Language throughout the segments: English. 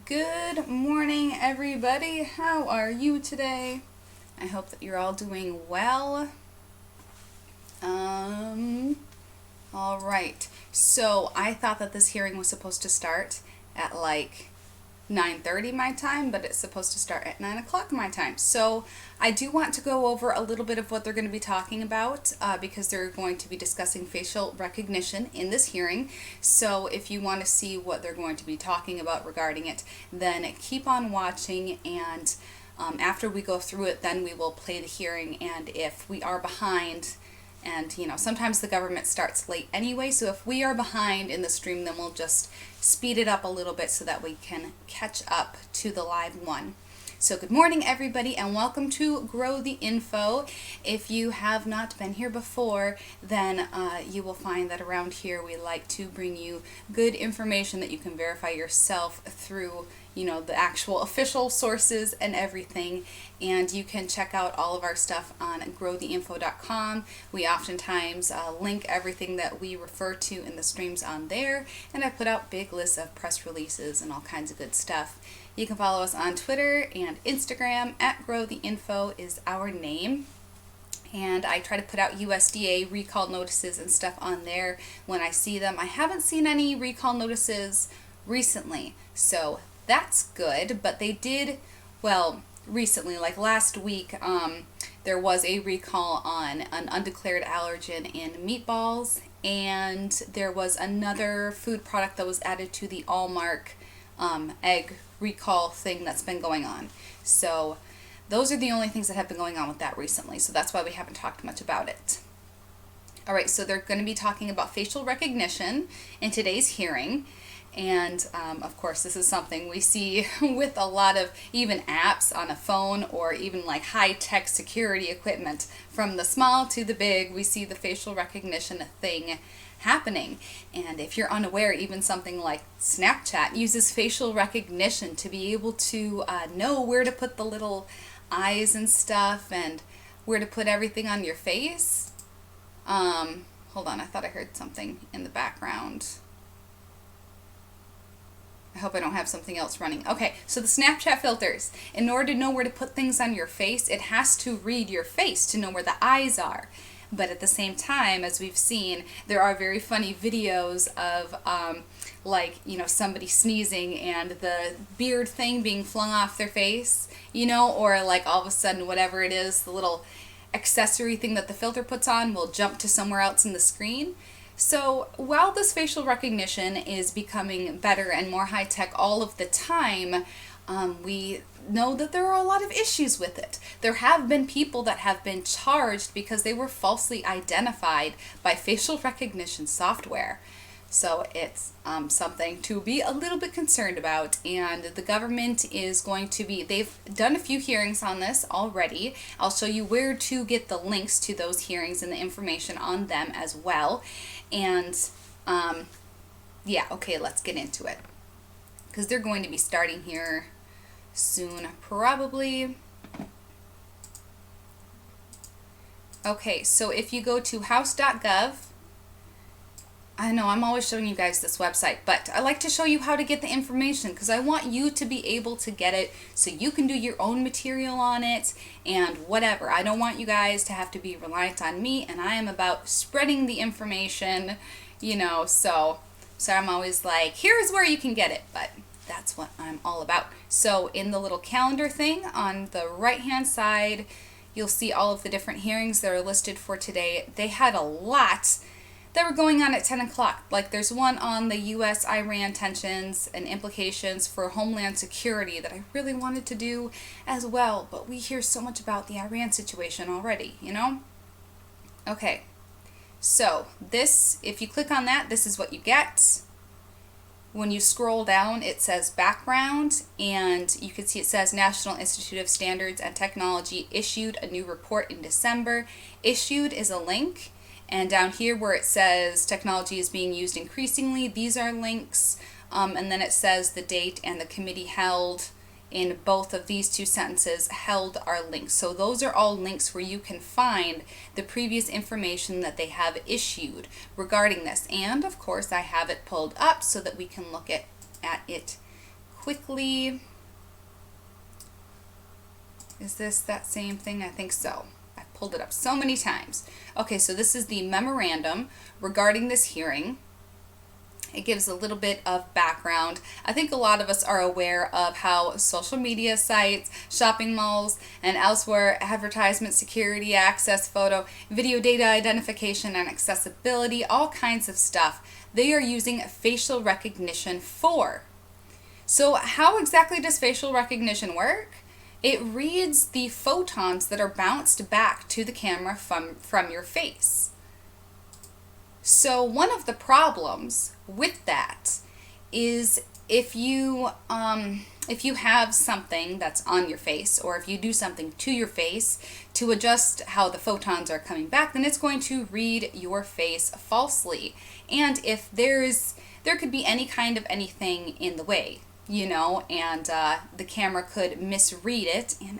Good morning, everybody. How are you today? I hope that you're all doing well. All right. So I thought that this hearing was supposed to start at like 9:30 my time, but it's supposed to start at 9 o'clock my time. So I do want to go over a little bit of what they're going to be talking about because they're going to be discussing facial recognition in this hearing. So if you want to see what they're going to be talking about regarding it, then keep on watching, and after we go through it, then we will play the hearing. And if we are behind, and sometimes the government starts late anyway, so if we are behind in the stream, then we'll just speed it up a little bit so that we can catch up to the live one. So good morning, everybody, and welcome to Grow the Info. If you have not been here before, then you will find that around here we like to bring you good information that you can verify yourself through the actual official sources and everything. And you can check out all of our stuff on growtheinfo.com. We oftentimes link everything that we refer to in the streams on there, and I put out big lists of press releases and all kinds of good stuff. You can follow us on Twitter and Instagram. At growtheinfo is our name. And I try to put out USDA recall notices and stuff on there when I see them. I haven't seen any recall notices recently, so that's good. But they did, recently, like last week, there was a recall on an undeclared allergen in meatballs, and there was another food product that was added to the Allmark egg recall thing that's been going on. So those are the only things that have been going on with that recently, so that's why we haven't talked much about it. All right, so they're going to be talking about facial recognition in today's hearing. And of course, this is something we see with a lot of even apps on a phone, or even like high-tech security equipment. From the small to the big, we see the facial recognition thing happening. And if you're unaware, even something like Snapchat uses facial recognition to be able to know where to put the little eyes and stuff, and where to put everything on your face. Hold on, I thought I heard something in the background. I hope I don't have something else running. Okay, so the Snapchat filters. In order to know where to put things on your face, it has to read your face to know where the eyes are. But at the same time, as we've seen, there are very funny videos of somebody sneezing and the beard thing being flung off their face, or like all of a sudden whatever it is, the little accessory thing that the filter puts on will jump to somewhere else in the screen. So while this facial recognition is becoming better and more high-tech all of the time, we know that there are a lot of issues with it. There have been people that have been charged because they were falsely identified by facial recognition software. So it's something to be a little bit concerned about, and the government is going to be, they've done a few hearings on this already. I'll show you where to get the links to those hearings and the information on them as well. And okay, let's get into it, because they're going to be starting here soon, probably. Okay, so if you go to house.gov, I know I'm always showing you guys this website, but I like to show you how to get the information, because I want you to be able to get it so you can do your own material on it and whatever. I don't want you guys to have to be reliant on me, and I am about spreading the information, so I'm always like, here's where you can get it, but that's what I'm all about. So in the little calendar thing on the right hand side, you'll see all of the different hearings that are listed for today. They had a lot that were going on at 10 o'clock. Like there's one on the U.S.-Iran tensions and implications for homeland security that I really wanted to do as well, but we hear so much about the Iran situation already, Okay, so this, if you click on that, this is what you get. When you scroll down, it says background, and you can see it says National Institute of Standards and Technology issued a new report in December. Issued is a link. And down here where it says technology is being used increasingly, these are links. And then it says the date and the committee held. In both of these two sentences, held are links. So those are all links where you can find the previous information that they have issued regarding this. And of course, I have it pulled up so that we can look at it quickly, is this that same thing? I think so. I pulled it up so many times. Okay, so this is the memorandum regarding this hearing. It gives a little bit of background. I think a lot of us are aware of how social media sites, shopping malls, and elsewhere advertisement, security, access, photo, video data identification, and accessibility, all kinds of stuff, they are using facial recognition for. So how exactly does facial recognition work? It reads the photons that are bounced back to the camera from your face. So one of the problems with that is if you have something that's on your face, or if you do something to your face to adjust how the photons are coming back, then it's going to read your face falsely. And if there could be any kind of anything in the way, you know, and the camera could misread it, and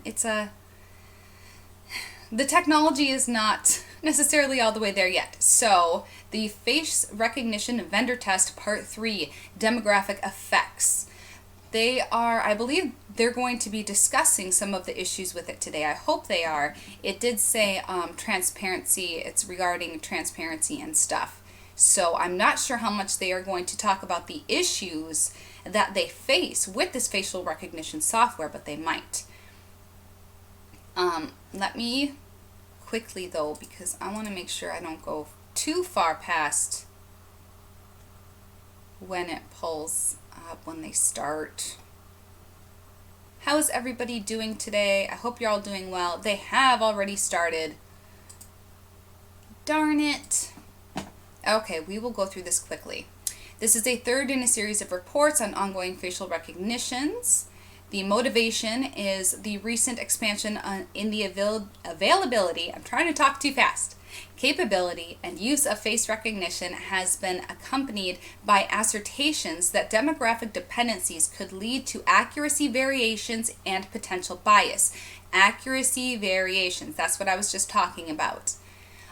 the technology is not necessarily all the way there yet. So the face recognition vendor test part 3, demographic effects. I believe they're going to be discussing some of the issues with it today. I hope they are. It did say transparency. It's regarding transparency and stuff. So I'm not sure how much they are going to talk about the issues that they face with this facial recognition software, but they might. Let me quickly though, because I want to make sure I don't go too far past when it pulls up when they start. How is everybody doing today? I hope you're all doing well. They have already started. Darn it. Okay, we will go through this quickly. This is a third in a series of reports on ongoing facial recognitions. The motivation is the recent expansion in the availability, I'm trying to talk too fast, capability and use of face recognition has been accompanied by assertions that demographic dependencies could lead to accuracy variations and potential bias. Accuracy variations, that's what I was just talking about.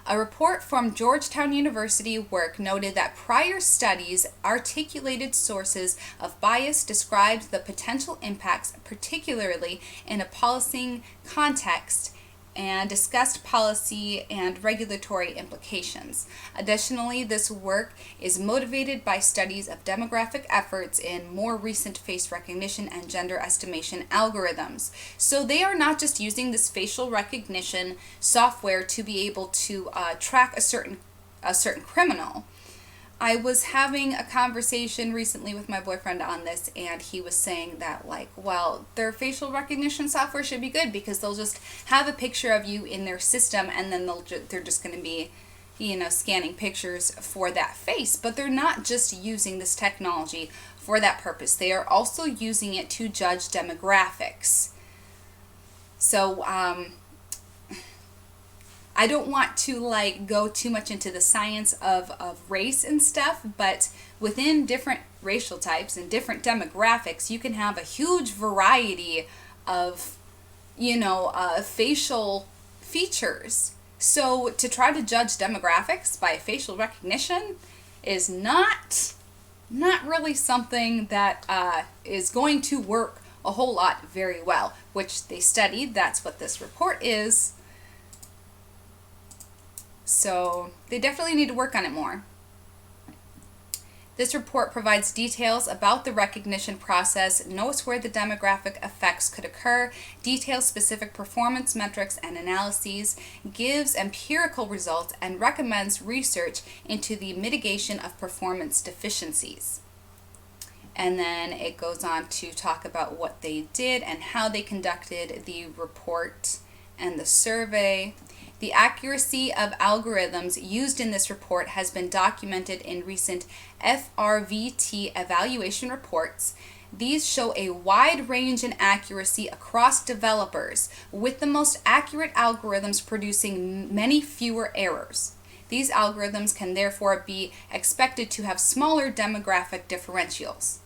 A report from Georgetown University work noted that prior studies articulated sources of bias described the potential impacts, particularly in a policing context, and discussed policy and regulatory implications. Additionally, this work is motivated by studies of demographic efforts in more recent face recognition and gender estimation algorithms. So they are not just using this facial recognition software to be able to track a certain criminal. I was having a conversation recently with my boyfriend on this, and he was saying that, like, well, their facial recognition software should be good because they'll just have a picture of you in their system, and then they're just going to be, you know, scanning pictures for that face. But they're not just using this technology for that purpose. They are also using it to judge demographics. So, I don't want to like go too much into the science of race and stuff, but within different racial types and different demographics, you can have a huge variety of, you know, facial features. So to try to judge demographics by facial recognition is not really something that is going to work a whole lot very well, which they studied. That's what this report is. So they definitely need to work on it more. This report provides details about the recognition process, notes where the demographic effects could occur, details specific performance metrics and analyses, gives empirical results, and recommends research into the mitigation of performance deficiencies. And then it goes on to talk about what they did and how they conducted the report and the survey. The accuracy of algorithms used in this report has been documented in recent FRVT evaluation reports. These show a wide range in accuracy across developers, with the most accurate algorithms producing many fewer errors. These algorithms can therefore be expected to have smaller demographic differentials.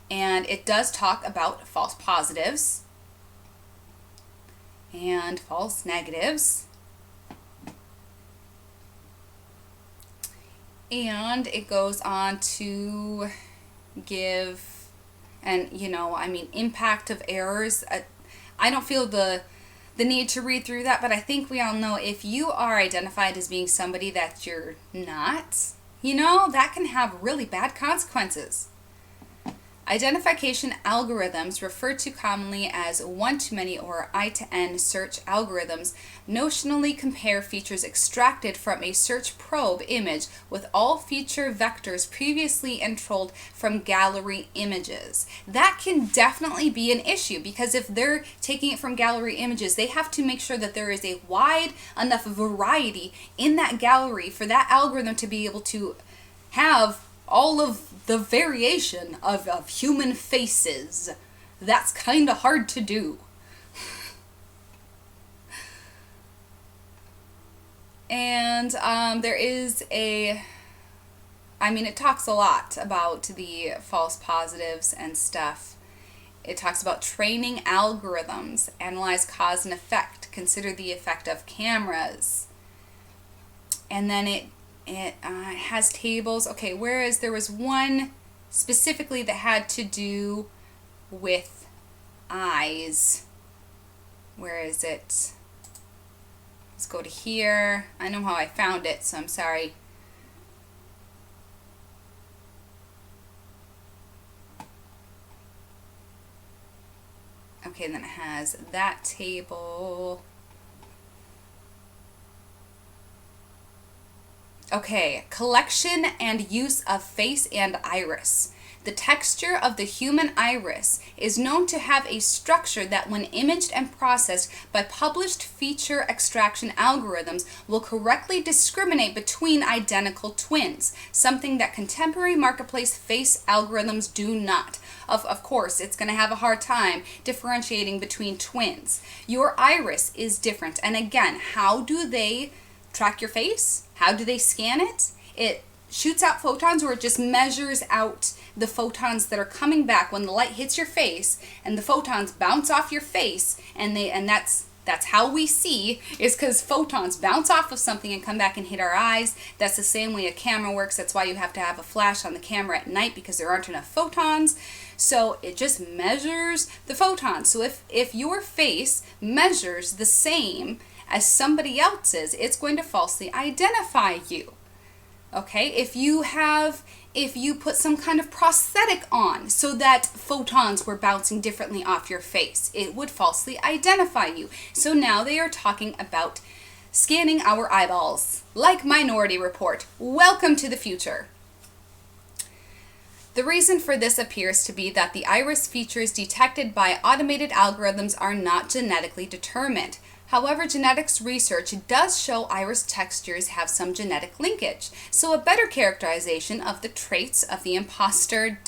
And it does talk about false positives and false negatives. And it goes on to give And, I mean, impact of errors. I don't feel the need to read through that, but I think we all know if you are identified as being somebody that you're not, that can have really bad consequences. Identification algorithms, referred to commonly as one-to-many or I-to-N search algorithms, notionally compare features extracted from a search probe image with all feature vectors previously enrolled from gallery images. That can definitely be an issue, because if they're taking it from gallery images, they have to make sure that there is a wide enough variety in that gallery for that algorithm to be able to have all of the variation of human faces. That's kind of hard to do. And there is it talks a lot about the false positives and stuff. It talks about training algorithms, analyze cause and effect, consider the effect of cameras. And then it has tables. Okay, whereas there was one specifically that had to do with eyes. Where is it? Let's go to here. I know how I found it, so I'm sorry. Okay, then it has that table. Okay, collection and use of face and iris. The texture of the human iris is known to have a structure that, when imaged and processed by published feature extraction algorithms, will correctly discriminate between identical twins, something that contemporary marketplace face algorithms do not. Of course, it's going to have a hard time differentiating between twins. Your iris is different. And again, how do they track your face? How do they scan it? It shoots out photons, or it just measures out the photons that are coming back when the light hits your face, and the photons bounce off your face, and that's how we see, is because photons bounce off of something and come back and hit our eyes. That's the same way a camera works. That's why you have to have a flash on the camera at night, because there aren't enough photons. So it just measures the photons. So if your face measures the same as somebody else's, it's going to falsely identify you. Okay, if you put some kind of prosthetic on so that photons were bouncing differently off your face, it would falsely identify you. So now they are talking about scanning our eyeballs, like Minority Report. Welcome to the future. The reason for this appears to be that the iris features detected by automated algorithms are not genetically determined. However, genetics research does show iris textures have some genetic linkage, so a better characterization of the traits of the imposter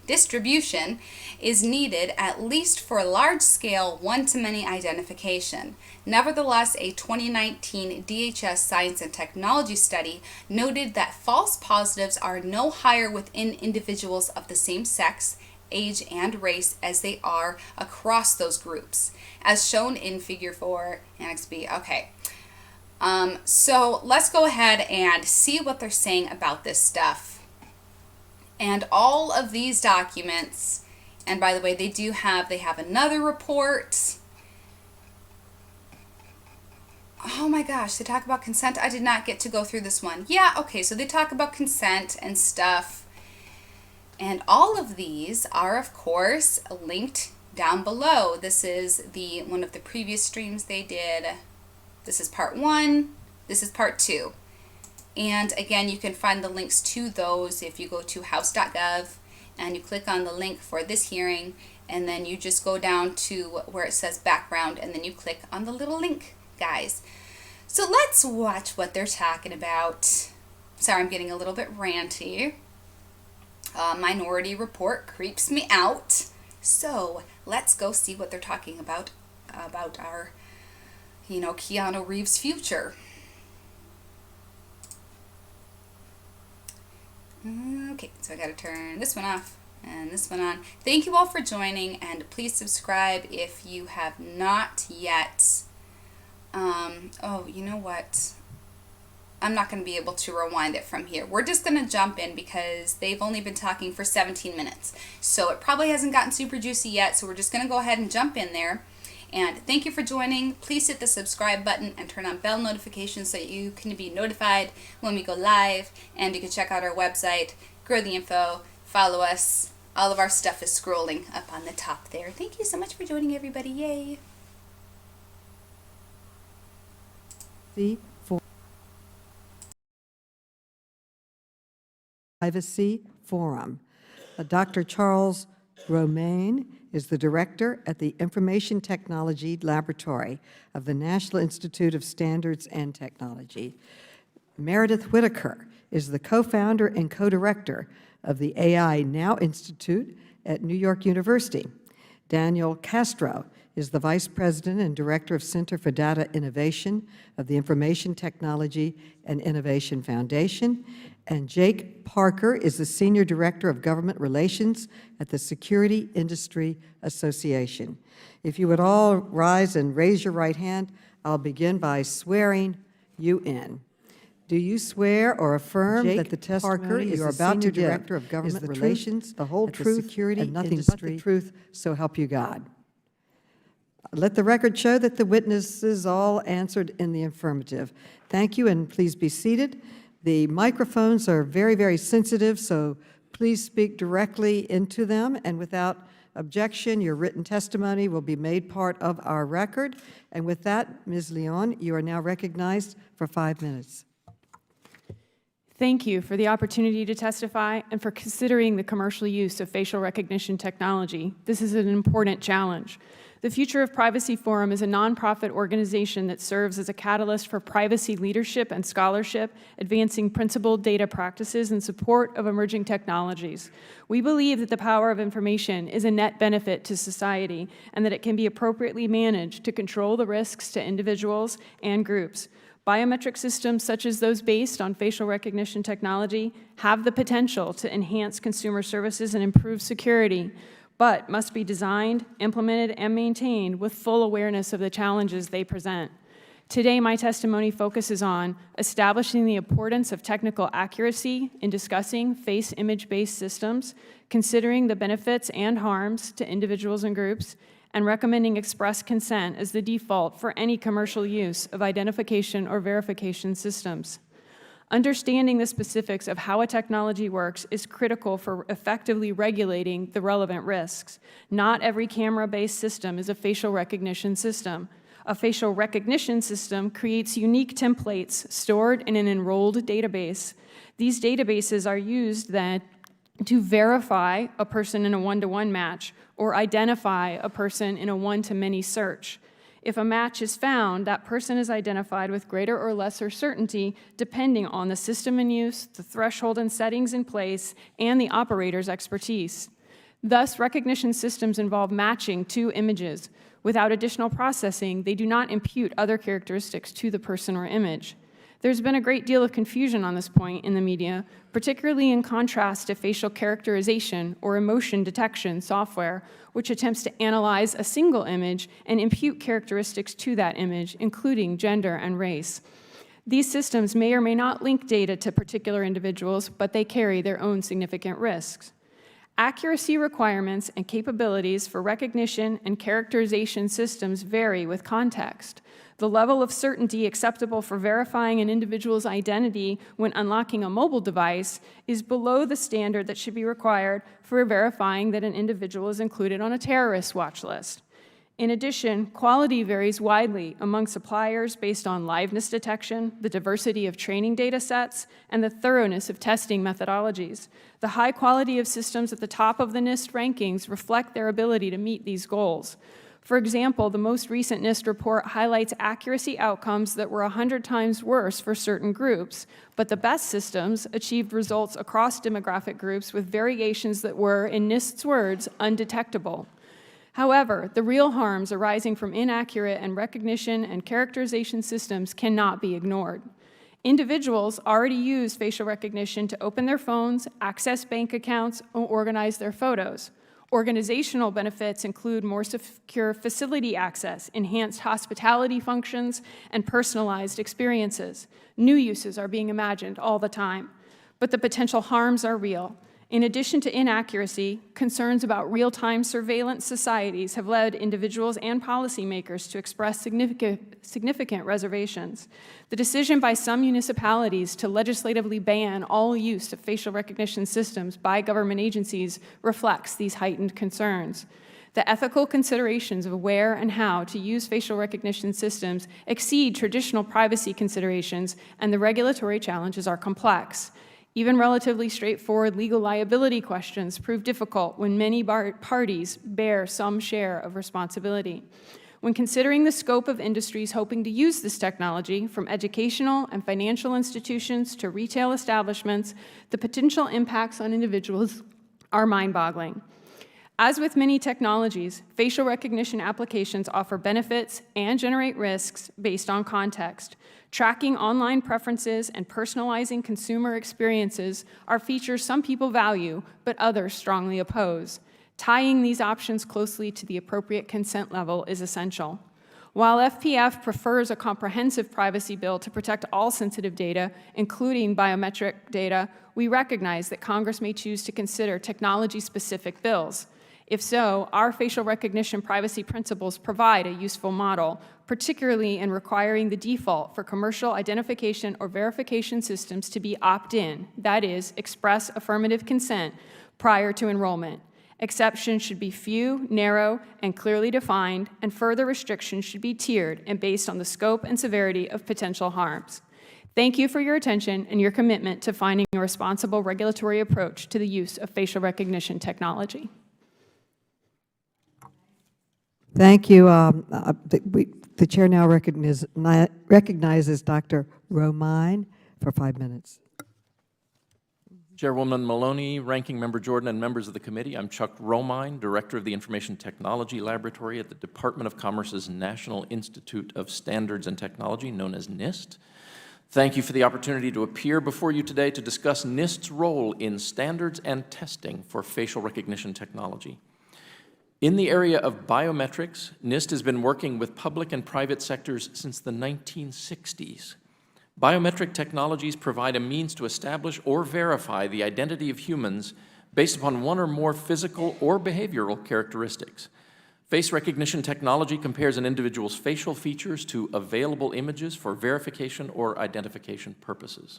distribution is needed, at least for large-scale one-to-many identification. Nevertheless, a 2019 DHS Science and Technology study noted that false positives are no higher within individuals of the same sex, age, and race as they are across those groups, as shown in Figure 4, Annex B. Okay, so let's go ahead and see what they're saying about this stuff. And all of these documents, and by the way, they have another report. Oh my gosh, they talk about consent. I did not get to go through this one. Yeah, okay, so they talk about consent and stuff. And all of these are, of course, linked down below. This is one of the previous streams they did. This is part 1. This is part 2. And again, you can find the links to those if you go to house.gov and you click on the link for this hearing, and then you just go down to where it says background, and then you click on the little link, guys. So let's watch what they're talking about. Sorry, I'm getting a little bit ranty. Minority Report creeps me out. So let's go see what they're talking about our, Keanu Reeves' future. Okay, so I gotta turn this one off and this one on. Thank you all for joining, and please subscribe if you have not yet. Oh, you know what? I'm not going to be able to rewind it from here. We're just going to jump in because they've only been talking for 17 minutes. So it probably hasn't gotten super juicy yet, so we're just going to go ahead and jump in there. And thank you for joining. Please hit the subscribe button and turn on bell notifications so that you can be notified when we go live. And you can check out our website, grow the info, follow us. All of our stuff is scrolling up on the top there. Thank you so much for joining, everybody. Yay. Privacy Forum. Dr. Charles Romain is the director at the Information Technology Laboratory of the National Institute of Standards and Technology. Meredith Whitaker is the co-founder and co-director of the AI Now Institute at New York University. Daniel Castro is the vice president and director of Center for Data Innovation of the Information Technology and Innovation Foundation. And Jake Parker is the senior director of government relations at the Security Industry Association. If you would all rise and raise your right hand, I'll begin by swearing you in. Do you swear or affirm that the testimony you are about to give director of government relations, the whole truth, security, and nothing but the truth, so help you God? Let the record show that the witnesses all answered in the affirmative. Thank you, and please be seated. The microphones are very, very sensitive, so please speak directly into them, and without objection, your written testimony will be made part of our record. And with that, Ms. Leon, you are now recognized for 5 minutes. Thank you for the opportunity to testify and for considering the commercial use of facial recognition technology. This is an important challenge. The Future of Privacy Forum is a nonprofit organization that serves as a catalyst for privacy leadership and scholarship, advancing principled data practices in support of emerging technologies. We believe that the power of information is a net benefit to society and that it can be appropriately managed to control the risks to individuals and groups. Biometric systems such as those based on facial recognition technology have the potential to enhance consumer services and improve security, but must be designed, implemented, and maintained with full awareness of the challenges they present. Today, my testimony focuses on establishing the importance of technical accuracy in discussing face image-based systems, considering the benefits and harms to individuals and groups, and recommending express consent as the default for any commercial use of identification or verification systems. Understanding the specifics of how a technology works is critical for effectively regulating the relevant risks. Not every camera-based system is a facial recognition system. A facial recognition system creates unique templates stored in an enrolled database. These databases are used then to verify a person in a one-to-one match or identify a person in a one-to-many search. If a match is found, that person is identified with greater or lesser certainty depending on the system in use, the threshold and settings in place, and the operator's expertise. Thus, recognition systems involve matching two images. Without additional processing, they do not impute other characteristics to the person or image. There's been a great deal of confusion on this point in the media, particularly in contrast to facial characterization or emotion detection software, which attempts to analyze a single image and impute characteristics to that image, including gender and race. These systems may or may not link data to particular individuals, but they carry their own significant risks. Accuracy requirements and capabilities for recognition and characterization systems vary with context. The level of certainty acceptable for verifying an individual's identity when unlocking a mobile device is below the standard that should be required for verifying that an individual is included on a terrorist watch list. In addition, quality varies widely among suppliers based on liveness detection, the diversity of training data sets, and the thoroughness of testing methodologies. The high quality of systems at the top of the NIST rankings reflect their ability to meet these goals. For example, the most recent NIST report highlights accuracy outcomes that were 100 times worse for certain groups, but the best systems achieved results across demographic groups with variations that were, in NIST's words, undetectable. However, the real harms arising from inaccurate and recognition and characterization systems cannot be ignored. Individuals already use facial recognition to open their phones, access bank accounts, or organize their photos. Organizational benefits include more secure facility access, enhanced hospitality functions, and personalized experiences. New uses are being imagined all the time, but the potential harms are real. In addition to inaccuracy, concerns about real-time surveillance societies have led individuals and policymakers to express significant reservations. The decision by some municipalities to legislatively ban all use of facial recognition systems by government agencies reflects these heightened concerns. The ethical considerations of where and how to use facial recognition systems exceed traditional privacy considerations, and the regulatory challenges are complex. Even relatively straightforward legal liability questions prove difficult when many parties bear some share of responsibility. When considering the scope of industries hoping to use this technology, from educational and financial institutions to retail establishments, the potential impacts on individuals are mind-boggling. As with many technologies, facial recognition applications offer benefits and generate risks based on context. Tracking online preferences and personalizing consumer experiences are features some people value, but others strongly oppose. Tying these options closely to the appropriate consent level is essential. While FPF prefers a comprehensive privacy bill to protect all sensitive data, including biometric data, we recognize that Congress may choose to consider technology-specific bills. If so, our facial recognition privacy principles provide a useful model, particularly in requiring the default for commercial identification or verification systems to be opt-in, that is, express affirmative consent, prior to enrollment. Exceptions should be few, narrow, and clearly defined, and further restrictions should be tiered and based on the scope and severity of potential harms. Thank you for your attention and your commitment to finding a responsible regulatory approach to the use of facial recognition technology. Thank you. The chair now recognizes Dr. Romain for 5 minutes. Chairwoman Maloney, Ranking Member Jordan, and members of the committee, I'm Chuck Romain, Director of the Information Technology Laboratory at the Department of Commerce's National Institute of Standards and Technology, known as NIST. Thank you for the opportunity to appear before you today to discuss NIST's role in standards and testing for facial recognition technology. In the area of biometrics, NIST has been working with public and private sectors since the 1960s. Biometric technologies provide a means to establish or verify the identity of humans based upon one or more physical or behavioral characteristics. Face recognition technology compares an individual's facial features to available images for verification or identification purposes.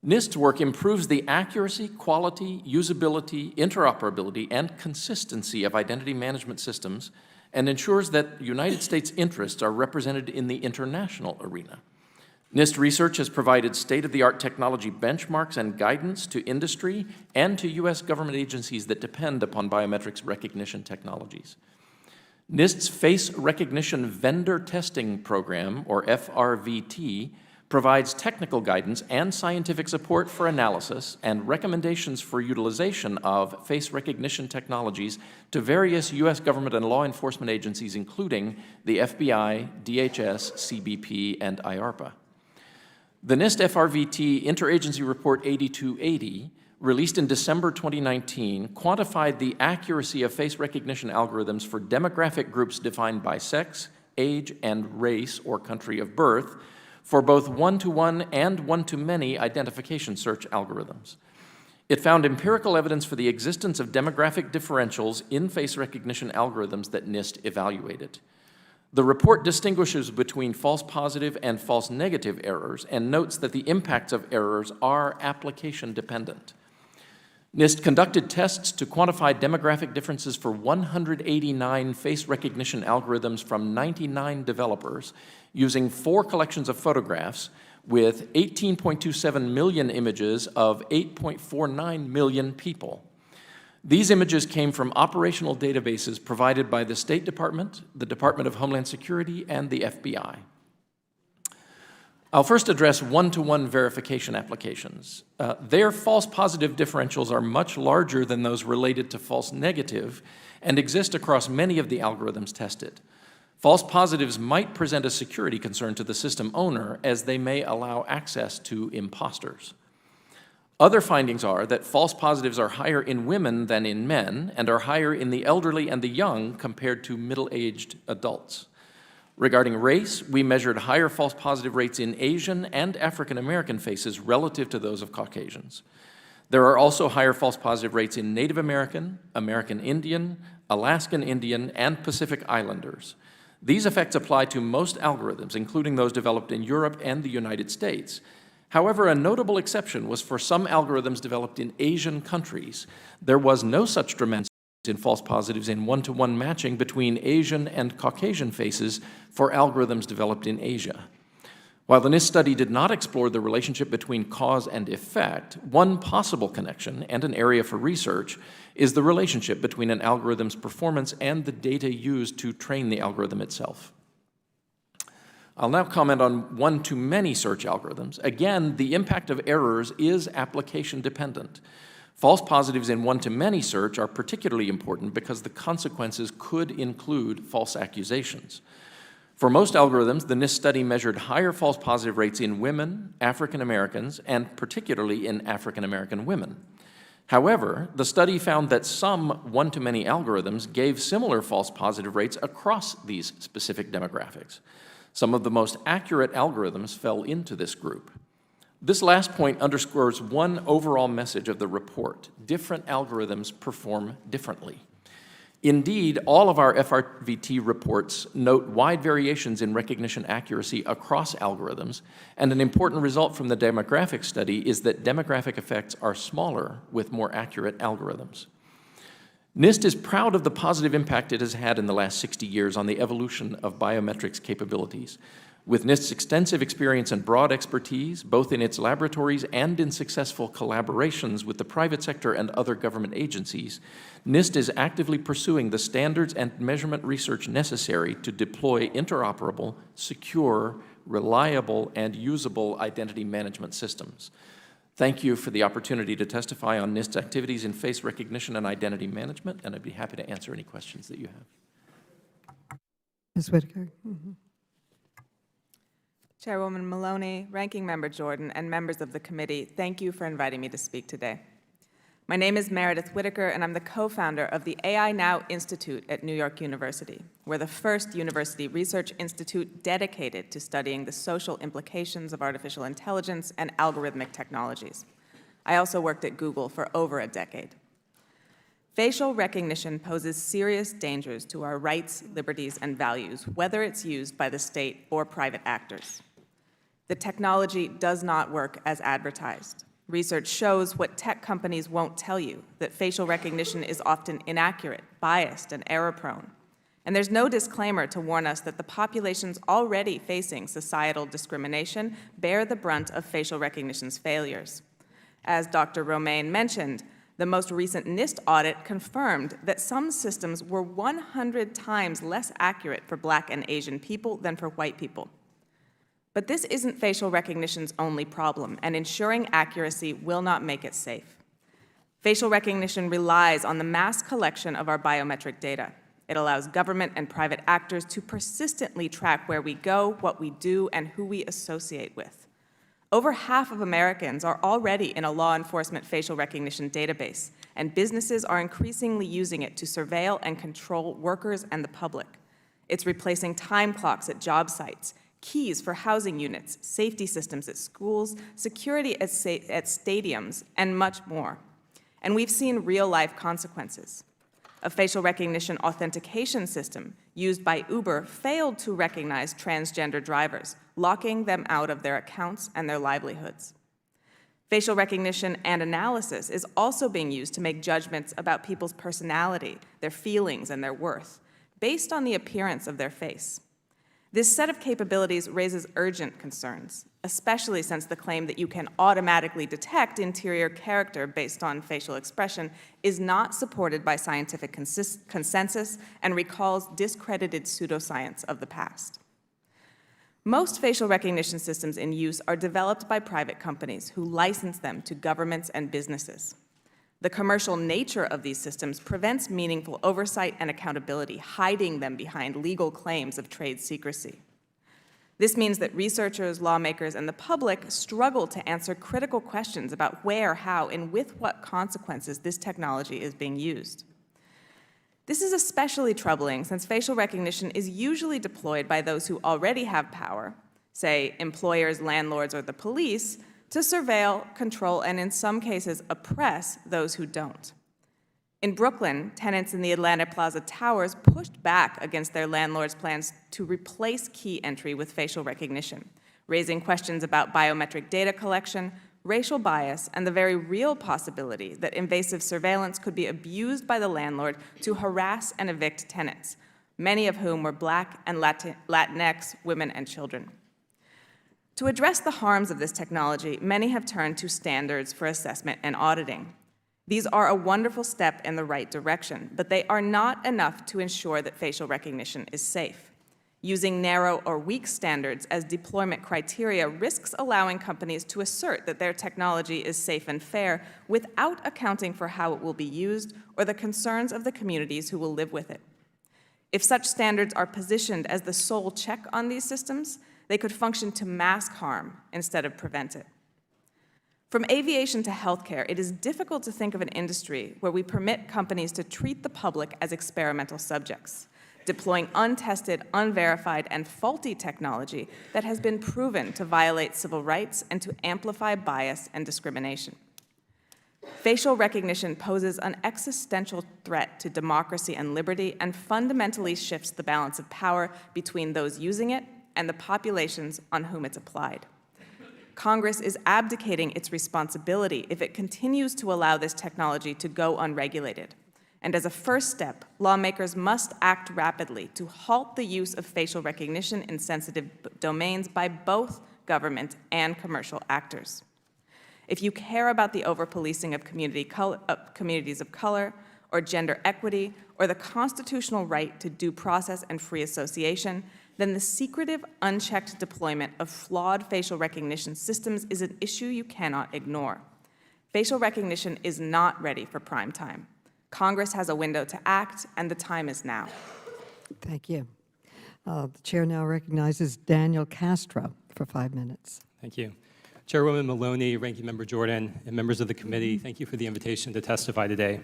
NIST's work improves the accuracy, quality, usability, interoperability, and consistency of identity management systems and ensures that United States interests are represented in the international arena. NIST research has provided state-of-the-art technology benchmarks and guidance to industry and to U.S. government agencies that depend upon biometrics recognition technologies. NIST's Face Recognition Vendor Testing Program, or FRVT, provides technical guidance and scientific support for analysis and recommendations for utilization of face recognition technologies to various U.S. government and law enforcement agencies, including the FBI, DHS, CBP, and IARPA. The NIST FRVT Interagency Report 8280, released in December 2019, quantified the accuracy of face recognition algorithms for demographic groups defined by sex, age, and race or country of birth, for both one-to-one and one-to-many identification search algorithms. It found empirical evidence for the existence of demographic differentials in face recognition algorithms that NIST evaluated. The report distinguishes between false positive and false negative errors and notes that the impacts of errors are application dependent. NIST conducted tests to quantify demographic differences for 189 face recognition algorithms from 99 developers using 4 collections of photographs with 18.27 million images of 8.49 million people. These images came from operational databases provided by the State Department, the Department of Homeland Security, and the FBI. I'll first address one-to-one verification applications. Their false positive differentials are much larger than those related to false negative and exist across many of the algorithms tested. False positives might present a security concern to the system owner as they may allow access to imposters. Other findings are that false positives are higher in women than in men and are higher in the elderly and the young compared to middle-aged adults. Regarding race, we measured higher false positive rates in Asian and African American faces relative to those of Caucasians. There are also higher false positive rates in Native American, American Indian, Alaskan Indian, and Pacific Islanders. These effects apply to most algorithms, including those developed in Europe and the United States. However, a notable exception was for some algorithms developed in Asian countries. There was no such dramatic in false positives in one-to-one matching between Asian and Caucasian faces for algorithms developed in Asia. While the NIST study did not explore the relationship between cause and effect, one possible connection and an area for research is the relationship between an algorithm's performance and the data used to train the algorithm itself. I'll now comment on one-to-many search algorithms. Again, the impact of errors is application dependent. False positives in one-to-many search are particularly important because the consequences could include false accusations. For most algorithms, the NIST study measured higher false positive rates in women, African Americans, and particularly in African American women. However, the study found that some one-to-many algorithms gave similar false positive rates across these specific demographics. Some of the most accurate algorithms fell into this group. This last point underscores one overall message of the report: different algorithms perform differently. Indeed, all of our FRVT reports note wide variations in recognition accuracy across algorithms, and an important result from the demographic study is that demographic effects are smaller with more accurate algorithms. NIST is proud of the positive impact it has had in the last 60 years on the evolution of biometrics capabilities. With NIST's extensive experience and broad expertise, both in its laboratories and in successful collaborations with the private sector and other government agencies, NIST is actively pursuing the standards and measurement research necessary to deploy interoperable, secure, reliable, and usable identity management systems. Thank you for the opportunity to testify on NIST's activities in face recognition and identity management, and I'd be happy to answer any questions that you have. Ms. Whitaker. Chairwoman Maloney, Ranking Member Jordan, and members of the committee, thank you for inviting me to speak today. My name is Meredith Whitaker, and I'm the co-founder of the AI Now Institute at New York University. We're the first university research institute dedicated to studying the social implications of artificial intelligence and algorithmic technologies. I also worked at Google for over a decade. Facial recognition poses serious dangers to our rights, liberties, and values, whether it's used by the state or private actors. The technology does not work as advertised. Research shows what tech companies won't tell you, that facial recognition is often inaccurate, biased, and error-prone. And there's no disclaimer to warn us that the populations already facing societal discrimination bear the brunt of facial recognition's failures. As Dr. Romain mentioned, the most recent NIST audit confirmed that some systems were 100 times less accurate for Black and Asian people than for white people. But this isn't facial recognition's only problem, and ensuring accuracy will not make it safe. Facial recognition relies on the mass collection of our biometric data. It allows government and private actors to persistently track where we go, what we do, and who we associate with. Over half of Americans are already in a law enforcement facial recognition database, and businesses are increasingly using it to surveil and control workers and the public. It's replacing time clocks at job sites, keys for housing units, safety systems at schools, security at stadiums, and much more. And we've seen real-life consequences. A facial recognition authentication system used by Uber failed to recognize transgender drivers, locking them out of their accounts and their livelihoods. Facial recognition and analysis is also being used to make judgments about people's personality, their feelings, and their worth, based on the appearance of their face. This set of capabilities raises urgent concerns, especially since the claim that you can automatically detect interior character based on facial expression is not supported by scientific consensus and recalls discredited pseudoscience of the past. Most facial recognition systems in use are developed by private companies who license them to governments and businesses. The commercial nature of these systems prevents meaningful oversight and accountability, hiding them behind legal claims of trade secrecy. This means that researchers, lawmakers, and the public struggle to answer critical questions about where, how, and with what consequences this technology is being used. This is especially troubling since facial recognition is usually deployed by those who already have power, say employers, landlords, or the police, to surveil, control, and in some cases oppress those who don't. In Brooklyn, tenants in the Atlanta Plaza Towers pushed back against their landlord's plans to replace key entry with facial recognition, raising questions about biometric data collection, racial bias, and the very real possibility that invasive surveillance could be abused by the landlord to harass and evict tenants, many of whom were Black and Latinx women and children. To address the harms of this technology, many have turned to standards for assessment and auditing. These are a wonderful step in the right direction, but they are not enough to ensure that facial recognition is safe. Using narrow or weak standards as deployment criteria risks allowing companies to assert that their technology is safe and fair without accounting for how it will be used or the concerns of the communities who will live with it. If such standards are positioned as the sole check on these systems, they could function to mask harm instead of prevent it. From aviation to healthcare, it is difficult to think of an industry where we permit companies to treat the public as experimental subjects, deploying untested, unverified, and faulty technology that has been proven to violate civil rights and to amplify bias and discrimination. Facial recognition poses an existential threat to democracy and liberty and fundamentally shifts the balance of power between those using it and the populations on whom it's applied. Congress is abdicating its responsibility if it continues to allow this technology to go unregulated. And as a first step, lawmakers must act rapidly to halt the use of facial recognition in sensitive domains by both government and commercial actors. If you care about the over-policing of communities of color, or gender equity, or the constitutional right to due process and free association, then the secretive, unchecked deployment of flawed facial recognition systems is an issue you cannot ignore. Facial recognition is not ready for prime time. Congress has a window to act, and the time is now. Thank you. The chair now recognizes Daniel Castro for 5 minutes. Thank you. Chairwoman Maloney, Ranking Member Jordan, and members of the committee, thank you for the invitation to testify today.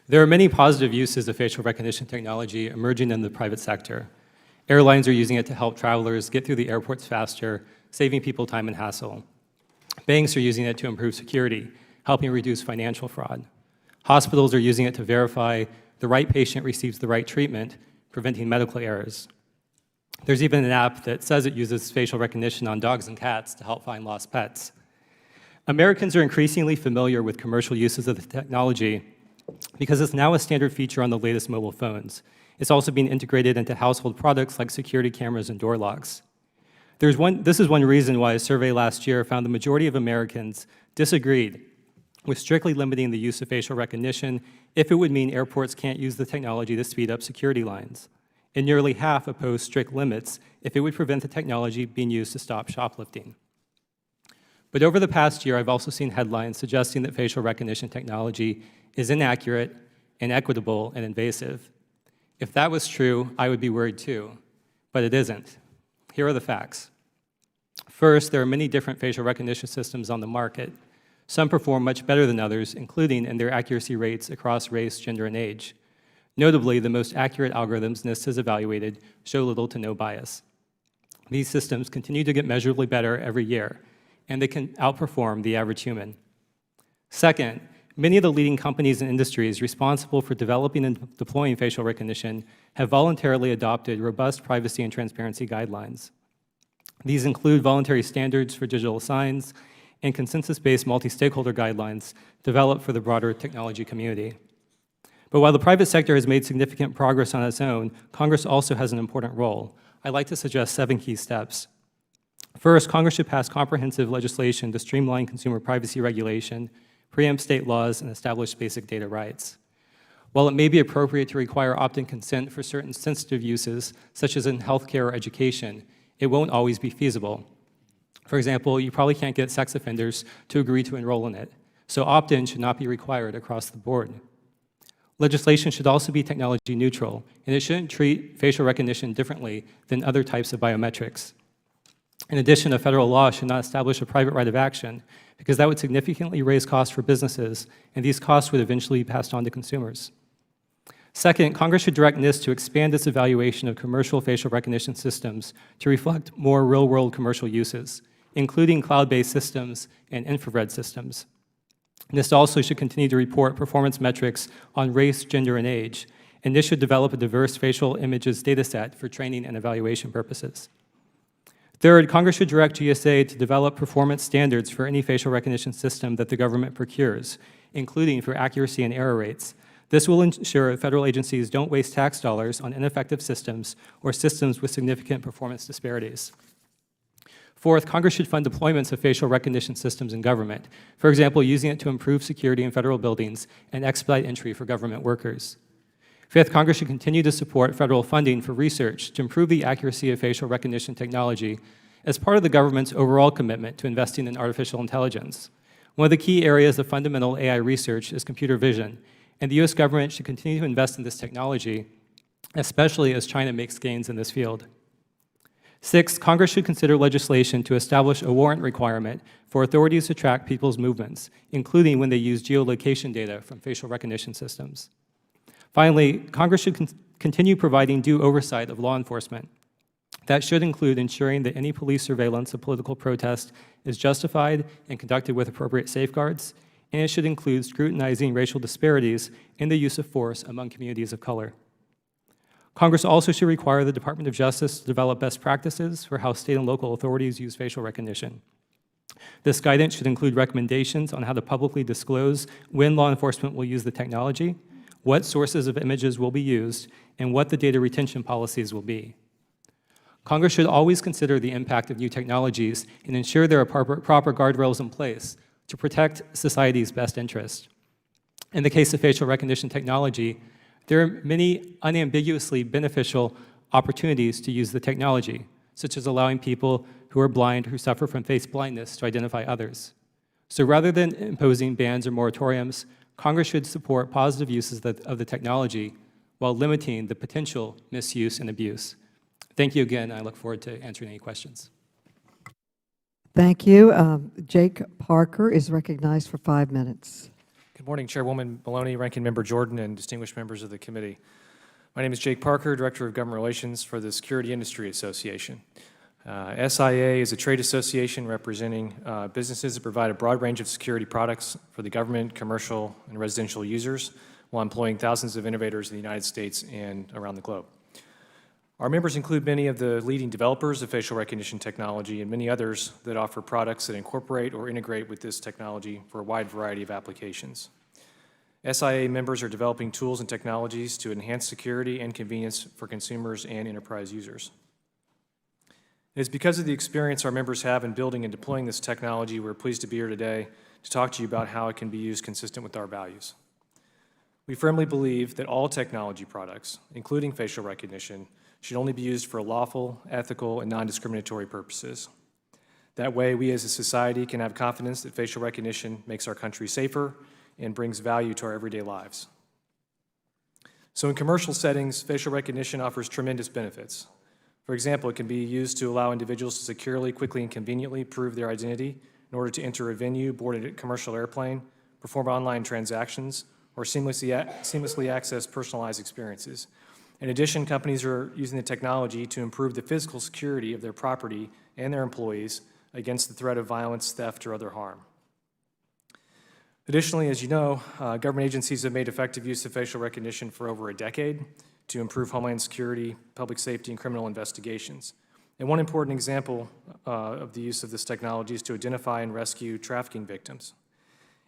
There are many positive uses of facial recognition technology emerging in the private sector. Airlines are using it to help travelers get through the airports faster, saving people time and hassle. Banks are using it to improve security, helping reduce financial fraud. Hospitals are using it to verify the right patient receives the right treatment, preventing medical errors. There's even an app that says it uses facial recognition on dogs and cats to help find lost pets. Americans are increasingly familiar with commercial uses of the technology because it's now a standard feature on the latest mobile phones. It's also being integrated into household products like security cameras and door locks. This is one reason why a survey last year found the majority of Americans disagreed with strictly limiting the use of facial recognition if it would mean airports can't use the technology to speed up security lines. And nearly half opposed strict limits if it would prevent the technology being used to stop shoplifting. But over the past year, I've also seen headlines suggesting that facial recognition technology is inaccurate, inequitable, and invasive. If that was true, I would be worried too, but it isn't. Here are the facts. First, there are many different facial recognition systems on the market. Some perform much better than others, including in their accuracy rates across race, gender, and age. Notably, the most accurate algorithms NIST has evaluated show little to no bias. These systems continue to get measurably better every year, and they can outperform the average human. Second, many of the leading companies and industries responsible for developing and deploying facial recognition have voluntarily adopted robust privacy and transparency guidelines. These include voluntary standards for digital signs and consensus-based multi-stakeholder guidelines developed for the broader technology community. But while the private sector has made significant progress on its own, Congress also has an important role. I'd like to suggest 7 key steps. First, Congress should pass comprehensive legislation to streamline consumer privacy regulation, preempt state laws, and establish basic data rights. While it may be appropriate to require opt-in consent for certain sensitive uses, such as in healthcare or education, it won't always be feasible. For example, you probably can't get sex offenders to agree to enroll in it, so opt-in should not be required across the board. Legislation should also be technology neutral, and it shouldn't treat facial recognition differently than other types of biometrics. In addition, a federal law should not establish a private right of action because that would significantly raise costs for businesses, and these costs would eventually be passed on to consumers. Second, Congress should direct NIST to expand its evaluation of commercial facial recognition systems to reflect more real-world commercial uses, including cloud-based systems and infrared systems. NIST also should continue to report performance metrics on race, gender, and age, and NIST should develop a diverse facial images dataset for training and evaluation purposes. Third, Congress should direct GSA to develop performance standards for any facial recognition system that the government procures, including for accuracy and error rates. This will ensure federal agencies don't waste tax dollars on ineffective systems or systems with significant performance disparities. Fourth, Congress should fund deployments of facial recognition systems in government, for example, using it to improve security in federal buildings and expedite entry for government workers. Fifth, Congress should continue to support federal funding for research to improve the accuracy of facial recognition technology as part of the government's overall commitment to investing in artificial intelligence. One of the key areas of fundamental AI research is computer vision, and the U.S. government should continue to invest in this technology, especially as China makes gains in this field. Sixth, Congress should consider legislation to establish a warrant requirement for authorities to track people's movements, including when they use geolocation data from facial recognition systems. Finally, Congress should continue providing due oversight of law enforcement. That should include ensuring that any police surveillance of political protest is justified and conducted with appropriate safeguards, and it should include scrutinizing racial disparities in the use of force among communities of color. Congress also should require the Department of Justice to develop best practices for how state and local authorities use facial recognition. This guidance should include recommendations on how to publicly disclose when law enforcement will use the technology, what sources of images will be used, and what the data retention policies will be. Congress should always consider the impact of new technologies and ensure there are proper guardrails in place to protect society's best interest. In the case of facial recognition technology, there are many unambiguously beneficial opportunities to use the technology, such as allowing people who are blind who suffer from face blindness to identify others. So rather than imposing bans or moratoriums, Congress should support positive uses of the technology while limiting the potential misuse and abuse. Thank you again. I look forward to answering any questions. Thank you. Jake Parker is recognized for 5 minutes. Good morning, Chairwoman Maloney, Ranking Member Jordan, and distinguished members of the committee. My name is Jake Parker, Director of Government Relations for the Security Industry Association. SIA is a trade association representing businesses that provide a broad range of security products for the government, commercial, and residential users while employing thousands of innovators in the United States and around the globe. Our members include many of the leading developers of facial recognition technology and many others that offer products that incorporate or integrate with this technology for a wide variety of applications. SIA members are developing tools and technologies to enhance security and convenience for consumers and enterprise users. It is because of the experience our members have in building and deploying this technology we're pleased to be here today to talk to you about how it can be used consistent with our values. We firmly believe that all technology products, including facial recognition, should only be used for lawful, ethical, and non-discriminatory purposes. That way, we as a society can have confidence that facial recognition makes our country safer and brings value to our everyday lives. So in commercial settings, facial recognition offers tremendous benefits. For example, it can be used to allow individuals to securely, quickly, and conveniently prove their identity in order to enter a venue, board a commercial airplane, perform online transactions, or seamlessly access personalized experiences. In addition, companies are using the technology to improve the physical security of their property and their employees against the threat of violence, theft, or other harm. Additionally, as you know, government agencies have made effective use of facial recognition for over a decade to improve homeland security, public safety, and criminal investigations. And one important example of the use of this technology is to identify and rescue trafficking victims.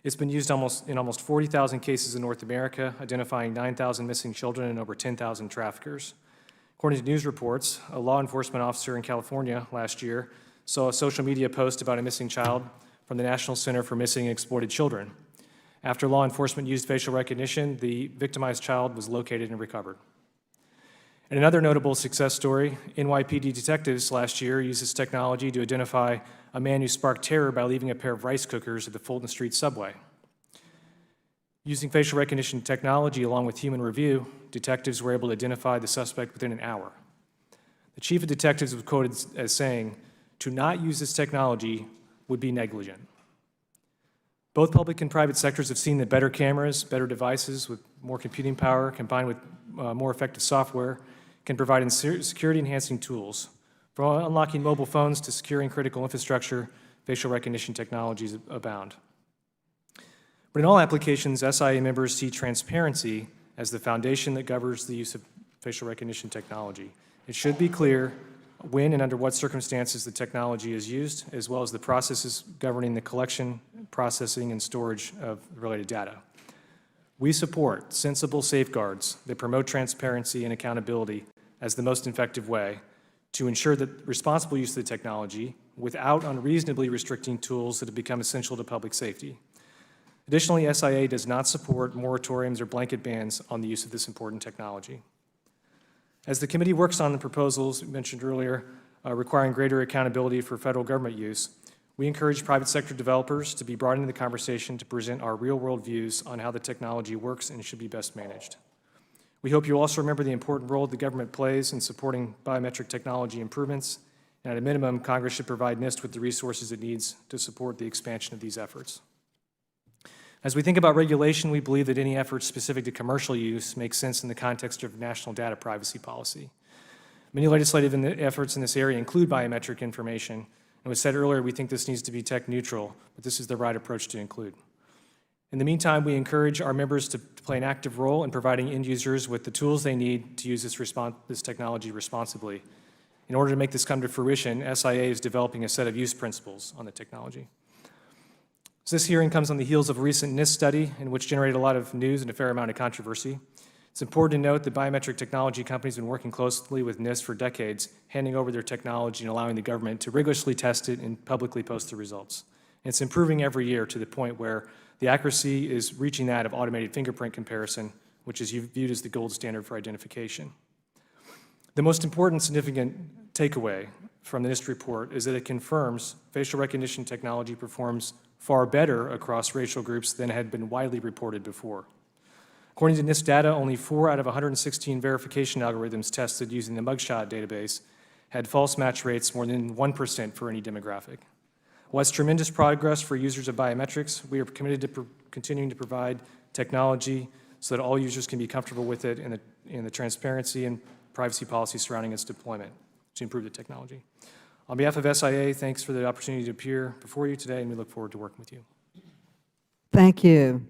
It's been used in almost 40,000 cases in North America, identifying 9,000 missing children and over 10,000 traffickers. According to news reports, a law enforcement officer in California last year saw a social media post about a missing child from the National Center for Missing and Exploited Children. After law enforcement used facial recognition, the victimized child was located and recovered. And another notable success story, NYPD detectives last year used this technology to identify a man who sparked terror by leaving a pair of rice cookers at the Fulton Street subway. Using facial recognition technology along with human review, detectives were able to identify the suspect within an hour. The chief of detectives was quoted as saying, to not use this technology would be negligent. Both public and private sectors have seen that better cameras, better devices with more computing power combined with more effective software can provide security-enhancing tools. From unlocking mobile phones to securing critical infrastructure, facial recognition technologies abound. But in all applications, SIA members see transparency as the foundation that governs the use of facial recognition technology. It should be clear when and under what circumstances the technology is used, as well as the processes governing the collection, processing, and storage of related data. We support sensible safeguards that promote transparency and accountability as the most effective way to ensure that responsible use of the technology without unreasonably restricting tools that have become essential to public safety. Additionally, SIA does not support moratoriums or blanket bans on the use of this important technology. As the committee works on the proposals mentioned earlier requiring greater accountability for federal government use, we encourage private sector developers to be brought into the conversation to present our real-world views on how the technology works and should be best managed. We hope you also remember the important role the government plays in supporting biometric technology improvements, and at a minimum, Congress should provide NIST with the resources it needs to support the expansion of these efforts. As we think about regulation, we believe that any efforts specific to commercial use make sense in the context of national data privacy policy. Many legislative efforts in this area include biometric information, and was said earlier, we think this needs to be tech neutral, but this is the right approach to include. In the meantime, we encourage our members to play an active role in providing end users with the tools they need to use this technology responsibly. In order to make this come to fruition, SIA is developing a set of use principles on the technology. So this hearing comes on the heels of a recent NIST study in which generated a lot of news and a fair amount of controversy. It's important to note that biometric technology companies have been working closely with NIST for decades, handing over their technology and allowing the government to rigorously test it and publicly post the results. And it's improving every year to the point where the accuracy is reaching that of automated fingerprint comparison, which is viewed as the gold standard for identification. The most important significant takeaway from the NIST report is that it confirms facial recognition technology performs far better across racial groups than had been widely reported before. According to NIST data, only 4 out of 116 verification algorithms tested using the mugshot database had false match rates more than 1% for any demographic. While it's tremendous progress for users of biometrics, we are committed to continuing to provide technology so that all users can be comfortable with it and the transparency and privacy policy surrounding its deployment to improve the technology. On behalf of SIA, thanks for the opportunity to appear before you today, and we look forward to working with you. Thank you.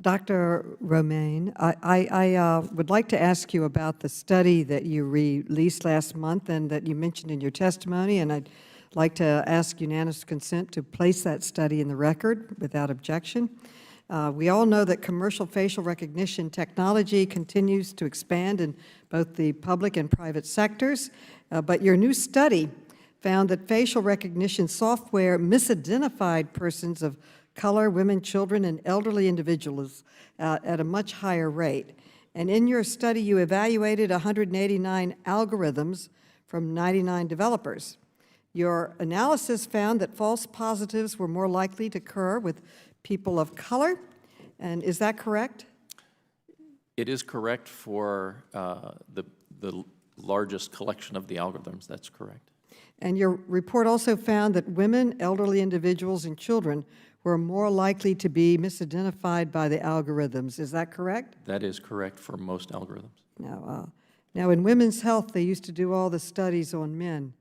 Dr. Romain, I would like to ask you about the study that you released last month and that you mentioned in your testimony, and I'd like to ask unanimous consent to place that study in the record without objection. We all know that commercial facial recognition technology continues to expand in both the public and private sectors, but your new study found that facial recognition software misidentified persons of color, women, children, and elderly individuals at a much higher rate. And in your study, you evaluated 189 algorithms from 99 developers. Your analysis found that false positives were more likely to occur with people of color, and is that correct? It is correct for the largest collection of the algorithms, that's correct. And your report also found that women, elderly individuals, and children were more likely to be misidentified by the algorithms. Is that correct? That is correct for most algorithms. Now, in women's health, they used to do all the studies on men.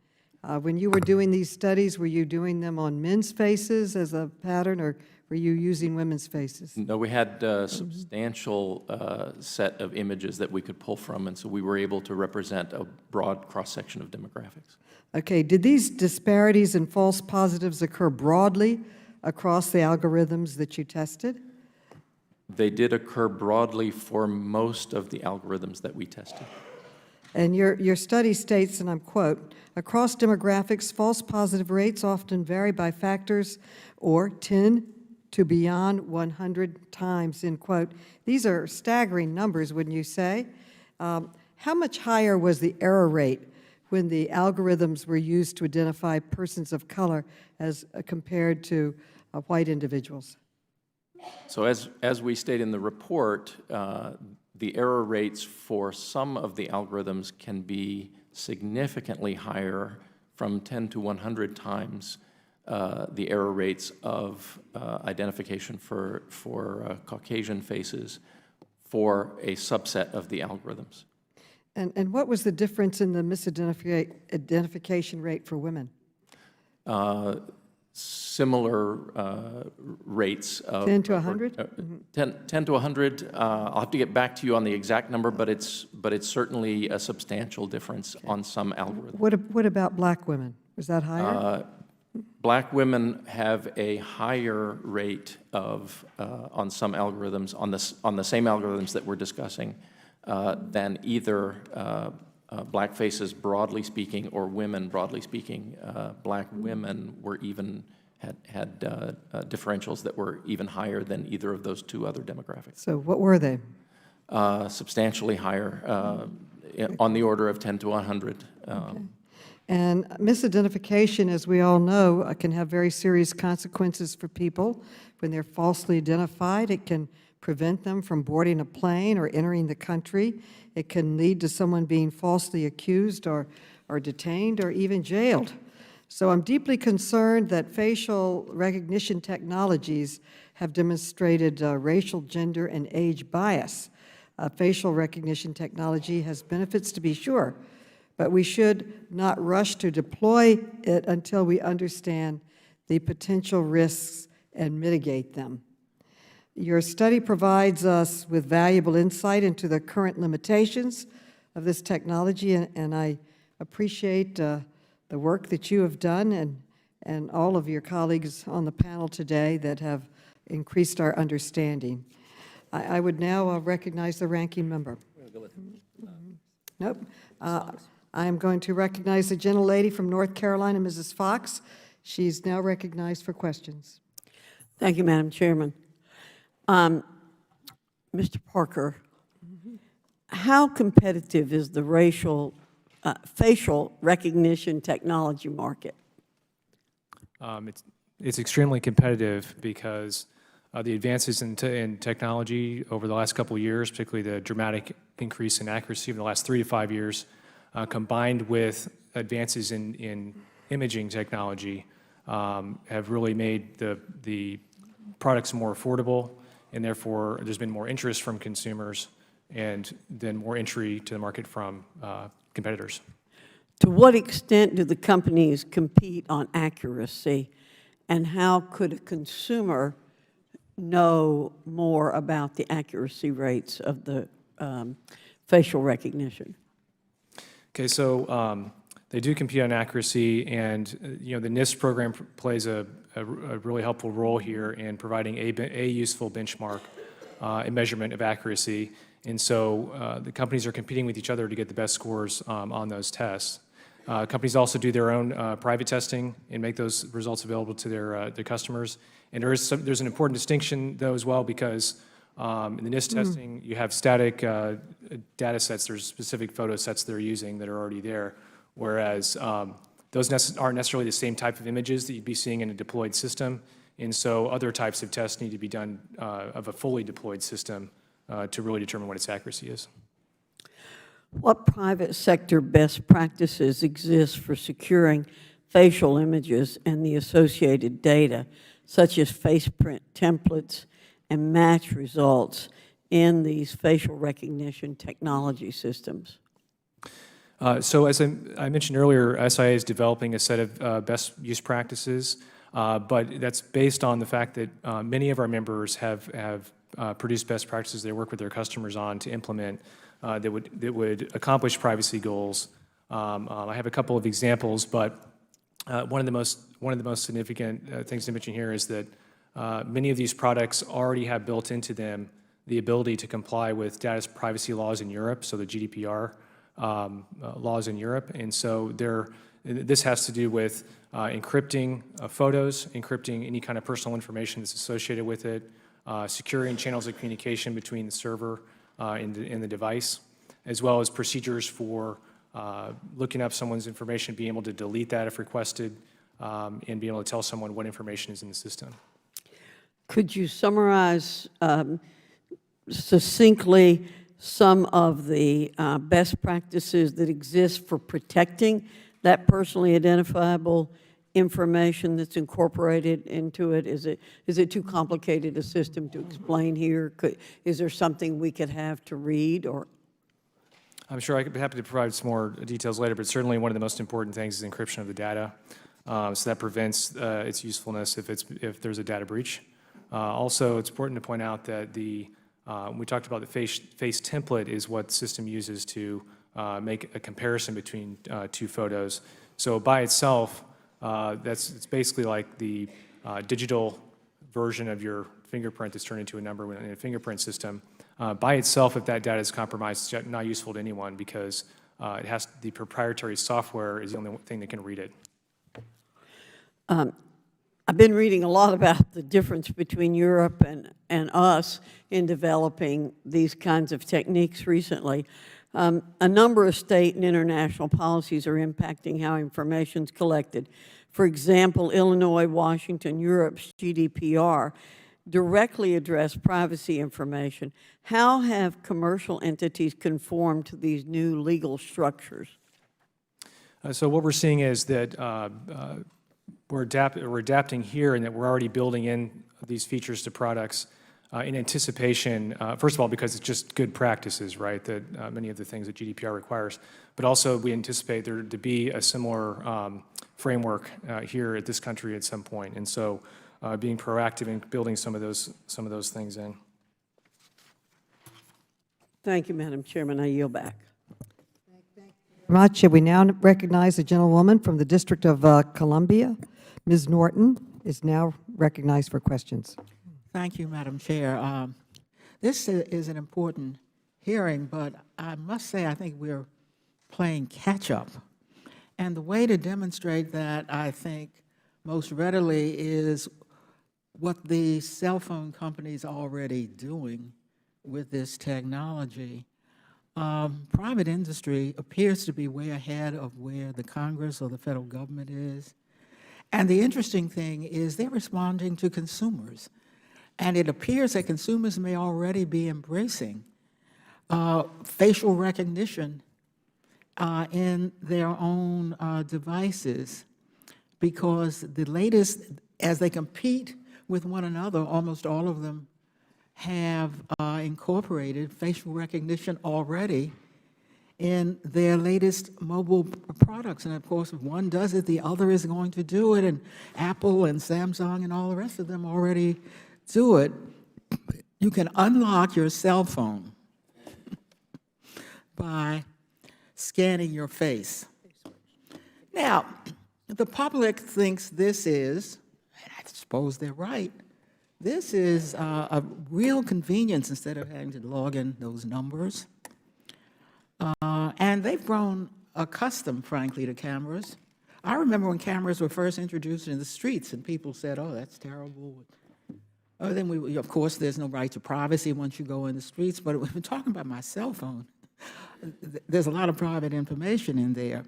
When you were doing these studies, were you doing them on men's faces as a pattern, or were you using women's faces? No, we had a substantial set of images that we could pull from, and so we were able to represent a broad cross-section of demographics. Okay, did these disparities in false positives occur broadly across the algorithms that you tested? They did occur broadly for most of the algorithms that we tested. And your study states, and I'm quote, across demographics, false positive rates often vary by factors or 10 to beyond 100 times, end quote. These are staggering numbers, wouldn't you say? How much higher was the error rate when the algorithms were used to identify persons of color as compared to white individuals? So as we state in the report, the error rates for some of the algorithms can be significantly higher from 10 to 100 times the error rates of identification for Caucasian faces for a subset of the algorithms. And what was the difference in the misidentification rate for women? Similar rates of 10 to 100? 10 to 100. I'll have to get back to you on the exact number, but it's certainly a substantial difference on some algorithms. What about black women? Was that higher? Black women have a higher rate of on some algorithms on the same algorithms that we're discussing than either black faces broadly speaking or women broadly speaking. Black women were even had differentials that were even higher than either of those two other demographics. So what were they? Substantially higher, on the order of 10 to 100. Okay. And misidentification, as we all know, can have very serious consequences for people. When they're falsely identified, it can prevent them from boarding a plane or entering the country. It can lead to someone being falsely accused or detained or even jailed. So I'm deeply concerned that facial recognition technologies have demonstrated racial, gender, and age bias. Facial recognition technology has benefits, to be sure, but we should not rush to deploy it until we understand the potential risks and mitigate them. Your study provides us with valuable insight into the current limitations of this technology, and I appreciate the work that you have done and all of your colleagues on the panel today that have increased our understanding. I would now recognize the ranking member. Nope. I am going to recognize the gentlelady from North Carolina, Mrs. Fox. She's now recognized for questions. Thank you, Madam Chairman. Mr. Parker, how competitive is the facial recognition technology market? It's extremely competitive because the advances in technology over the last couple of years, particularly the dramatic increase in accuracy over the last 3 to 5 years, combined with advances in imaging technology, have really made the products more affordable, and therefore there's been more interest from consumers and then more entry to the market from competitors. To what extent do the companies compete on accuracy, and how could a consumer know more about the accuracy rates of the facial recognition? Okay, so they do compete on accuracy, and the NIST program plays a really helpful role here in providing a useful benchmark and measurement of accuracy. And so the companies are competing with each other to get the best scores on those tests. Companies also do their own private testing and make those results available to their customers. And there's an important distinction, though, as well, because in the NIST testing, you have static data sets. There's specific photo sets they're using that are already there, whereas those aren't necessarily the same type of images that you'd be seeing in a deployed system. And so other types of tests need to be done of a fully deployed system to really determine what its accuracy is. What private sector best practices exist for securing facial images and the associated data, such as face print templates and match results in these facial recognition technology systems? So as I mentioned earlier, SIA is developing a set of best use practices, but that's based on the fact that many of our members have produced best practices they work with their customers on to implement that would accomplish privacy goals. I have a couple of examples, but one of the most significant things to mention here is that many of these products already have built into them the ability to comply with data privacy laws in Europe, so the GDPR laws in Europe. And so this has to do with encrypting photos, encrypting any kind of personal information that's associated with it, securing channels of communication between the server and the device, as well as procedures for looking up someone's information, being able to delete that if requested, and being able to tell someone what information is in the system. Could you summarize succinctly some of the best practices that exist for protecting that personally identifiable information that's incorporated into it? Is it too complicated a system to explain here? Is there something we could have to read, or? I'm sure I could be happy to provide some more details later, but certainly one of the most important things is encryption of the data. So that prevents its usefulness if there's a data breach. Also, it's important to point out that we talked about the face template is what the system uses to make a comparison between two photos. So by itself, it's basically like the digital version of your fingerprint that's turned into a number in a fingerprint system. By itself, if that data is compromised, it's not useful to anyone because the proprietary software is the only thing that can read it. I've been reading a lot about the difference between Europe and us in developing these kinds of techniques recently. A number of state and international policies are impacting how information is collected. For example, Illinois, Washington, Europe's GDPR directly address privacy information. How have commercial entities conformed to these new legal structures? So what we're seeing is that we're adapting here, and that we're already building in these features to products in anticipation, first of all, because it's just good practices, right, that many of the things that GDPR requires, but also we anticipate there to be a similar framework here at this country at some point, and so being proactive in building some of those things in. Thank you, Madam Chairman. I yield back. Much. We now recognize the gentlewoman from the District of Columbia. Ms. Norton is now recognized for questions. Thank you, Madam Chair. This is an important hearing, but I must say I think we're playing catch-up. And the way to demonstrate that, I think, most readily is what the cell phone companies are already doing with this technology. Private industry appears to be way ahead of where the Congress or the federal government is. And the interesting thing is they're responding to consumers. And it appears that consumers may already be embracing facial recognition in their own devices, because the latest, as they compete with one another, almost all of them have incorporated facial recognition already in their latest mobile products. And of course, if one does it, the other is going to do it, and Apple and Samsung and all the rest of them already do it. You can unlock your cell phone by scanning your face. Now, the public thinks this is, and I suppose they're right, this is a real convenience instead of having to log in those numbers. And they've grown accustomed, frankly, to cameras. I remember when cameras were first introduced in the streets and people said, oh, that's terrible. Then of course, there's no right to privacy once you go in the streets, but we've been talking about my cell phone. There's a lot of private information in there.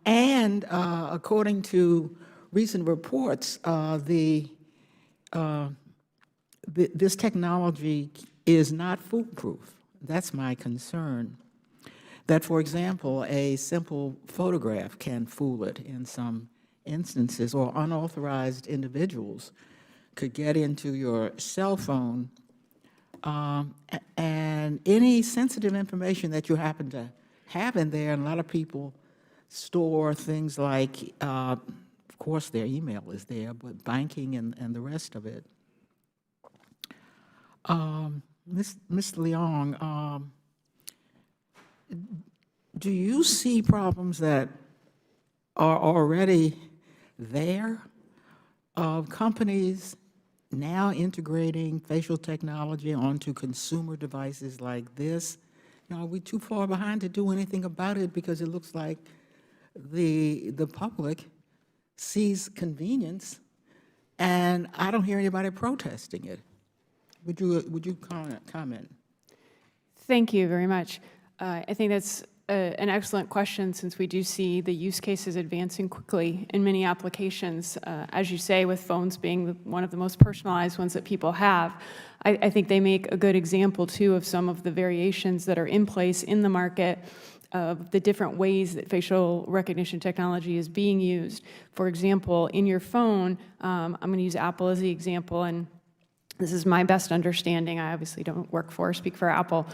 According to recent reports, this technology is not foolproof. That's my concern. That, for example, a simple photograph can fool it in some instances, or unauthorized individuals could get into your cell phone, and any sensitive information that you happen to have in there, and a lot of people store things like, of course their email is there, but banking and the rest of it. Ms. Leong, do you see problems that are already there of companies now integrating facial technology onto consumer devices like this? You know, are we too far behind to do anything about it, because it looks like the public sees convenience, and I don't hear anybody protesting it. Would you comment? Thank you very much. I think that's an excellent question, since we do see the use cases advancing quickly in many applications. As you say, with phones being one of the most personalized ones that people have, I think they make a good example, too, of some of the variations that are in place in the market of the different ways that facial recognition technology is being used. For example, in your phone, I'm going to use Apple as the example, and this is my best understanding, I obviously don't work for or speak for Apple,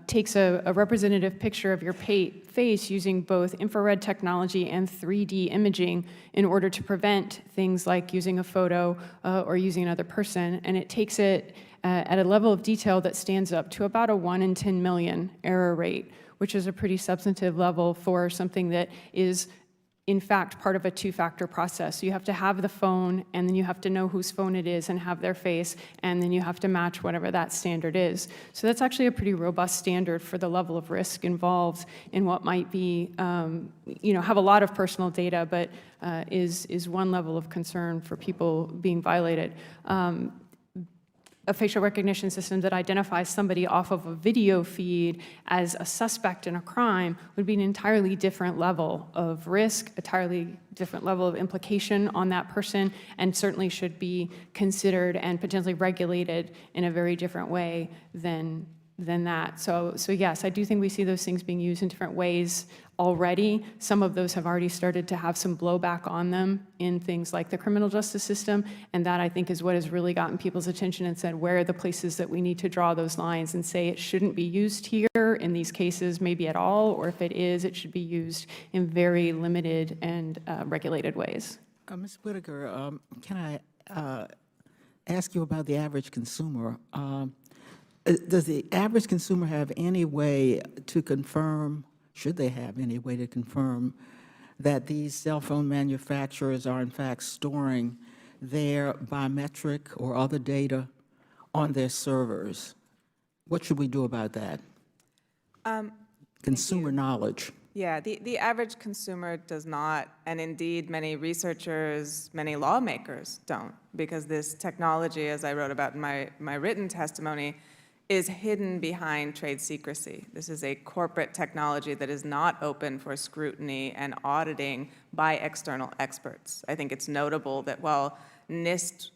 takes a representative picture of your face using both infrared technology and 3D imaging in order to prevent things like using a photo or using another person, and it takes it at a level of detail that stands up to about a 1 in 10 million error rate, which is a pretty substantive level for something that is in fact part of a two-factor process. So you have to have the phone, and then you have to know whose phone it is and have their face, and then you have to match whatever that standard is. So that's actually a pretty robust standard for the level of risk involved in what might be, have a lot of personal data, but is one level of concern for people being violated. A facial recognition system that identifies somebody off of a video feed as a suspect in a crime would be an entirely different level of risk, entirely different level of implication on that person, and certainly should be considered and potentially regulated in a very different way than that. So yes, I do think we see those things being used in different ways already. Some of those have already started to have some blowback on them in things like the criminal justice system, and that I think is what has really gotten people's attention and said, where are the places that we need to draw those lines and say it shouldn't be used here in these cases, maybe at all, or if it is, it should be used in very limited and regulated ways. Ms. Whitaker, can I ask you about the average consumer? Does the average consumer have any way to confirm, should they have any way to confirm, that these cell phone manufacturers are in fact storing their biometric or other data on their servers? What should we do about that? Consumer knowledge. Yeah, the average consumer does not, and indeed many researchers, many lawmakers don't, because this technology, as I wrote about in my written testimony, is hidden behind trade secrecy. This is a corporate technology that is not open for scrutiny and auditing by external experts. I think it's notable that while NIST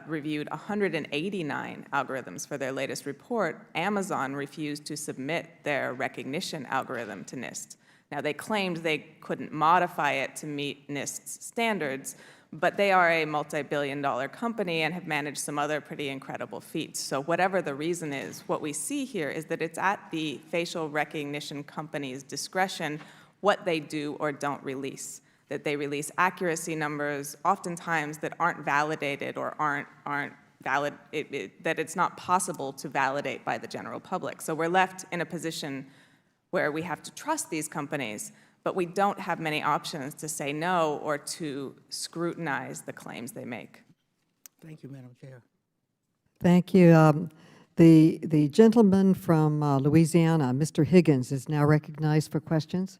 reviewed 189 algorithms for their latest report, Amazon refused to submit their recognition algorithm to NIST. Now, they claimed they couldn't modify it to meet NIST's standards, but they are a multi-billion-dollar company and have managed some other pretty incredible feats. So whatever the reason is, what we see here is that it's at the facial recognition company's discretion what they do or don't release, that they release accuracy numbers oftentimes that aren't validated or aren't valid, that it's not possible to validate by the general public. So we're left in a position where we have to trust these companies, but we don't have many options to say no or to scrutinize the claims they make. Thank you, Madam Chair. Thank you. The gentleman from Louisiana, Mr. Higgins, is now recognized for questions.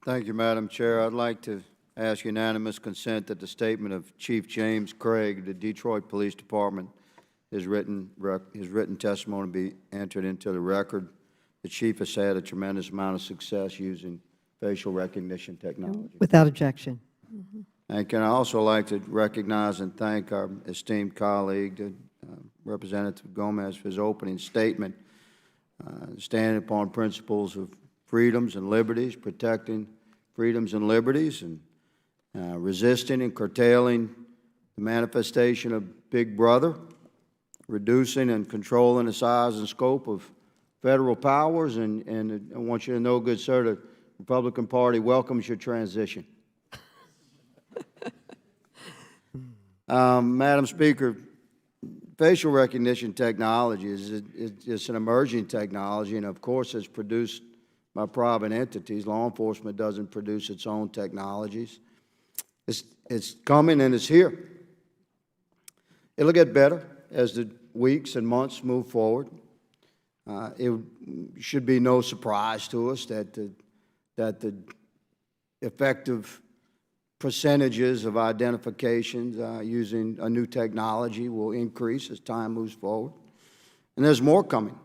Thank you, Madam Chair. I'd like to ask unanimous consent that the statement of Chief James Craig, the Detroit Police Department, his written testimony be entered into the record. The Chief has had a tremendous amount of success using facial recognition technology. Without objection. And can I also like to recognize and thank our esteemed colleague, Representative Gomez, for his opening statement, standing upon principles of freedoms and liberties, protecting freedoms and liberties, and resisting and curtailing the manifestation of Big Brother, reducing and controlling the size and scope of federal powers, and I want you to know, good sir, the Republican Party welcomes your transition. Madam Speaker, facial recognition technology is an emerging technology, and of course it's produced by private entities. Law enforcement doesn't produce its own technologies. It's coming and it's here. It'll get better as the weeks and months move forward. It should be no surprise to us that the effective percentages of identifications using a new technology will increase as time moves forward. And there's more coming.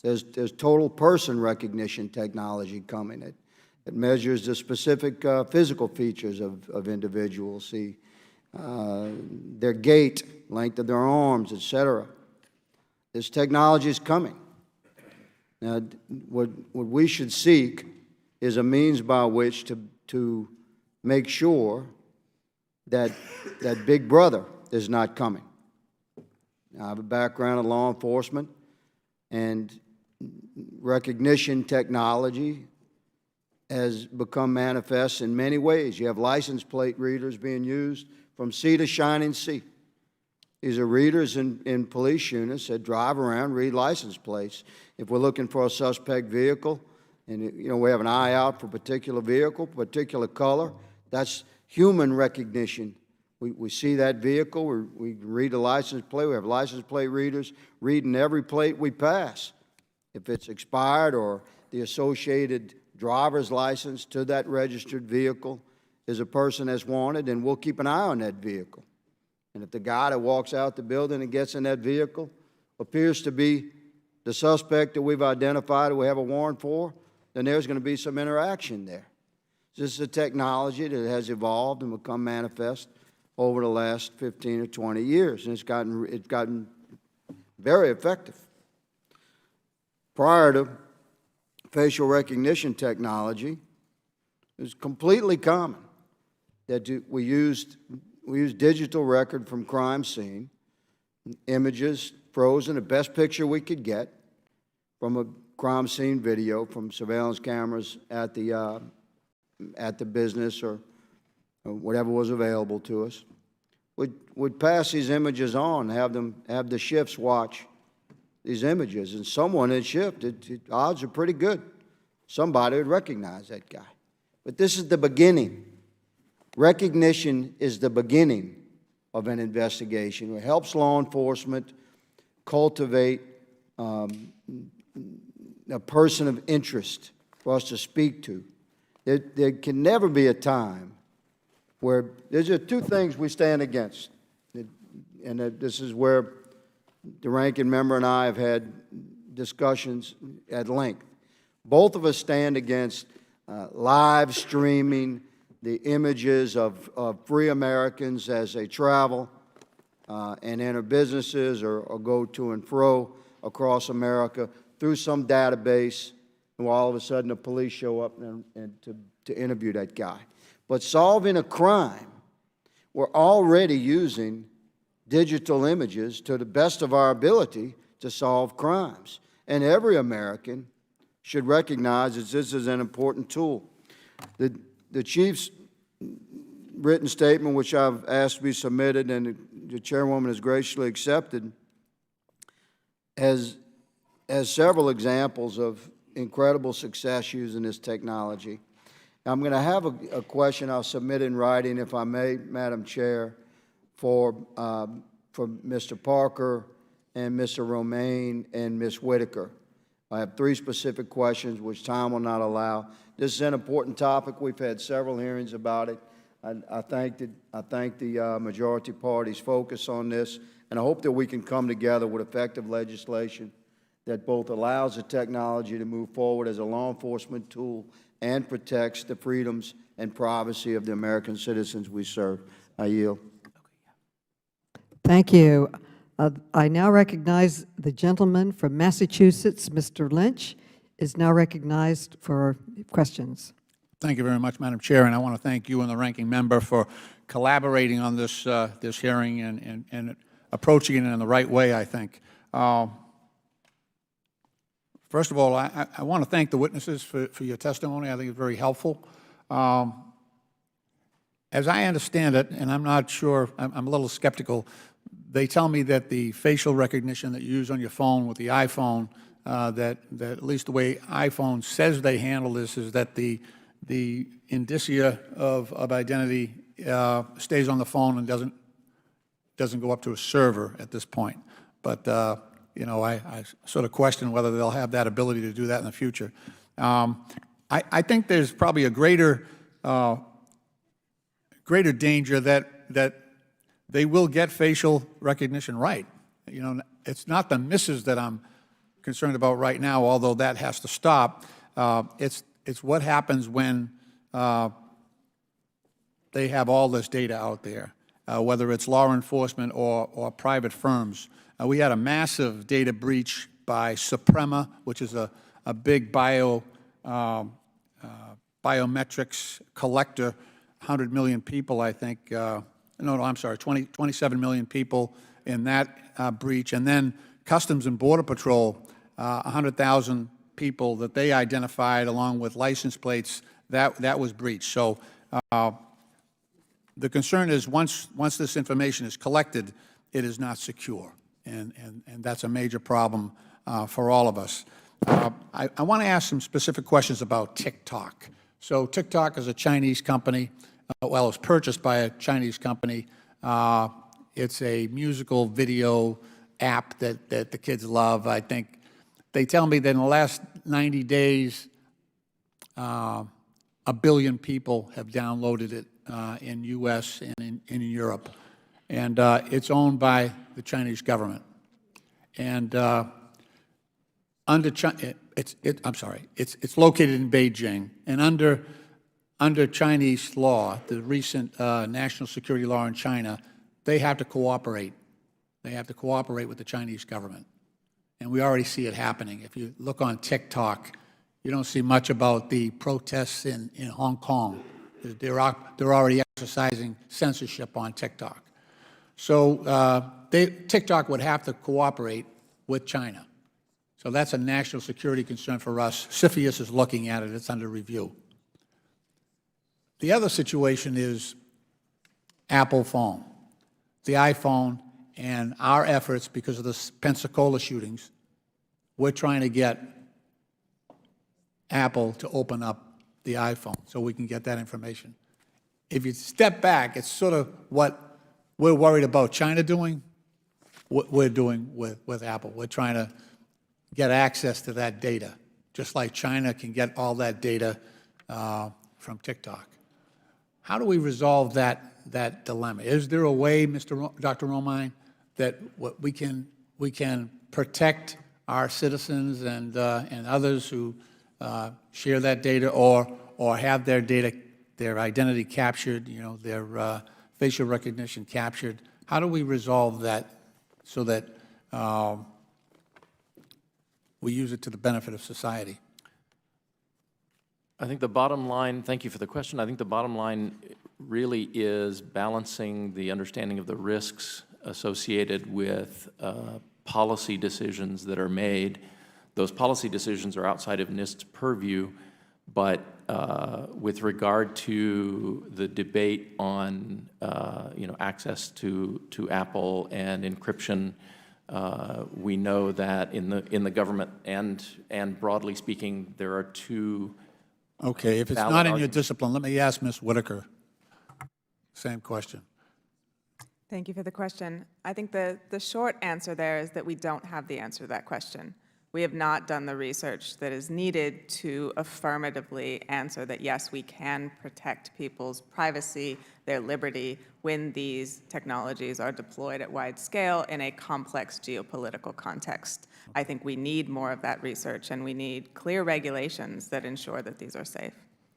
There's total person recognition technology coming. It measures the specific physical features of individuals, see their gait, length of their arms, etc. This technology is coming. Now, what we should seek is a means by which to make sure that Big Brother is not coming. Now, I have a background in law enforcement, and recognition technology has become manifest in many ways. You have license plate readers being used from sea to shining sea. These are readers in police units that drive around, read license plates. If we're looking for a suspect vehicle, and we have an eye out for a particular vehicle, particular color, that's human recognition. We see that vehicle, we read the license plate, we have license plate readers reading every plate we pass. If it's expired or the associated driver's license to that registered vehicle is a person that's wanted, then we'll keep an eye on that vehicle. And if the guy that walks out the building and gets in that vehicle appears to be the suspect that we've identified or we have a warrant for, then there's going to be some interaction there. This is a technology that has evolved and become manifest over the last 15 or 20 years, and it's gotten very effective. Prior to facial recognition technology, it was completely common that we used digital record from crime scene, images frozen, the best picture we could get from a crime scene video from surveillance cameras at the business or whatever was available to us. We'd pass these images on, have the shifts watch these images, and someone in shift, odds are pretty good. Somebody would recognize that guy. But this is the beginning. Recognition is the beginning of an investigation. It helps law enforcement cultivate a person of interest for us to speak to. There can never be a time where there's just two things we stand against. And this is where the ranking member and I have had discussions at length. Both of us stand against live streaming the images of free Americans as they travel and enter businesses or go to and fro across America through some database, and all of a sudden the police show up and to interview that guy. But solving a crime, we're already using digital images to the best of our ability to solve crimes. And every American should recognize that this is an important tool. The Chief's written statement, which I've asked to be submitted and the Chairwoman has graciously accepted, has several examples of incredible success using this technology. I'm going to have a question I'll submit in writing, if I may, Madam Chair, for Mr. Parker and Mr. Romain and Ms. Whitaker. I have three specific questions, which time will not allow. This is an important topic. We've had several hearings about it. I thank the majority party's focus on this, and I hope that we can come together with effective legislation that both allows the technology to move forward as a law enforcement tool and protects the freedoms and privacy of the American citizens we serve. I yield. Thank you. I now recognize the gentleman from Massachusetts, Mr. Lynch, is now recognized for questions. Thank you very much, Madam Chair, and I want to thank you and the ranking member for collaborating on this hearing and approaching it in the right way, I think. First of all, I want to thank the witnesses for your testimony. I think it's very helpful. As I understand it, and I'm not sure, I'm a little skeptical, they tell me that the facial recognition that you use on your phone with the iPhone, that at least the way iPhone says they handle this is that the indicia of identity stays on the phone and doesn't go up to a server at this point. But you know, I sort of question whether they'll have that ability to do that in the future. I think there's probably a greater danger that they will get facial recognition right. You know, it's not the misses that I'm concerned about right now, although that has to stop. It's what happens when they have all this data out there, whether it's law enforcement or private firms. We had a massive data breach by Suprema, which is a a big biometrics collector, 100 million people, I think. No, I'm sorry, 27 million people in that breach. And then Customs and Border Patrol, 100,000 people that they identified along with license plates, that was breached. So the concern is once this information is collected, it is not secure. And that's a major problem for all of us. I want to ask some specific questions about TikTok. So TikTok is a Chinese company. Well, it was purchased by a Chinese company. It's a musical video app that the kids love. I think they tell me that in the last 90 days, 1 billion people have downloaded it in U.S. and in Europe. And it's owned by the Chinese government. And under China, it's located in Beijing. And under Chinese law, the recent national security law in China, they have to cooperate. They have to cooperate with the Chinese government. And we already see it happening. If you look on TikTok, you don't see much about the protests in Hong Kong. They're already exercising censorship on TikTok. So TikTok would have to cooperate with China. So that's a national security concern for us. CFIUS is looking at it. It's under review. The other situation is Apple phone. The iPhone and our efforts, because of the Pensacola shootings, we're trying to get Apple to open up the iPhone so we can get that information. If you step back, it's sort of what we're worried about China doing, what we're doing with Apple. We're trying to get access to that data, just like China can get all that data from TikTok. How do we resolve that dilemma? Is there a way, Dr. Romain, that we can protect our citizens and others who share that data, or have their data, their identity captured, their facial recognition captured? How do we resolve that so that we use it to the benefit of society? I think the bottom line, thank you for the question, I think the bottom line really is balancing the understanding of the risks associated with policy decisions that are made. Those policy decisions are outside of NIST's purview, but with regard to the debate on access to Apple and encryption, we know that in the government and broadly speaking, there are two. Okay, if it's not in your discipline, let me ask Ms. Whitaker. Same question. Thank you for the question. I think the short answer there is that we don't have the answer to that question. We have not done the research that is needed to affirmatively answer that, yes, we can protect people's privacy, their liberty, when these technologies are deployed at wide scale in a complex geopolitical context. I think we need more of that research, and we need clear regulations that ensure that these are safe.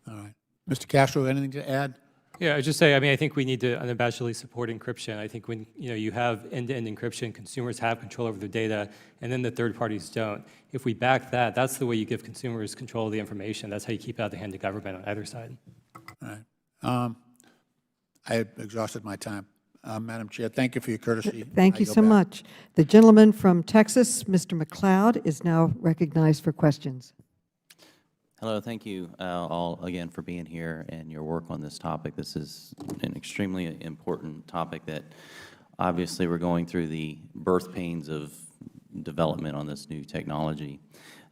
All right. Mr. Castro, anything to add? Yeah, I just say, I think we need to unabashedly support encryption. I think when you have end-to-end encryption, consumers have control over their data, and then the third parties don't. If we back that, that's the way you give consumers control of the information. That's how you keep out the hand of government on either side. All right. I have exhausted my time. Madam Chair, thank you for your courtesy. Thank you so much. The gentleman from Texas, Mr. McLeod, is now recognized for questions. Hello, thank you all again for being here and your work on this topic. This is an extremely important topic that obviously we're going through the birth pains of development on this new technology.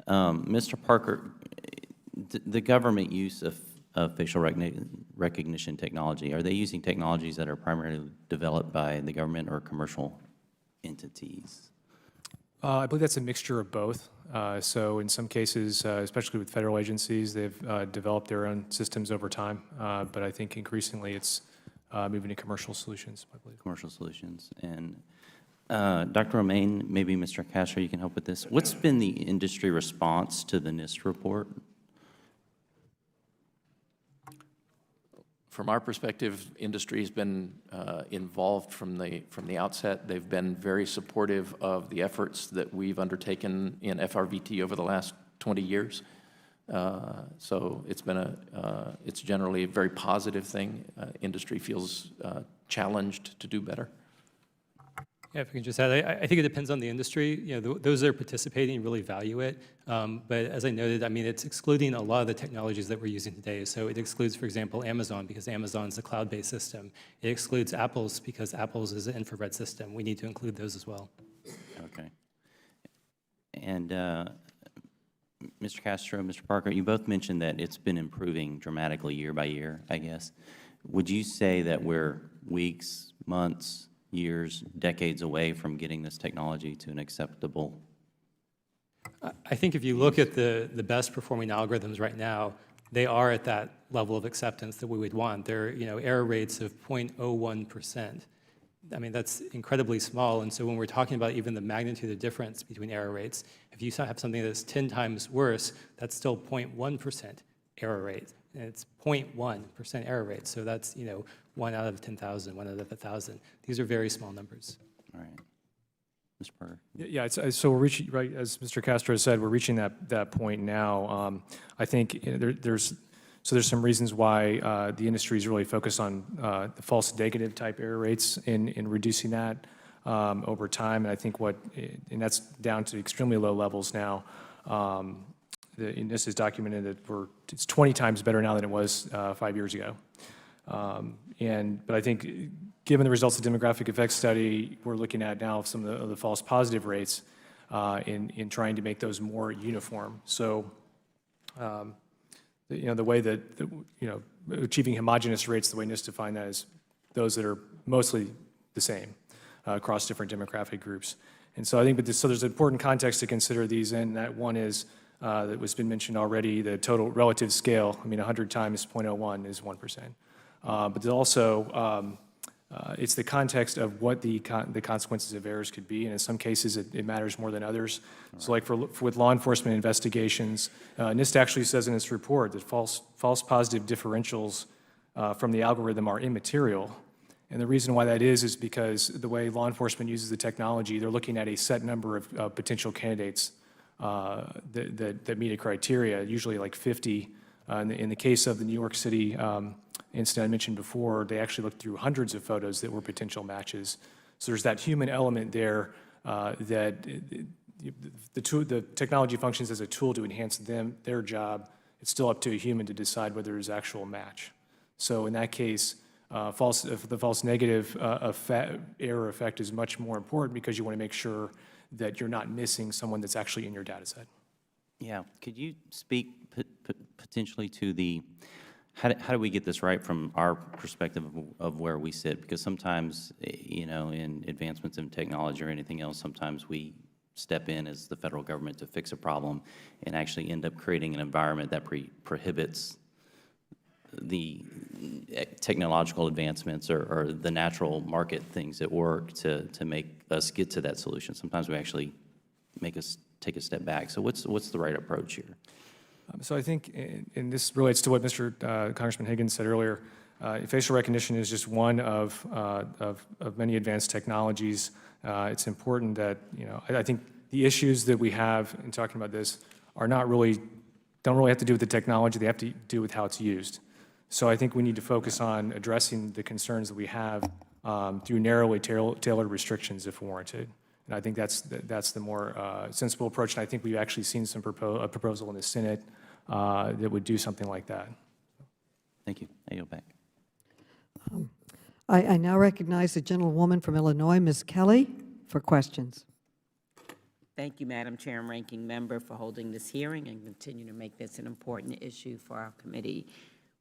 Mr. Parker, the government use of facial recognition technology, are they using technologies that are primarily developed by the government or commercial entities? I believe that's a mixture of both. So in some cases, especially with federal agencies, they've developed their own systems over time. But I think increasingly it's moving to commercial solutions, I believe. Commercial solutions. And Dr. Romain, maybe Mr. Castro, you can help with this. What's been the industry response to the NIST report? From our perspective, industry has been involved from the outset. They've been very supportive of the efforts that we've undertaken in FRVT over the last 20 years. So it's been it's generally a very positive thing. Industry feels challenged to do better. Yeah, if we can just add, I think it depends on the industry. You know, those that are participating really value it. But as I noted, I mean, it's excluding a lot of the technologies that we're using today. So it excludes, for example, Amazon, because Amazon's a cloud-based system. It excludes Apple's, because Apple's is an infrared system. We need to include those as well. Okay. And Mr. Castro, Mr. Parker, you both mentioned that it's been improving dramatically year by year, I guess. Would you say that we're weeks, months, years, decades away from getting this technology to an acceptable? I think if you look at the best performing algorithms right now, they are at that level of acceptance that we would want. They're, you know, error rates of 0.01%. I mean, that's incredibly small. And so when we're talking about even the magnitude of difference between error rates, if you have something that's 10 times worse, that's still 0.1% error rate. And it's 0.1% error rate. So that's, you know, 1 out of 10,000, 1 out of 1,000. These are very small numbers. All right. Mr. Parker. Yeah, so we're reaching, right, as Mr. Castro said, we're reaching that point now. I think, you know, there's some reasons why the industry is really focused on the false negative type error rates in reducing that over time. And I think and that's down to extremely low levels now. And this is documented that it's 20 times better now than it was 5 years ago. But I think, given the results of the demographic effects study, we're looking at now some of the false positive rates in trying to make those more uniform. So, you know, the way that, you know, achieving homogeneous rates, the way NIST defined that is those that are mostly the same across different demographic groups. And so I think, so there's important context to consider these, and that one is, that was been mentioned already, the total relative scale. I mean, 100 times 0.01 is 1%. But also, it's the context of what the consequences of errors could be, and in some cases it matters more than others. So like with law enforcement investigations, NIST actually says in its report that false positive differentials from the algorithm are immaterial. And the reason why that is because the way law enforcement uses the technology, they're looking at a set number of potential candidates that meet a criteria, usually like 50. In the case of the New York City incident I mentioned before, they actually looked through hundreds of photos that were potential matches. So there's that human element there that the technology functions as a tool to enhance their job. It's still up to a human to decide whether there's actual match. So in that case, the false negative error effect is much more important because you want to make sure that you're not missing someone that's actually in your data set. Yeah, could you speak potentially to how do we get this right from our perspective of where we sit? Because sometimes, you know, in advancements in technology or anything else, sometimes we step in as the federal government to fix a problem and actually end up creating an environment that prohibits the technological advancements or the natural market things that work to make us get to that solution. Sometimes we actually make us take a step back. So what's the right approach here? So I think, and this relates to what Mr. Congressman Higgins said earlier, facial recognition is just one of many advanced technologies. It's important that, you know, I think the issues that we have in talking about this don't really have to do with the technology, they have to do with how it's used. So I think we need to focus on addressing the concerns that we have through narrowly tailored restrictions if warranted. And I think that's the more sensible approach. And I think we've actually seen a proposal in the Senate that would do something like that. Thank you. I yield back. I now recognize the gentlewoman from Illinois, Ms. Kelly, for questions. Thank you, Madam Chair and Ranking Member, for holding this hearing and continue to make this an important issue for our committee.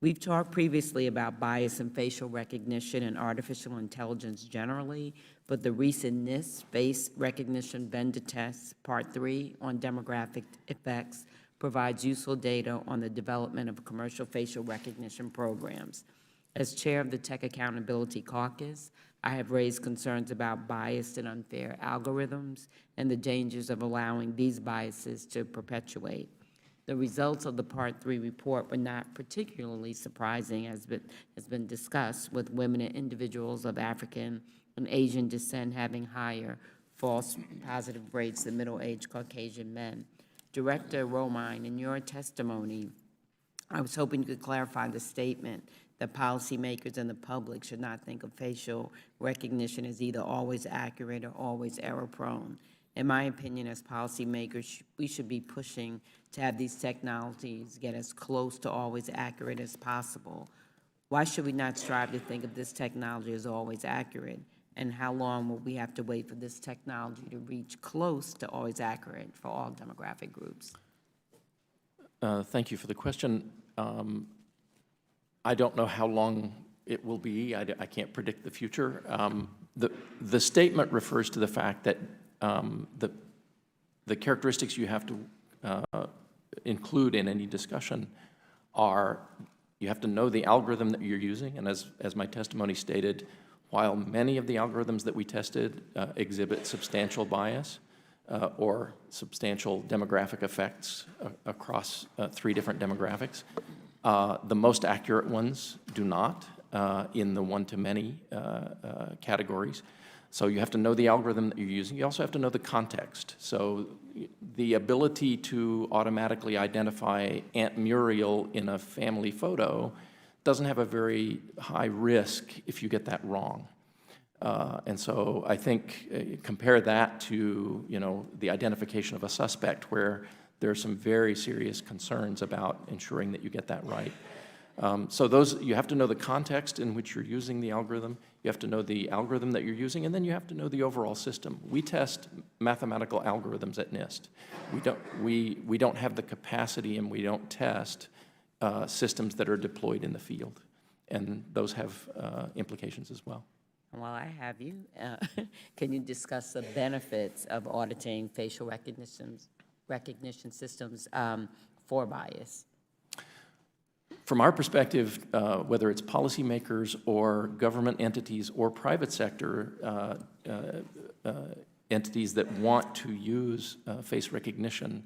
We've talked previously about bias in facial recognition and artificial intelligence generally, but the recent NIST face recognition vendor test, Part 3 on demographic effects, provides useful data on the development of commercial facial recognition programs. As chair of the Tech Accountability Caucus, I have raised concerns about biased and unfair algorithms and the dangers of allowing these biases to perpetuate. The results of the Part 3 report were not particularly surprising, as has been discussed, with women and individuals of African and Asian descent having higher false positive rates than middle-aged Caucasian men. Director Romain, in your testimony, I was hoping you could clarify the statement that policymakers and the public should not think of facial recognition as either always accurate or always error-prone. In my opinion, as policymakers, we should be pushing to have these technologies get as close to always accurate as possible. Why should we not strive to think of this technology as always accurate? And how long will we have to wait for this technology to reach close to always accurate for all demographic groups? Thank you for the question. I don't know how long it will be. I can't predict the future. The statement refers to the fact that the characteristics you have to include in any discussion are, you have to know the algorithm that you're using, and as my testimony stated, while many of the algorithms that we tested exhibit substantial bias or substantial demographic effects across 3 different demographics, the most accurate ones do not in the one-to-many categories. So you have to know the algorithm that you're using. You also have to know the context. So the ability to automatically identify Aunt Muriel in a family photo doesn't have a very high risk if you get that wrong. And so I think compare that to, the identification of a suspect, where there are some very serious concerns about ensuring that you get that right. So you have to know the context in which you're using the algorithm, you have to know the algorithm that you're using, and then you have to know the overall system. We test mathematical algorithms at NIST. We don't have the capacity, and we don't test systems that are deployed in the field, and those have implications as well. While I have you, can you discuss the benefits of auditing facial recognition systems for bias? From our perspective, whether it's policymakers or government entities or private sector entities that want to use face recognition,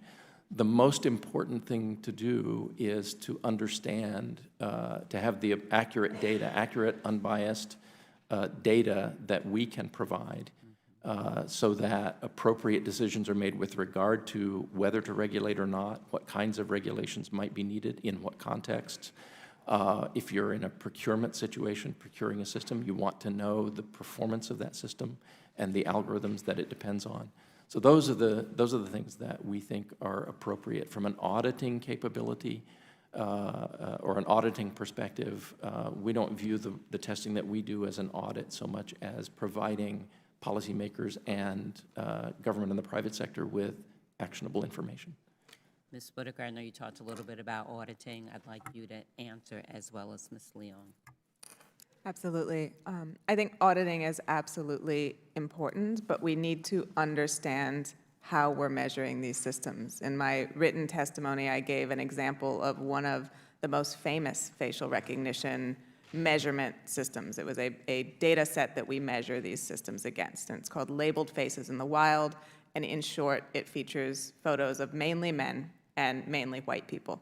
the most important thing to do is to understand, to have the accurate data, accurate, unbiased data that we can provide so that appropriate decisions are made with regard to whether to regulate or not, what kinds of regulations might be needed, in what contexts. If you're in a procurement situation, procuring a system, you want to know the performance of that system and the algorithms that it depends on. So those are the things that we think are appropriate from an auditing capability or an auditing perspective. We don't view the testing that we do as an audit so much as providing policymakers and government and the private sector with actionable information. Ms. Whitaker, I know you talked a little bit about auditing. I'd like you to answer, as well as Ms. Leon. Absolutely. I think auditing is absolutely important, but we need to understand how we're measuring these systems. In my written testimony, I gave an example of one of the most famous facial recognition measurement systems. It was a data set that we measure these systems against, and it's called Labeled Faces in the Wild, and in short, it features photos of mainly men and mainly white people.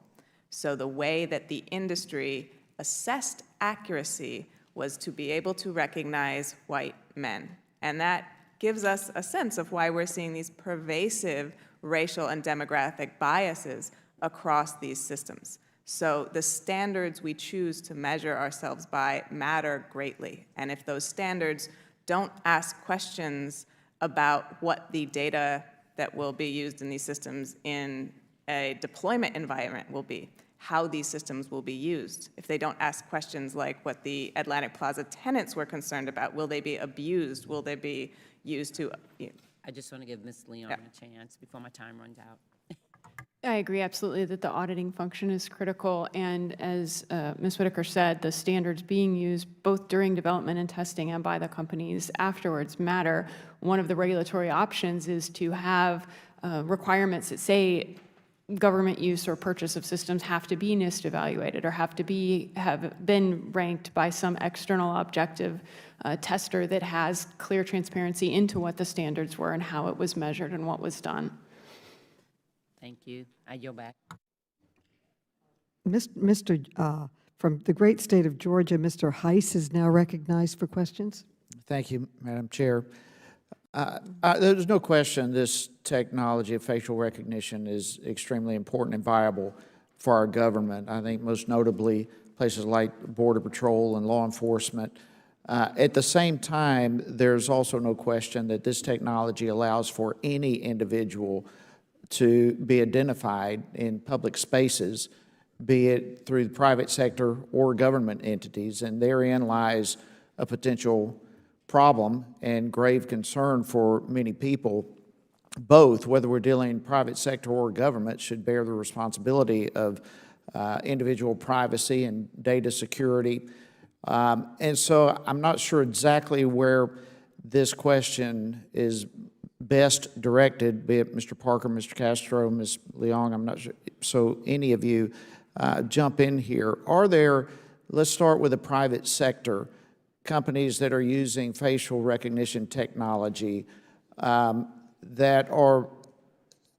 So the way that the industry assessed accuracy was to be able to recognize white men, and that gives us a sense of why we're seeing these pervasive racial and demographic biases across these systems. So the standards we choose to measure ourselves by matter greatly. And if those standards don't ask questions about what the data that will be used in these systems in a deployment environment will be, how these systems will be used, if they don't ask questions like what the Atlantic Plaza tenants were concerned about, will they be abused, will they be used to... I just want to give Ms. Leon a chance before my time runs out. I agree absolutely that the auditing function is critical, and as Ms. Whitaker said, the standards being used both during development and testing and by the companies afterwards matter. One of the regulatory options is to have requirements that say government use or purchase of systems have to be NIST evaluated or have been ranked by some external objective tester that has clear transparency into what the standards were and how it was measured and what was done. Thank you. I yield back. From the great state of Georgia, Mr. Heiss is now recognized for questions. Thank you, Madam Chair. There's no question this technology of facial recognition is extremely important and viable for our government. I think most notably places like Border Patrol and law enforcement. At the same time, there's also no question that this technology allows for any individual to be identified in public spaces, be it through the private sector or government entities, and therein lies a potential problem and grave concern for many people. Both, whether we're dealing in private sector or government, should bear the responsibility of individual privacy and data security. And so I'm not sure exactly where this question is best directed, be it Mr. Parker, Mr. Castro, Ms. Leong, I'm not sure. So any of you jump in here. Are there, let's start with the private sector, companies that are using facial recognition technology that are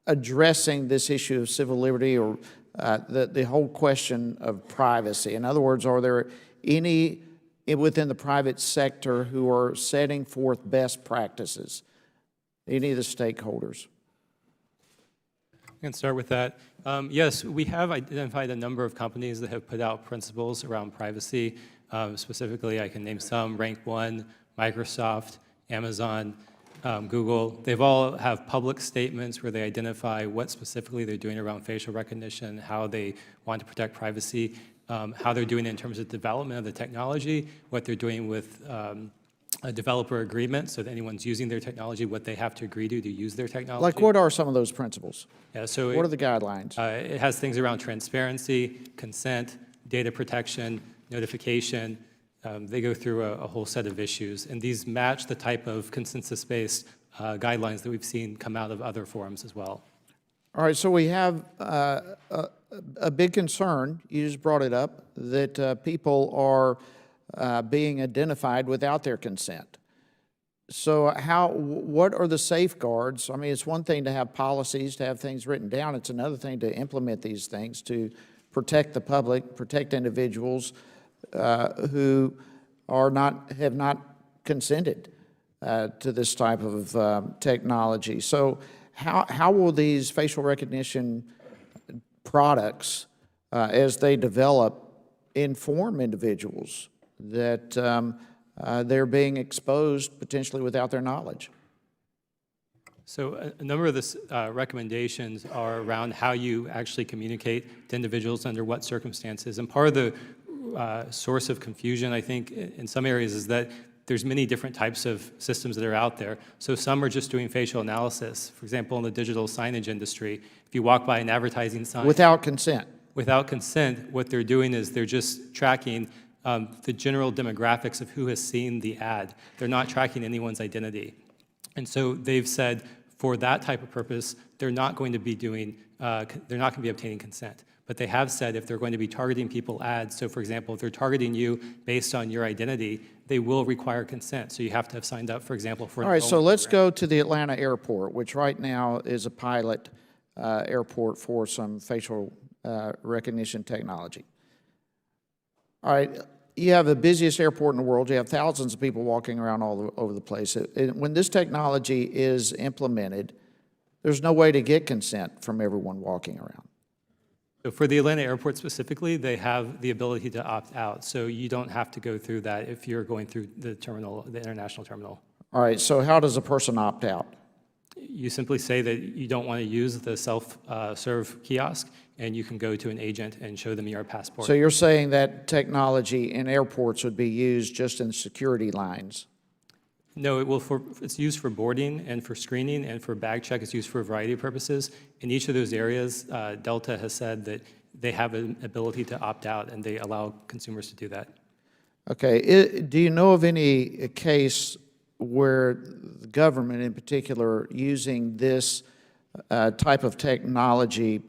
addressing this issue of civil liberty or the whole question of privacy? In other words, are there any within the private sector who are setting forth best practices? Any of the stakeholders? I can start with that. Yes, we have identified a number of companies that have put out principles around privacy. Specifically, I can name some: Rank 1, Microsoft, Amazon, Google. They've all have public statements where they identify what specifically they're doing around facial recognition, how they want to protect privacy, how they're doing it in terms of development of the technology, what they're doing with a developer agreement, so that anyone's using their technology, what they have to agree to use their technology. Like, what are some of those principles? Yeah, so what are the guidelines? It has things around transparency, consent, data protection, notification. They go through a whole set of issues, and these match the type of consensus-based guidelines that we've seen come out of other forums as well. All right, so we have a big concern, you just brought it up, that people are being identified without their consent. So what are the safeguards? I mean, it's one thing to have policies, to have things written down. It's another thing to implement these things to protect the public, protect individuals who have not consented to this type of technology. So how will these facial recognition products, as they develop, inform individuals that they're being exposed potentially without their knowledge? So a number of the recommendations are around how you actually communicate to individuals under what circumstances. And part of the source of confusion, I think, in some areas is that there's many different types of systems that are out there. So some are just doing facial analysis. For example, in the digital signage industry, if you walk by an advertising sign— Without consent. Without consent, what they're doing is they're just tracking the general demographics of who has seen the ad. They're not tracking anyone's identity. And so they've said for that type of purpose, they're not going to be doing, they're not going to be obtaining consent. But they have said if they're going to be targeting people ads, so for example, if they're targeting you based on your identity, they will require consent. So you have to have signed up, for example, for— All right, so let's go to the Atlanta airport, which right now is a pilot airport for some facial recognition technology. All right, you have the busiest airport in the world. You have thousands of people walking around all over the place. When this technology is implemented, there's no way to get consent from everyone walking around. So for the Atlanta airport specifically, they have the ability to opt out. So you don't have to go through that if you're going through the terminal, the international terminal. All right, so how does a person opt out? You simply say that you don't want to use the self-serve kiosk, and you can go to an agent and show them your passport. So you're saying that technology in airports would be used just in security lines? No, it's used for boarding and for screening and for bag check. It's used for a variety of purposes. In each of those areas, Delta has said that they have an ability to opt out, and they allow consumers to do that. Okay. Do you know of any case where the government in particular using this type of technology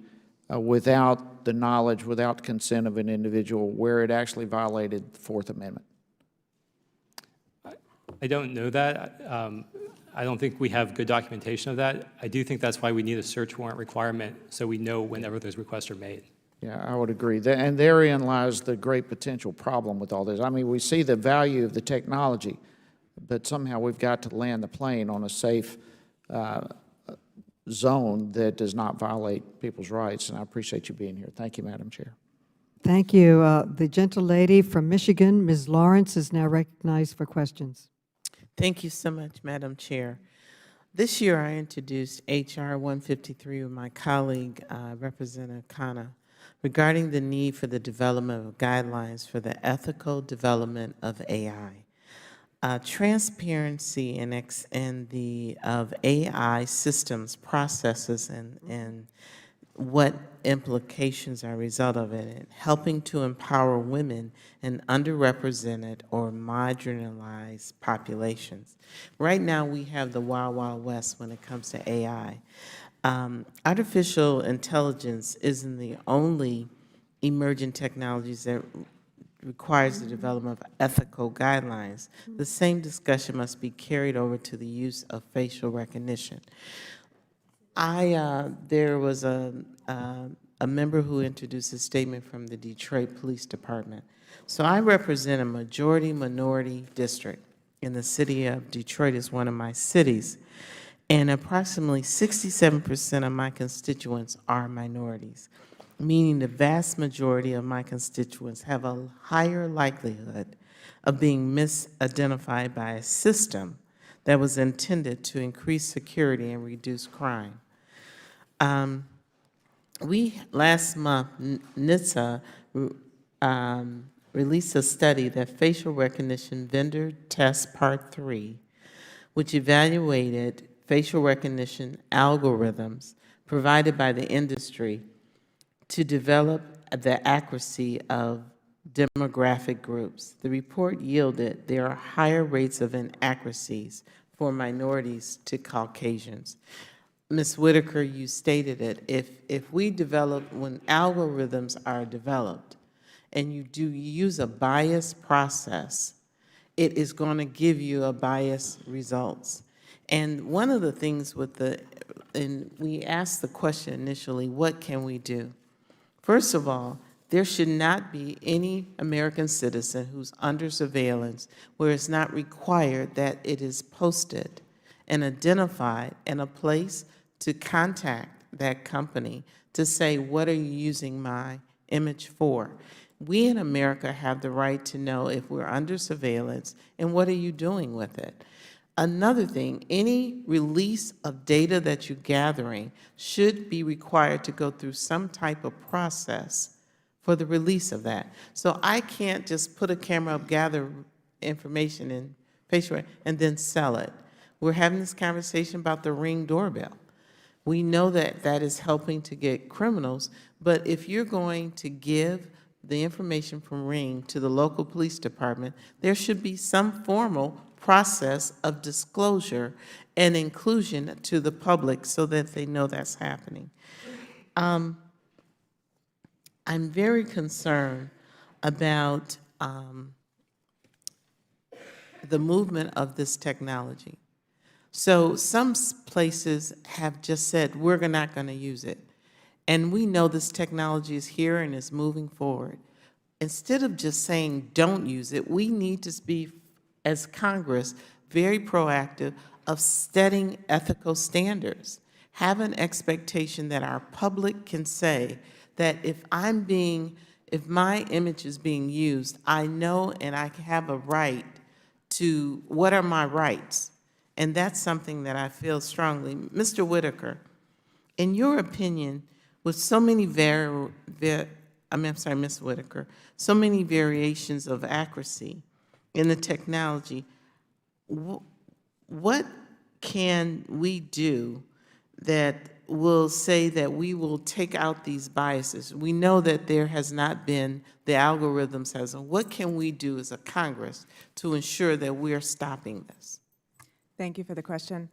without the knowledge, without consent of an individual, where it actually violated the Fourth Amendment? I don't know that. I don't think we have good documentation of that. I do think that's why we need a search warrant requirement, so we know whenever those requests are made. Yeah, I would agree. And therein lies the great potential problem with all this. I mean, we see the value of the technology, but somehow we've got to land the plane on a safe zone that does not violate people's rights, and I appreciate you being here. Thank you, Madam Chair. Thank you. The gentle lady from Michigan, Ms. Lawrence, is now recognized for questions. Thank you so much, Madam Chair. This year I introduced H.R. 153 with my colleague, Representative Khanna, regarding the need for the development of guidelines for the ethical development of AI. Transparency of AI systems, processes, and what implications are a result of it, and helping to empower women and underrepresented or marginalized populations. Right now, we have the Wild Wild West when it comes to AI. Artificial intelligence isn't the only emerging technologies that requires the development of ethical guidelines. The same discussion must be carried over to the use of facial recognition. There was a member who introduced a statement from the Detroit Police Department. So I represent a majority-minority district, and the city of Detroit is one of my cities, and approximately 67% of my constituents are minorities, meaning the vast majority of my constituents have a higher likelihood of being misidentified by a system that was intended to increase security and reduce crime. Last month, NIST released a study that facial recognition vendor test part 3, which evaluated facial recognition algorithms provided by the industry to develop the accuracy of demographic groups. The report yielded there are higher rates of inaccuracies for minorities to Caucasians. Ms. Whitaker, you stated it. If we develop, when algorithms are developed, and you use a biased process, it is going to give you a biased results. And one of the things and we asked the question initially, what can we do? First of all, there should not be any American citizen who's under surveillance where it's not required that it is posted and identified in a place to contact that company to say, what are you using my image for? We in America have the right to know if we're under surveillance and what are you doing with it. Another thing, any release of data that you're gathering should be required to go through some type of process for the release of that. So I can't just put a camera up, gather information in facial, and then sell it. We're having this conversation about the Ring doorbell. We know that that is helping to get criminals, but if you're going to give the information from Ring to the local police department, there should be some formal process of disclosure and inclusion to the public so that they know that's happening. I'm very concerned about the movement of this technology. So some places have just said, we're not going to use it. And we know this technology is here and is moving forward. Instead of just saying, don't use it, we need to be, as Congress, very proactive of setting ethical standards. Have an expectation that our public can say that if my image is being used, I know and I have a right to, what are my rights? And that's something that I feel strongly. Mr. Whitaker, in your opinion, with so many Ms. Whitaker, so many variations of accuracy in the technology, what can we do that will say that we will take out these biases? We know that there has not been, the algorithms hasn't. What can we do as a Congress to ensure that we are stopping this? Thank you for the question.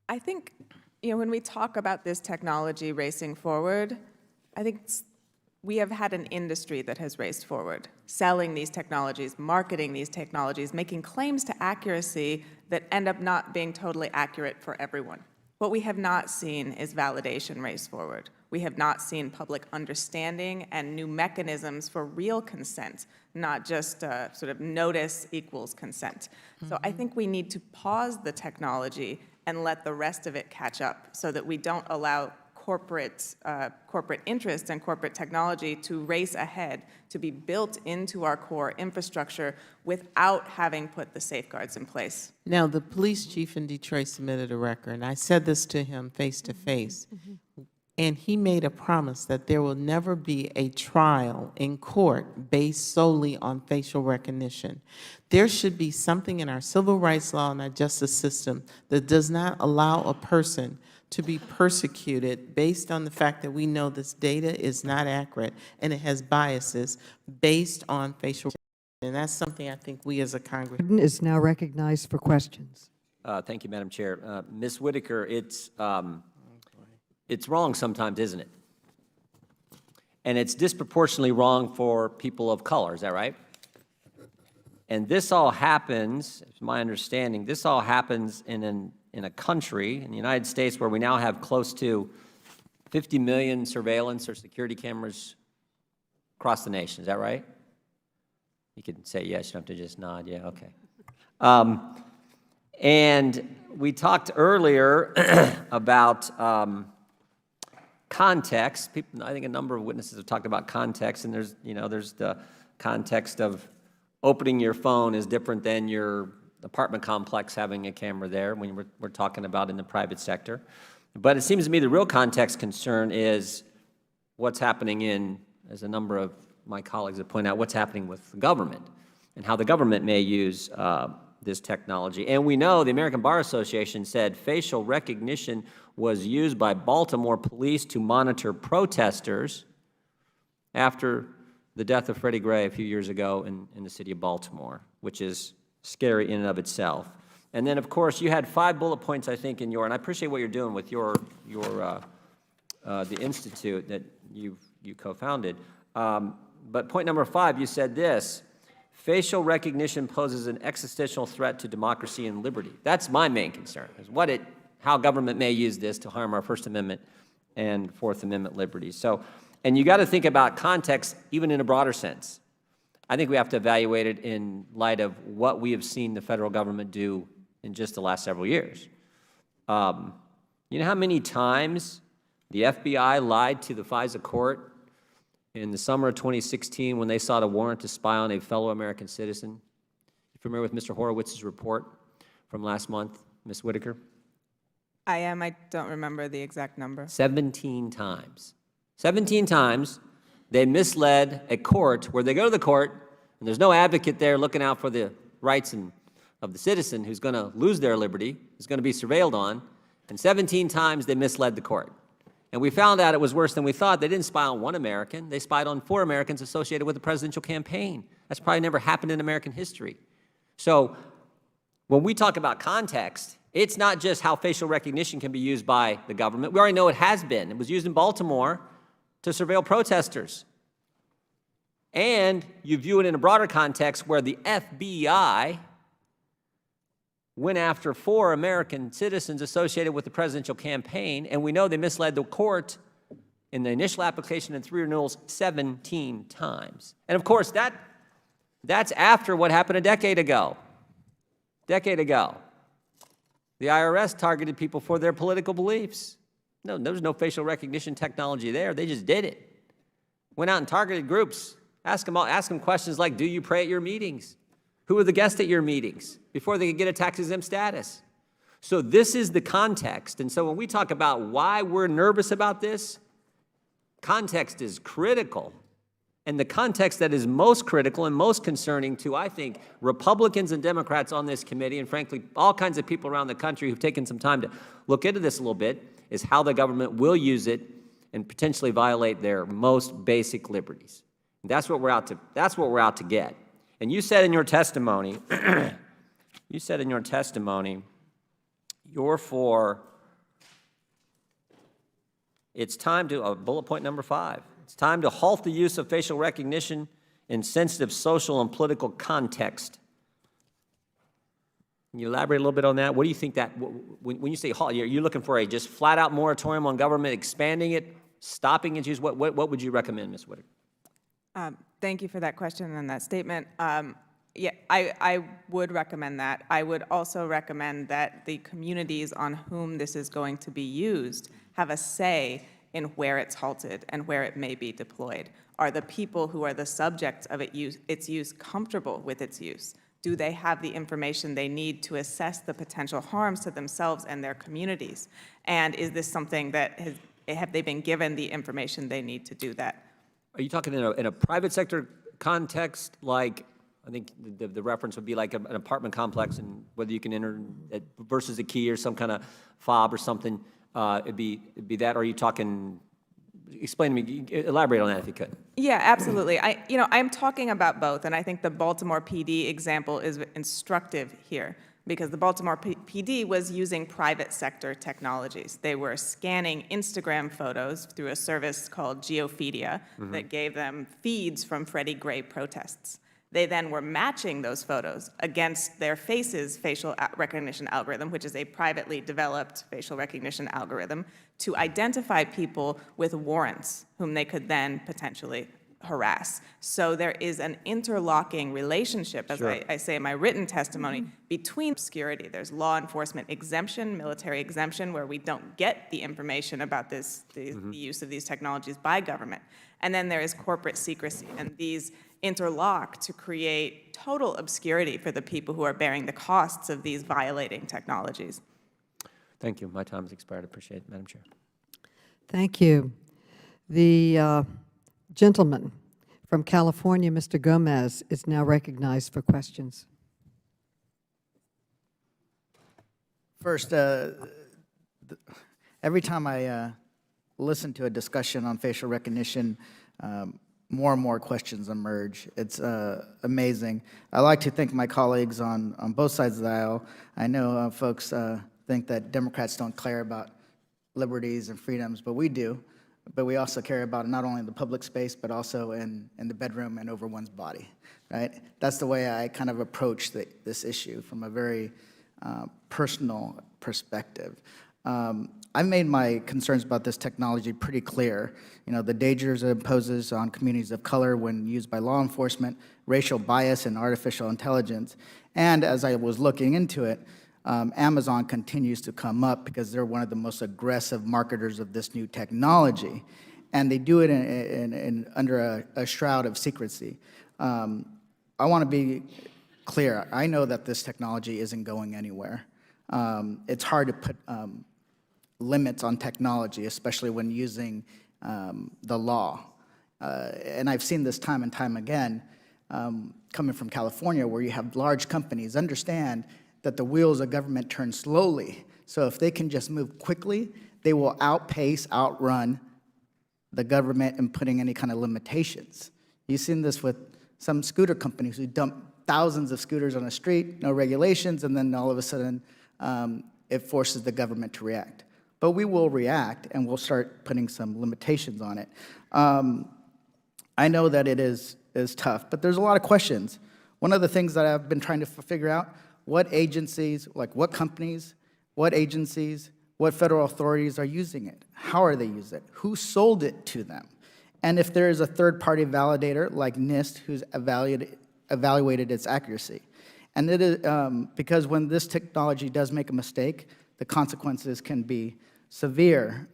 I think, when we talk about this technology racing forward, I think we have had an industry that has raced forward, selling these technologies, marketing these technologies, making claims to accuracy that end up not being totally accurate for everyone. What we have not seen is validation race forward. We have not seen public understanding and new mechanisms for real consent, not just sort of notice equals consent. So I think we need to pause the technology and let the rest of it catch up so that we don't allow corporate interests and corporate technology to race ahead, to be built into our core infrastructure without having put the safeguards in place. Now, the police chief in Detroit submitted a record, and I said this to him face to face, and he made a promise that there will never be a trial in court based solely on facial recognition. There should be something in our civil rights law and our justice system that does not allow a person to be persecuted based on the fact that we know this data is not accurate and it has biases based on facial recognition. And that's something I think we as a Congress is now recognized for questions. Thank you, Madam Chair. Ms. Whitaker, it's wrong sometimes, isn't it? And it's disproportionately wrong for people of color, is that right? And this all happens, it's my understanding, this all happens in a country, in the United States, where we now have close to 50 million surveillance or security cameras across the nation. Is that right? You can say yes, you don't have to just nod. Yeah, okay. And we talked earlier about context. People, I think a number of witnesses have talked about context, and there's the context of opening your phone is different than your apartment complex having a camera there when we're talking about in the private sector. But it seems to me the real context concern is what's happening in, as a number of my colleagues have pointed out, what's happening with the government and how the government may use this technology. And we know the American Bar Association said facial recognition was used by Baltimore police to monitor protesters after the death of Freddie Gray a few years ago in the city of Baltimore, which is scary in and of itself. And then, of course, you had 5 bullet points, I think, in your, and I appreciate what you're doing with the institute that you co-founded. But point number 5, you said this: facial recognition poses an existential threat to democracy and liberty. That's my main concern, is how government may use this to harm our First Amendment and Fourth Amendment liberties. So, and you got to think about context even in a broader sense. I think we have to evaluate it in light of what we have seen the federal government do in just the last several years. You know how many times the FBI lied to the FISA court in the summer of 2016 when they sought a warrant to spy on a fellow American citizen? You familiar with Mr. Horowitz's report from last month, Ms. Whitaker? I am. I don't remember the exact number. 17 times. 17 times they misled a court where they go to the court and there's no advocate there looking out for the rights of the citizen who's going to lose their liberty, who's going to be surveilled on, and 17 times they misled the court. And we found out it was worse than we thought. They didn't spy on one American. They spied on 4 Americans associated with the presidential campaign. That's probably never happened in American history. So when we talk about context, it's not just how facial recognition can be used by the government. We already know it has been. It was used in Baltimore to surveil protesters. And you view it in a broader context where the FBI went after 4 American citizens associated with the presidential campaign, and we know they misled the court in the initial application and 3 renewals 17 times. And of course, that's after what happened a decade ago. The IRS targeted people for their political beliefs. No, there was no facial recognition technology there. They just did it. Went out and targeted groups. Ask them questions like, do you pray at your meetings? Who are the guests at your meetings? Before they could get a tax-exempt status. So this is the context. And so when we talk about why we're nervous about this, context is critical. And the context that is most critical and most concerning to, I think, Republicans and Democrats on this committee, and frankly, all kinds of people around the country who've taken some time to look into this a little bit, is how the government will use it and potentially violate their most basic liberties. And that's what we're out to get. And you said in your testimony, you're for, it's time to, bullet point number 5, it's time to halt the use of facial recognition in sensitive social and political context. Can you elaborate a little bit on that? What do you think that, when you say halt, you're looking for a just flat-out moratorium on government expanding it stopping its use? What would you recommend, Ms. Whitaker? Thank you for that question and that statement. Yeah, I would recommend that. I would also recommend that the communities on whom this is going to be used have a say in where it's halted and where it may be deployed. Are the people who are the subjects of its use comfortable with its use? Do they have the information they need to assess the potential harms to themselves and their communities? And is this something that have they been given the information they need to do that? Are you talking in a private sector context, like, I think the reference would be like an apartment complex, and whether you can enter versus a key or some kind of fob or something, it'd be that, or are you talking, explain to me, elaborate on that if you could. Yeah, absolutely. I'm talking about both, and I think the Baltimore PD example is instructive here, because the Baltimore PD was using private sector technologies. They were scanning Instagram photos through a service called Geophedia that gave them feeds from Freddie Gray protests. They then were matching those photos against their faces facial recognition algorithm, which is a privately developed facial recognition algorithm, to identify people with warrants whom they could then potentially harass. So there is an interlocking relationship, as I say in my written testimony, between obscurity. There's law enforcement exemption, military exemption, where we don't get the information about the use of these technologies by government. And then there is corporate secrecy, and these interlock to create total obscurity for the people who are bearing the costs of these violating technologies. Thank you. My time has expired. I appreciate it, Madam Chair. Thank you. The gentleman from California, Mr. Gomez, is now recognized for questions. First, every time I listen to a discussion on facial recognition, more and more questions emerge. It's amazing. I like to thank my colleagues on both sides of the aisle. I know folks think that Democrats don't care about liberties and freedoms, but we do. But we also care about not only the public space, but also in the bedroom and over one's body, right? That's the way I kind of approach this issue, from a very personal perspective. I've made my concerns about this technology pretty clear. You know, the dangers it imposes on communities of color when used by law enforcement, racial bias and artificial intelligence. And as I was looking into it, Amazon continues to come up because they're one of the most aggressive marketers of this new technology. And they do it under a shroud of secrecy. I want to be clear. I know that this technology isn't going anywhere. It's hard to put limits on technology, especially when using the law. And I've seen this time and time again, coming from California, where you have large companies understand that the wheels of government turn slowly. So if they can just move quickly, they will outrun the government in putting any kind of limitations. You've seen this with some scooter companies who dump thousands of scooters on the street, no regulations, and then all of a sudden it forces the government to react. But we will react, and we'll start putting some limitations on it. I know that it is tough, but there's a lot of questions. One of the things that I've been trying to figure out, what agencies, like what companies, what agencies, what federal authorities are using it? How are they using it? Who sold it to them? And if there is a third-party validator like NIST who's evaluated its accuracy. And it is, because when this technology does make a mistake, the consequences can be severe.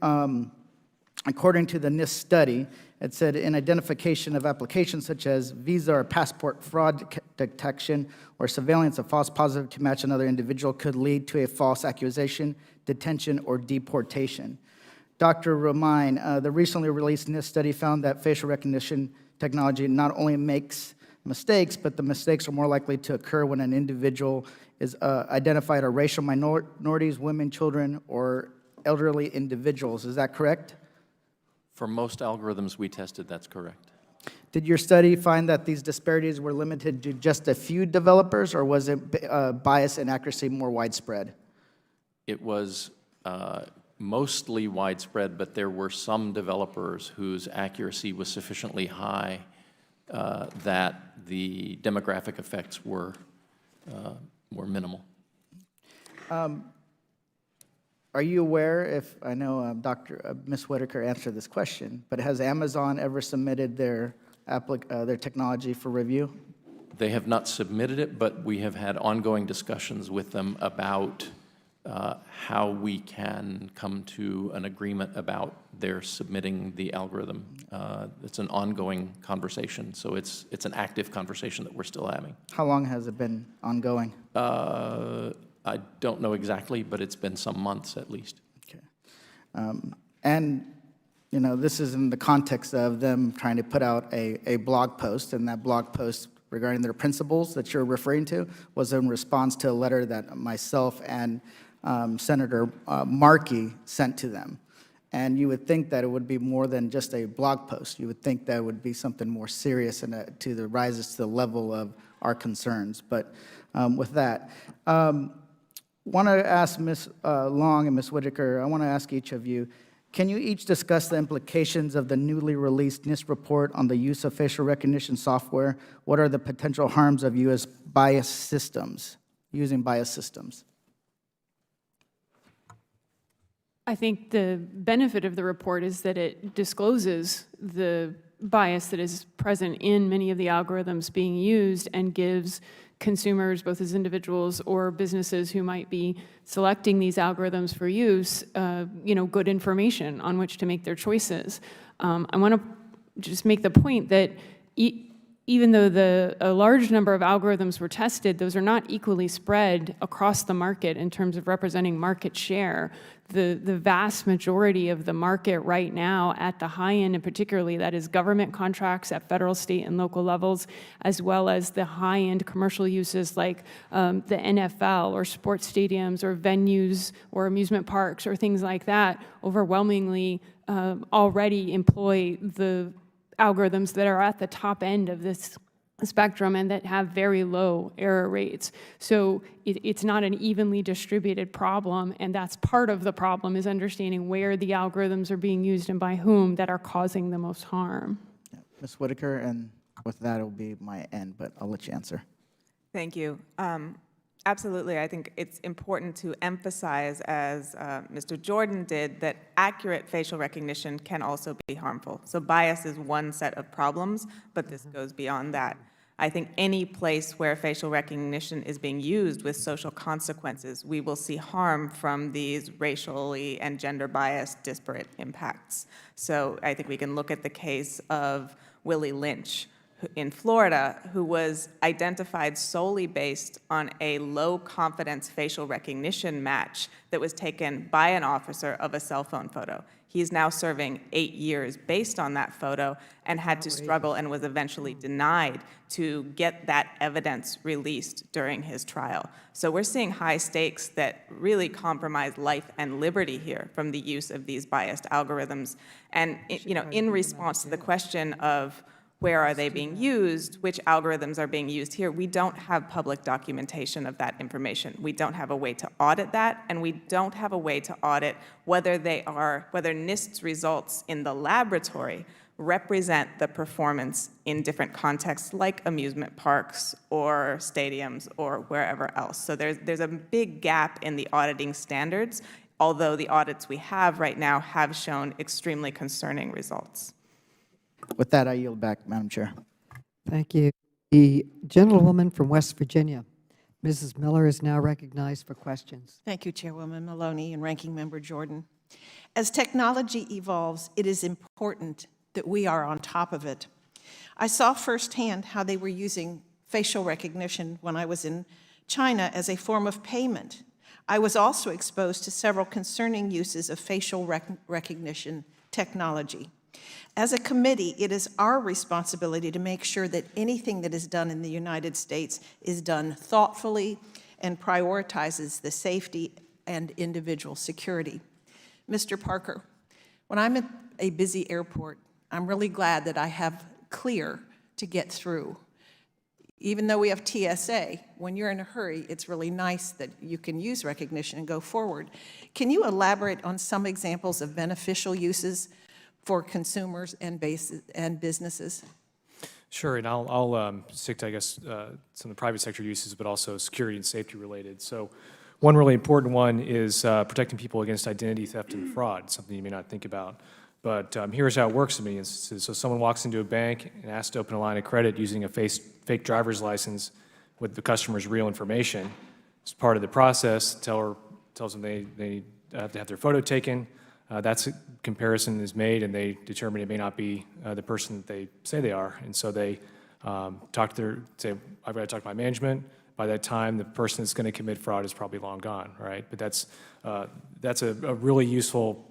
According to the NIST study, it said in identification of applications such as visa or passport fraud detection or surveillance, a false positive to match another individual could lead to a false accusation, detention, or deportation. Dr. Romain, the recently released NIST study found that facial recognition technology not only makes mistakes, but the mistakes are more likely to occur when an individual is identified as racial minorities, women, children, or elderly individuals. Is that correct? For most algorithms we tested, that's correct. Did your study find that these disparities were limited to just a few developers, or was it bias and accuracy more widespread? It was mostly widespread, but there were some developers whose accuracy was sufficiently high that the demographic effects were minimal. are you aware, if, I know Ms. Whitaker answered this question, but has Amazon ever submitted their technology for review? They have not submitted it, but we have had ongoing discussions with them about how we can come to an agreement about their submitting the algorithm. It's an ongoing conversation, so it's an active conversation that we're still having. How long has it been ongoing? I don't know exactly, but it's been some months at least. Okay. And, you know, this is in the context of them trying to put out a blog post, and that blog post regarding their principles that you're referring to was in response to a letter that myself and Senator Markey sent to them. And you would think that it would be more than just a blog post. You would think that would be something more serious and rises to the level of our concerns. But with that, want to ask Ms. Long and Ms. Whitaker, I want to ask each of you, can you each discuss the implications of the newly released NIST report on the use of facial recognition software? What are the potential harms of using biased systems? I think the benefit of the report is that it discloses the bias that is present in many of the algorithms being used and gives consumers, both as individuals or businesses who might be selecting these algorithms for use, good information on which to make their choices. I want to just make the point that even though a large number of algorithms were tested, those are not equally spread across the market in terms of representing market share. The vast majority of the market right now at the high end, and particularly that is government contracts at federal, state, and local levels, as well as the high-end commercial uses like the NFL or sports stadiums or venues or amusement parks or things like that, overwhelmingly already employ the algorithms that are at the top end of this spectrum and that have very low error rates. So it's not an evenly distributed problem, and that's part of the problem, is understanding where the algorithms are being used and by whom that are causing the most harm. Ms. Whitaker, and with that, it will be my end, but I'll let you answer. Thank you. Absolutely, I think it's important to emphasize, as Mr. Jordan did, that accurate facial recognition can also be harmful. So bias is one set of problems, but this goes beyond that. I think any place where facial recognition is being used with social consequences, we will see harm from these racially and gender-biased disparate impacts. So I think we can look at the case of Willie Lynch in Florida, who was identified solely based on a low-confidence facial recognition match that was taken by an officer of a cell phone photo. He's now serving 8 years based on that photo and had to struggle and was eventually denied to get that evidence released during his trial. So we're seeing high stakes that really compromise life and liberty here from the use of these biased algorithms. And in response to the question of where are they being used, which algorithms are being used here, we don't have public documentation of that information. We don't have a way to audit that, and we don't have a way to audit whether NIST's results in the laboratory represent the performance in different contexts like amusement parks or stadiums or wherever else. So there's a big gap in the auditing standards, although the audits we have right now have shown extremely concerning results. With that, I yield back, Madam Chair. Thank you. The gentlewoman from West Virginia, Mrs. Miller, is now recognized for questions. Thank you, Chairwoman Maloney and Ranking Member Jordan. As technology evolves, it is important that we are on top of it. I saw firsthand how they were using facial recognition when I was in China as a form of payment. I was also exposed to several concerning uses of facial recognition technology. As a committee, it is our responsibility to make sure that anything that is done in the United States is done thoughtfully and prioritizes the safety and individual security. Mr. Parker, when I'm at a busy airport, I'm really glad that I have CLEAR to get through. Even though we have TSA, when you're in a hurry, it's really nice that you can use recognition and go forward. Can you elaborate on some examples of beneficial uses for consumers and businesses? Sure, and I'll stick to, I guess, some of the private sector uses, but also security and safety related. So One really important one is protecting people against identity theft and fraud, something you may not think about. But here's how it works in many instances. So someone walks into a bank and asks to open a line of credit using a fake driver's license with the customer's real information. As part of the process, the teller tells them they have to have their photo taken. That's a comparison is made, and they determine it may not be the person that they say they are. And so they say, I've got to talk to my management. By that time, the person that's going to commit fraud is probably long gone, right? But that's a really useful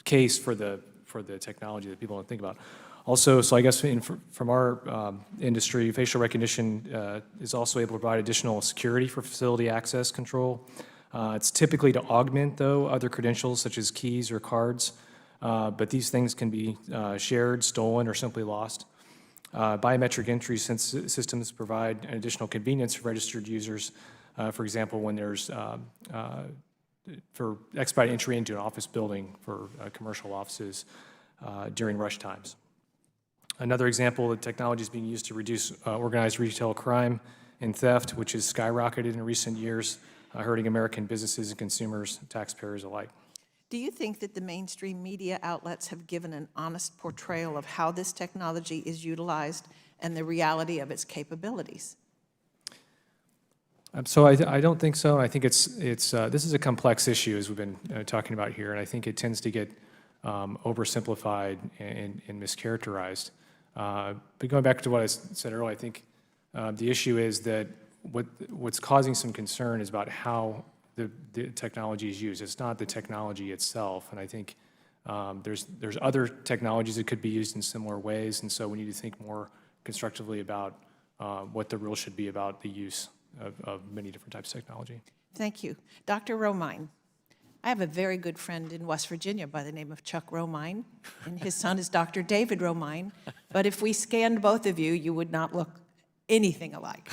case for the technology that people don't think about. Also, so I guess from our industry, facial recognition is also able to provide additional security for facility access control. It's typically to augment, though, other credentials such as keys or cards, but these things can be shared, stolen, or simply lost. Biometric entry systems provide an additional convenience for registered users, for example, when there's for expedited entry into an office building for commercial offices during rush times. Another example, the technology is being used to reduce organized retail crime and theft, which has skyrocketed in recent years, hurting American businesses and consumers, taxpayers alike. Do you think that the mainstream media outlets have given an honest portrayal of how this technology is utilized and the reality of its capabilities? So I don't think so. I think this is a complex issue, as we've been talking about here, and I think it tends to get oversimplified and mischaracterized. But going back to what I said earlier, I think the issue is that what's causing some concern is about how the technology is used. It's not the technology itself, and I think there's other technologies that could be used in similar ways, and so we need to think more constructively about what the rules should be about the use of many different types of technology. Thank you. Dr. Romain, I have a very good friend in West Virginia by the name of Chuck Romain, and his son is Dr. David Romain, but if we scanned both of you, you would not look anything alike.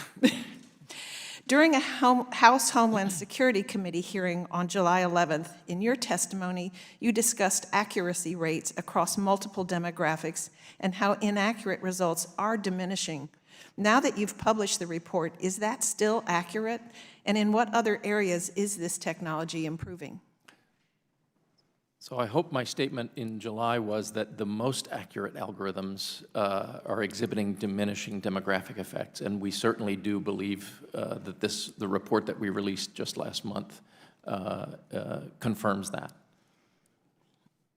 During a House Homeland Security Committee hearing on July 11th, in your testimony, you discussed accuracy rates across multiple demographics and how inaccurate results are diminishing. Now that you've published the report, is that still accurate? And in what other areas is this technology improving? So I hope my statement in July was that the most accurate algorithms are exhibiting diminishing demographic effects, and we certainly do believe that the report that we released just last month confirms that.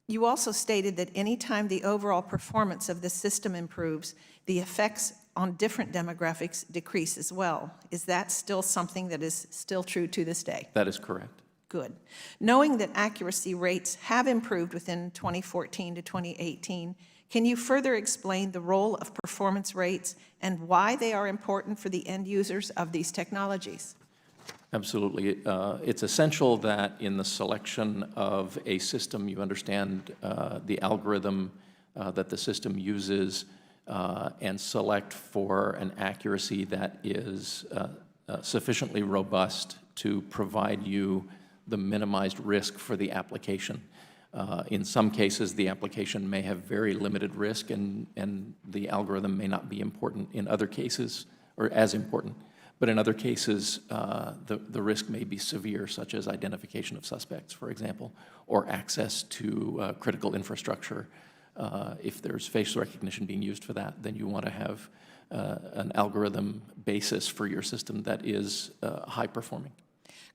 You also stated that anytime the overall performance of the system improves, the effects on different demographics decrease as well. Is that still something that is still true to this day? That is correct. Good. Knowing that accuracy rates have improved within 2014 to 2018, can you further explain the role of performance rates and why they are important for the end users of these technologies? Absolutely. It's essential that in the selection of a system, you understand the algorithm that the system uses and select for an accuracy that is sufficiently robust to provide you the minimized risk for the application. In some cases, the application may have very limited risk and the algorithm may not be important in other cases, or as important. But in other cases, the risk may be severe, such as identification of suspects, for example, or access to critical infrastructure. If there's facial recognition being used for that, then you want to have an algorithm basis for your system that is high performing.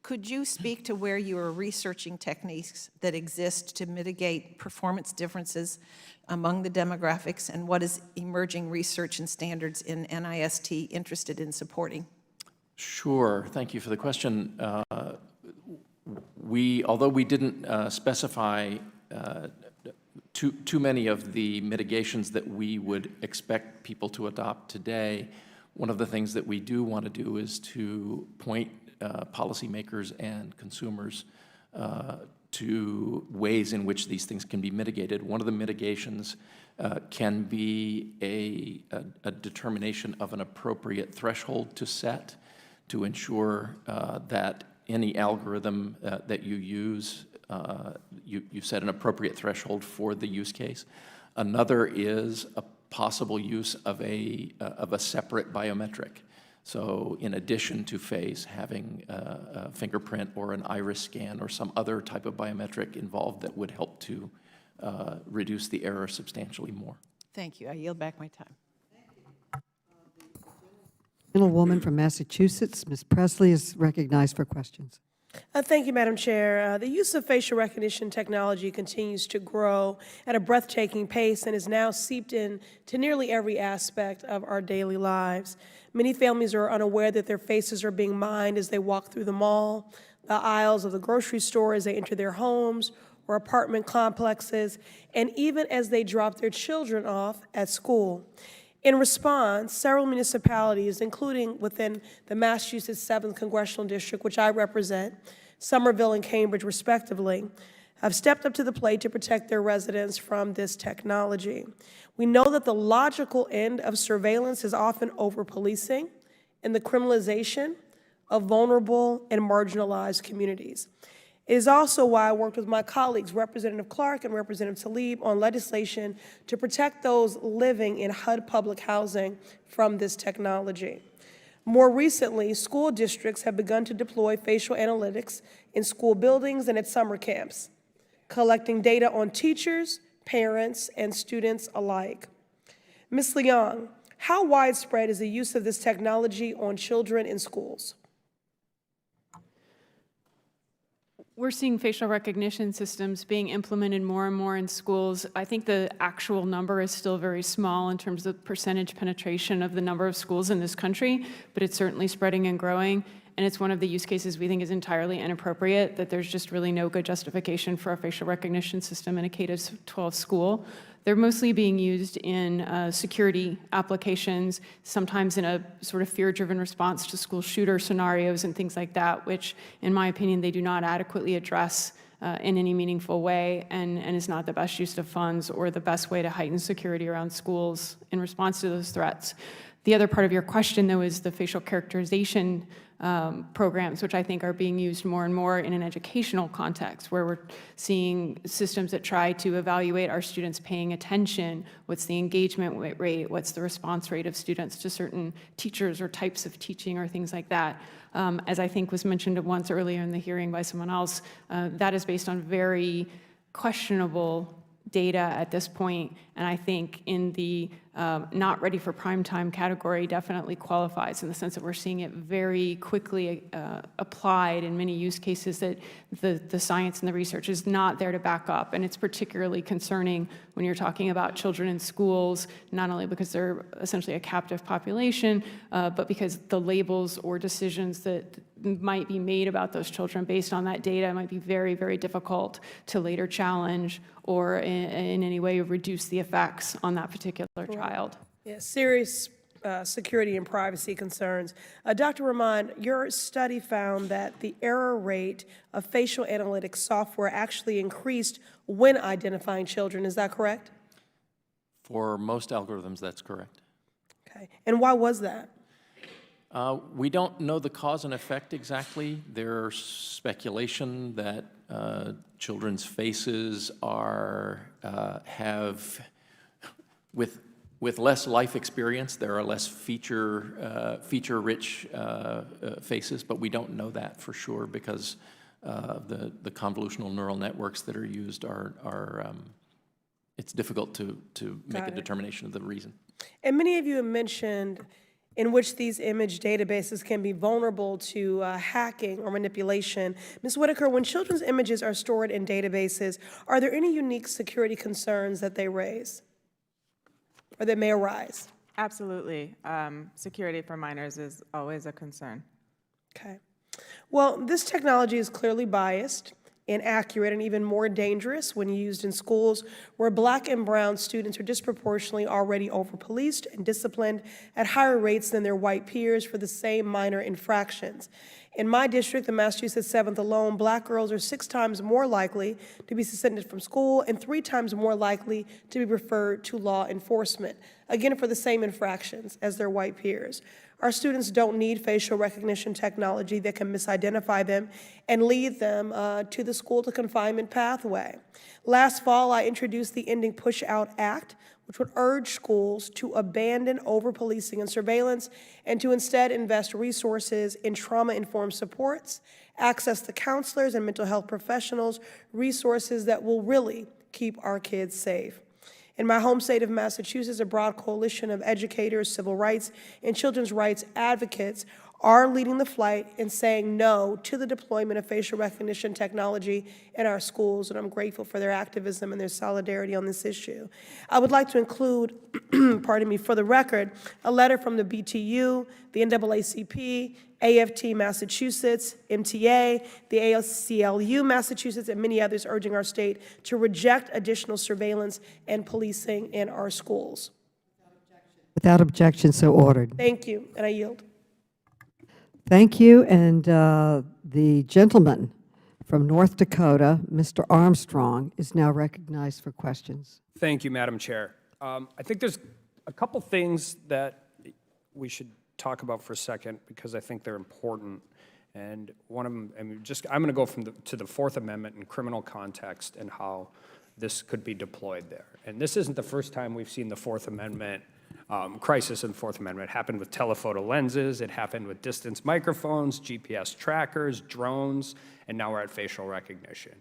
Could you speak to where you are researching techniques that exist to mitigate performance differences among the demographics, and what is emerging research and standards in NIST interested in supporting? Sure. Thank you for the question. Although we didn't specify too many of the mitigations that we would expect people to adopt today, one of the things that we do want to do is to point policymakers and consumers to ways in which these things can be mitigated. One of the mitigations can be a determination of an appropriate threshold to set to ensure that any algorithm that you use, you set an appropriate threshold for the use case. Another is a possible use of a separate biometric. So in addition to face, having a fingerprint or an iris scan or some other type of biometric involved that would help to reduce the error substantially more. Thank you. I yield back my time. Gentlewoman from Massachusetts, Ms. Presley, is recognized for questions. Thank you, Madam Chair. The use of facial recognition technology continues to grow at a breathtaking pace and is now seeped into nearly every aspect of our daily lives. Many families are unaware that their faces are being mined as they walk through the mall, the aisles of the grocery store as they enter their homes or apartment complexes, and even as they drop their children off at school. In response, several municipalities, including within the Massachusetts 7th Congressional District, which I represent, Somerville and Cambridge respectively, have stepped up to the plate to protect their residents from this technology. We know that the logical end of surveillance is often over-policing and the criminalization of vulnerable and marginalized communities. It is also why I worked with my colleagues, Representative Clark and Representative Tlaib, on legislation to protect those living in HUD public housing from this technology. More recently, school districts have begun to deploy facial analytics in school buildings and at summer camps, collecting data on teachers, parents, and students alike. Ms. Leong, how widespread is the use of this technology on children in schools? We're seeing facial recognition systems being implemented more and more in schools. I think the actual number is still very small in terms of percentage penetration of the number of schools in this country, but it's certainly spreading and growing. And it's one of the use cases we think is entirely inappropriate, that there's just really no good justification for a facial recognition system in a K-12 school. They're mostly being used in security applications, sometimes in a sort of fear-driven response to school shooter scenarios and things like that, which, in my opinion, they do not adequately address in any meaningful way and is not the best use of funds or the best way to heighten security around schools in response to those threats. The other part of your question, though, is the facial characterization programs, which I think are being used more and more in an educational context, where we're seeing systems that try to evaluate our students paying attention, what's the engagement rate, what's the response rate of students to certain teachers or types of teaching or things like that. As I think was mentioned once earlier in the hearing by someone else, that is based on very questionable data at this point, and I think in the not ready for prime time category definitely qualifies in the sense that we're seeing it very quickly applied in many use cases that the science and the research is not there to back up. And it's particularly concerning when you're talking about children in schools, not only because they're essentially a captive population, but because the labels or decisions that might be made about those children based on that data might be very, very difficult to later challenge or in any way reduce the effects on that particular child. Yeah, serious security and privacy concerns. Dr. Romain, your study found that the error rate of facial analytics software actually increased when identifying children. Is that correct? For most algorithms, that's correct. Okay. And why was that? We don't know the cause and effect exactly. There's speculation that children's faces have, with less life experience, there are less feature-rich faces, but we don't know that for sure because the convolutional neural networks that are used it's difficult to make a determination of the reason. And many of you have mentioned in which these image databases can be vulnerable to hacking or manipulation. Ms. Whitaker, when children's images are stored in databases, are there any unique security concerns that they raise or that may arise? Absolutely. Security for minors is always a concern. Okay. Well, this technology is clearly biased, inaccurate, and even more dangerous when used in schools where Black and brown students are disproportionately already over-policed and disciplined at higher rates than their white peers for the same minor infractions. In my district, the Massachusetts 7th alone, Black girls are 6 times more likely to be suspended from school and 3 times more likely to be referred to law enforcement, again for the same infractions as their white peers. Our students don't need facial recognition technology that can misidentify them and lead them to the school to confinement pathway. Last fall, I introduced the Ending Push-Out Act, which would urge schools to abandon over-policing and surveillance and to instead invest resources in trauma-informed supports, access to counselors and mental health professionals, resources that will really keep our kids safe. In my home state of Massachusetts, a broad coalition of educators, civil rights, and children's rights advocates are leading the fight and saying no to the deployment of facial recognition technology in our schools, and I'm grateful for their activism and their solidarity on this issue. I would like to include, pardon me, for the record, a letter from the BTU, the NAACP, AFT Massachusetts, MTA, the ACLU Massachusetts, and many others urging our state to reject additional surveillance and policing in our schools. Without objection, so ordered. Thank you, and I yield. Thank you, and the gentleman from North Dakota, Mr. Armstrong, is now recognized for questions. Thank you, Madam Chair. I think there's a couple things that we should talk about for a second because I think they're important. And one of them, I'm going to go to the Fourth Amendment in criminal context and how this could be deployed there. And this isn't the first time we've seen the Fourth Amendment crisis in the Fourth Amendment. It happened with telephoto lenses, it happened with distance microphones, GPS trackers, drones, and now we're at facial recognition.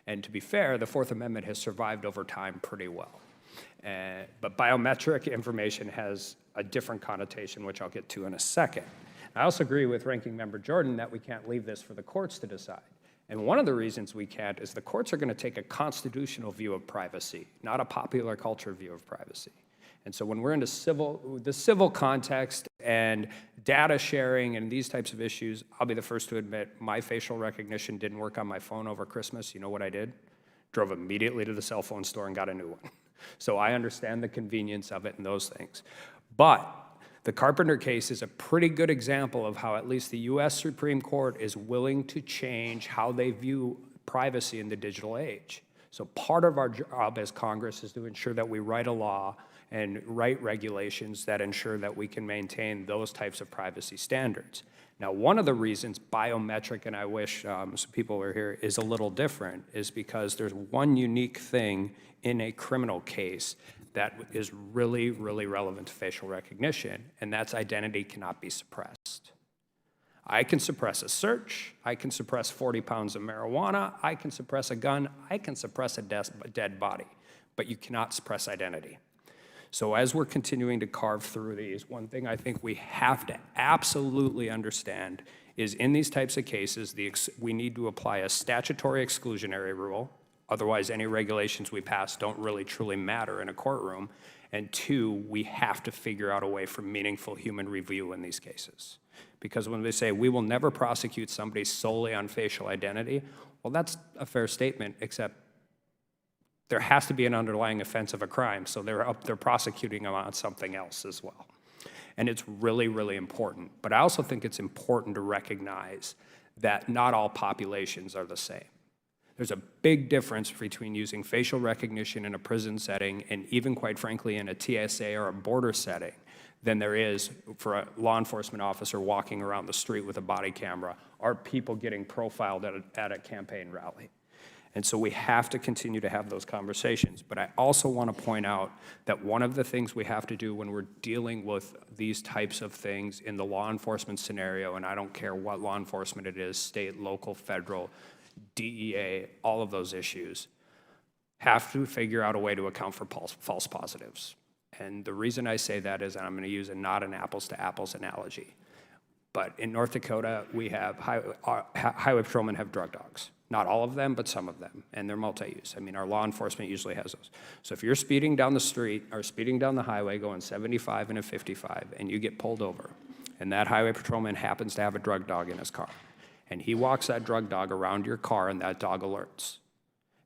And to be fair, the Fourth Amendment has survived over time pretty well. But biometric information has a different connotation, which I'll get to in a second. I also agree with Ranking Member Jordan that we can't leave this for the courts to decide. And one of the reasons we can't is the courts are going to take a constitutional view of privacy, not a popular culture view of privacy. And so when we're into the civil context and data sharing and these types of issues, I'll be the first to admit my facial recognition didn't work on my phone over Christmas. You know what I did? Drove immediately to the cell phone store and got a new one. So I understand the convenience of it and those things. But the Carpenter case is a pretty good example of how at least the U.S. Supreme Court is willing to change how they view privacy in the digital age. So part of our job as Congress is to ensure that we write a law and write regulations that ensure that we can maintain those types of privacy standards. Now, one of the reasons biometric, and I wish some people were here, is a little different is because there's one unique thing in a criminal case that is really, really relevant to facial recognition, and that's identity cannot be suppressed. I can suppress a search, I can suppress 40 pounds of marijuana, I can suppress a gun, I can suppress a dead body, but you cannot suppress identity. So as we're continuing to carve through these, one thing I think we have to absolutely understand is in these types of cases, we need to apply a statutory exclusionary rule. Otherwise, any regulations we pass don't really truly matter in a courtroom. And two, we have to figure out a way for meaningful human review in these cases. Because when they say we will never prosecute somebody solely on facial identity, well, that's a fair statement, except there has to be an underlying offense of a crime, so they're prosecuting them on something else as well. And it's really, really important. But I also think it's important to recognize that not all populations are the same. There's a big difference between using facial recognition in a prison setting and even, quite frankly, in a TSA or a border setting than there is for a law enforcement officer walking around the street with a body camera or people getting profiled at a campaign rally. And so we have to continue to have those conversations. But I also want to point out that one of the things we have to do when we're dealing with these types of things in the law enforcement scenario, and I don't care what law enforcement it is, state, local, federal, DEA, all of those issues, have to figure out a way to account for false positives. And the reason I say that is, and I'm going to use not an apples-to-apples analogy, but in North Dakota, we have highway patrolmen have drug dogs. Not all of them, but some of them, and they're multi-use. I mean, our law enforcement usually has those. So if you're speeding down the street or speeding down the highway going 75 and a 55 and you get pulled over, and that highway patrolman happens to have a drug dog in his car, and he walks that drug dog around your car and that dog alerts,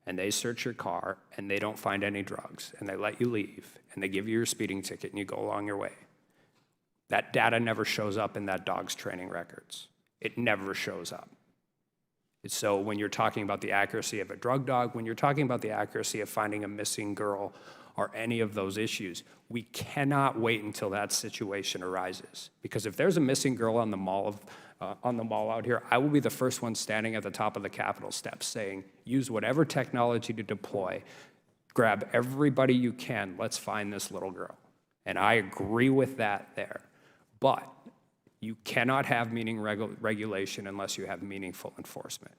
and they search your car and they don't find any drugs, and they let you leave, and they give you your speeding ticket and you go along your way. That data never shows up in that dog's training records. It never shows up. So when you're talking about the accuracy of a drug dog, when you're talking about the accuracy of finding a missing girl or any of those issues. We cannot wait until that situation arises. Because if there's a missing girl on the mall out here, I will be the first one standing at the top of the Capitol steps saying, use whatever technology to deploy, grab everybody you can, let's find this little girl. And I agree with that there. But you cannot have regulation unless you have meaningful enforcement.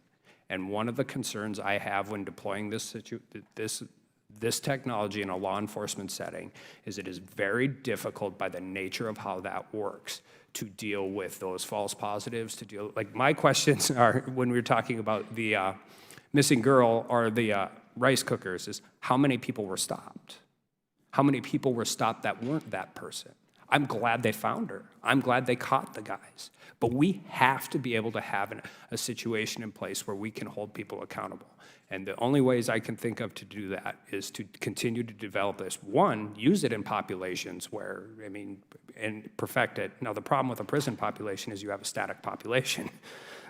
And one of the concerns I have when deploying this technology in a law enforcement setting is it is very difficult by the nature of how that works to deal with those false positives, like my questions are, when we're talking about the missing girl or the rice cookers, is how many people were stopped? How many people were stopped that weren't that person? I'm glad they found her. I'm glad they caught the guys. But we have to be able to have a situation in place where we can hold people accountable. And the only ways I can think of to do that is to continue to develop this. One, use it in populations where, and perfect it. Now, the problem with a prison population is you have a static population.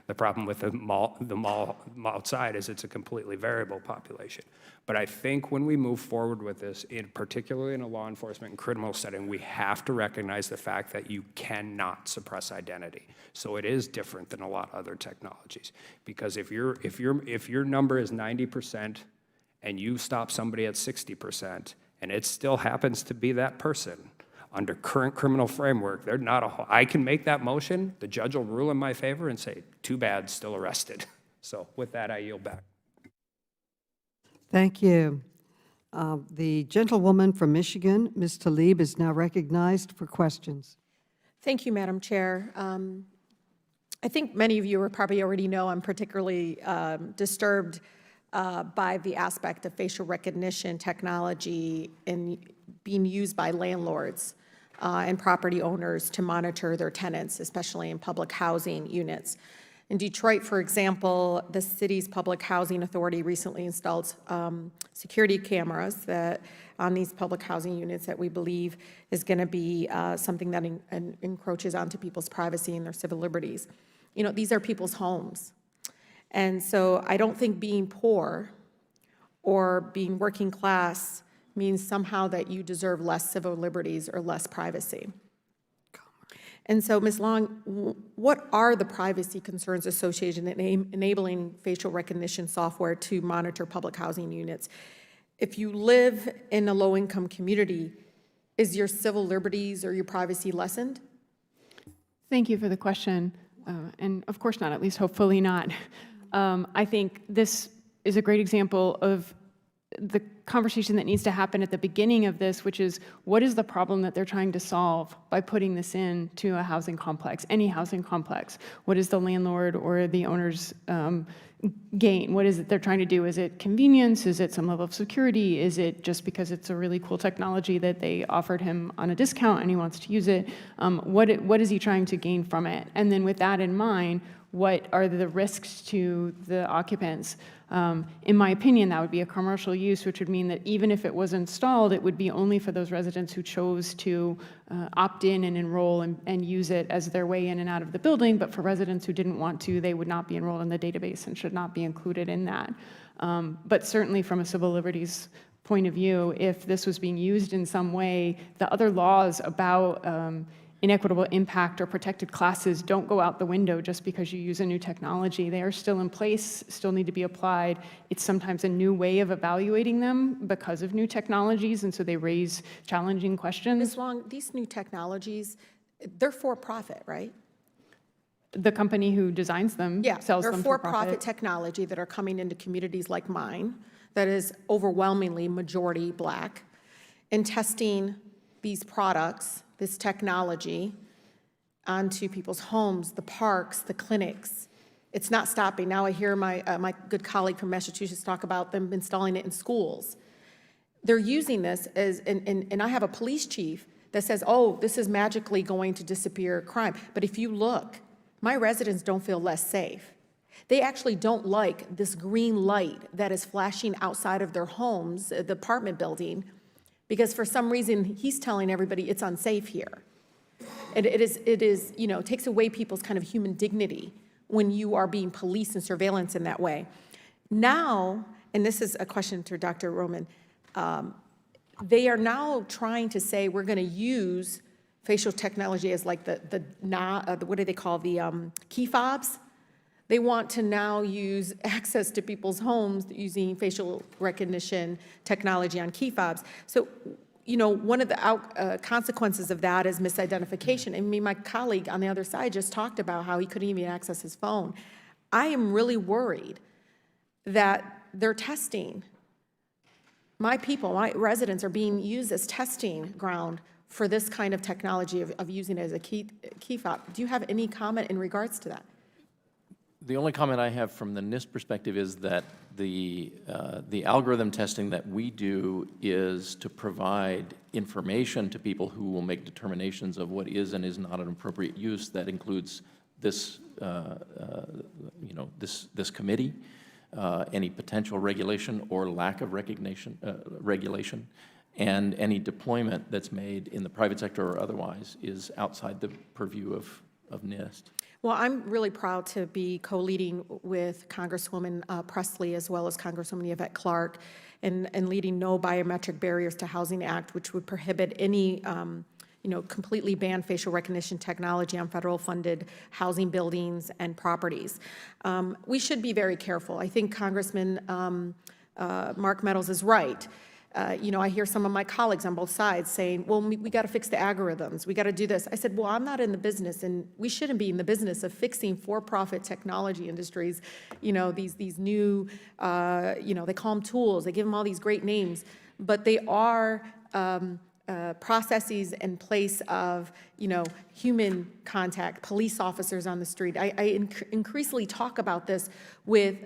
The problem with the mall outside is it's a completely variable population. But I think when we move forward with this, particularly in a law enforcement and criminal setting, we have to recognize the fact that you cannot suppress identity. So it is different than a lot of other technologies. Because if your number is 90% and you stop somebody at 60% and it still happens to be that person, under current criminal framework, they're not I can make that motion, the judge will rule in my favor and say, too bad, still arrested. So with that, I yield back. Thank you. The gentlewoman from Michigan, Ms. Tlaib, is now recognized for questions. Thank you, Madam Chair. I think many of you probably already know I'm particularly disturbed by the aspect of facial recognition technology in being used by landlords and property owners to monitor their tenants, especially in public housing units. In Detroit, for example, the city's public housing authority recently installed security cameras on these public housing units that we believe is going to be something that encroaches onto people's privacy and their civil liberties. You know, these are people's homes. And so I don't think being poor or being working class means somehow that you deserve less civil liberties or less privacy. And so, Ms. Long, what are the privacy concerns associated in enabling facial recognition software to monitor public housing units? If you live in a low-income community, is your civil liberties or your privacy lessened? Thank you for the question. And of course not, at least hopefully not. I think this is a great example of the conversation that needs to happen at the beginning of this, which is what is the problem that they're trying to solve by putting this into a housing complex, any housing complex? What is the landlord or the owner's gain? What is it they're trying to do? Is it convenience? Is it some level of security? Is it just because it's a really cool technology that they offered him on a discount and he wants to use it? What is he trying to gain from it? And then with that in mind, what are the risks to the occupants? In my opinion, that would be a commercial use, which would mean that even if it was installed, it would be only for those residents who chose to opt in and enroll and use it as their way in and out of the building. But for residents who didn't want to, they would not be enrolled in the database and should not be included in that. But certainly from a civil liberties point of view, if this was being used in some way, the other laws about inequitable impact or protected classes don't go out the window just because you use a new technology. They are still in place, still need to be applied. It's sometimes a new way of evaluating them because of new technologies, and so they raise challenging questions. Ms. Long, these new technologies, they're for profit, right? The company who designs them sells them for profit. For-profit technology that are coming into communities like mine that is overwhelmingly majority Black, and testing these products, this technology, onto people's homes, the parks, the clinics. It's not stopping. Now I hear my good colleague from Massachusetts talk about them installing it in schools. They're using this as, and I have a police chief that says, oh, this is magically going to disappear crime. But if you look, my residents don't feel less safe. They actually don't like this green light that is flashing outside of their homes, the apartment building, because for some reason, he's telling everybody it's unsafe here. It is, you know, takes away people's kind of human dignity when you are being policed and surveillance in that way. Now, and this is a question to Dr. Romain, they are now trying to say we're going to use facial technology as like what do they call the key fobs? They want to now use access to people's homes using facial recognition technology on key fobs. So, you know, one of the consequences of that is misidentification. I mean, my colleague on the other side just talked about how he couldn't even access his phone. I am really worried that they're testing. My people, my residents are being used as testing ground for this kind of technology of using it as a key fob. Do you have any comment in regards to that? The only comment I have from the NIST perspective is that the algorithm testing that we do is to provide information to people who will make determinations of what is and is not an appropriate use. That includes this, you know, this committee, any potential regulation or lack of regulation, and any deployment that's made in the private sector or otherwise is outside the purview of NIST. Well, I'm really proud to be co-leading with Congresswoman Presley as well as Congresswoman Yvette Clarke and leading No Biometric Barriers to Housing Act, which would prohibit any, you know, completely ban facial recognition technology on federal-funded housing buildings and properties. We should be very careful. I think Congressman Mark Meadows is right. You know, I hear some of my colleagues on both sides saying, well, we got to fix the algorithms. We got to do this. I said, well, I'm not in the business, and we shouldn't be in the business of fixing for-profit technology industries. You know, these new, you know, they call them tools. They give them all these great names, but they are processes in place of, you know, human contact, police officers on the street. I increasingly talk about this with,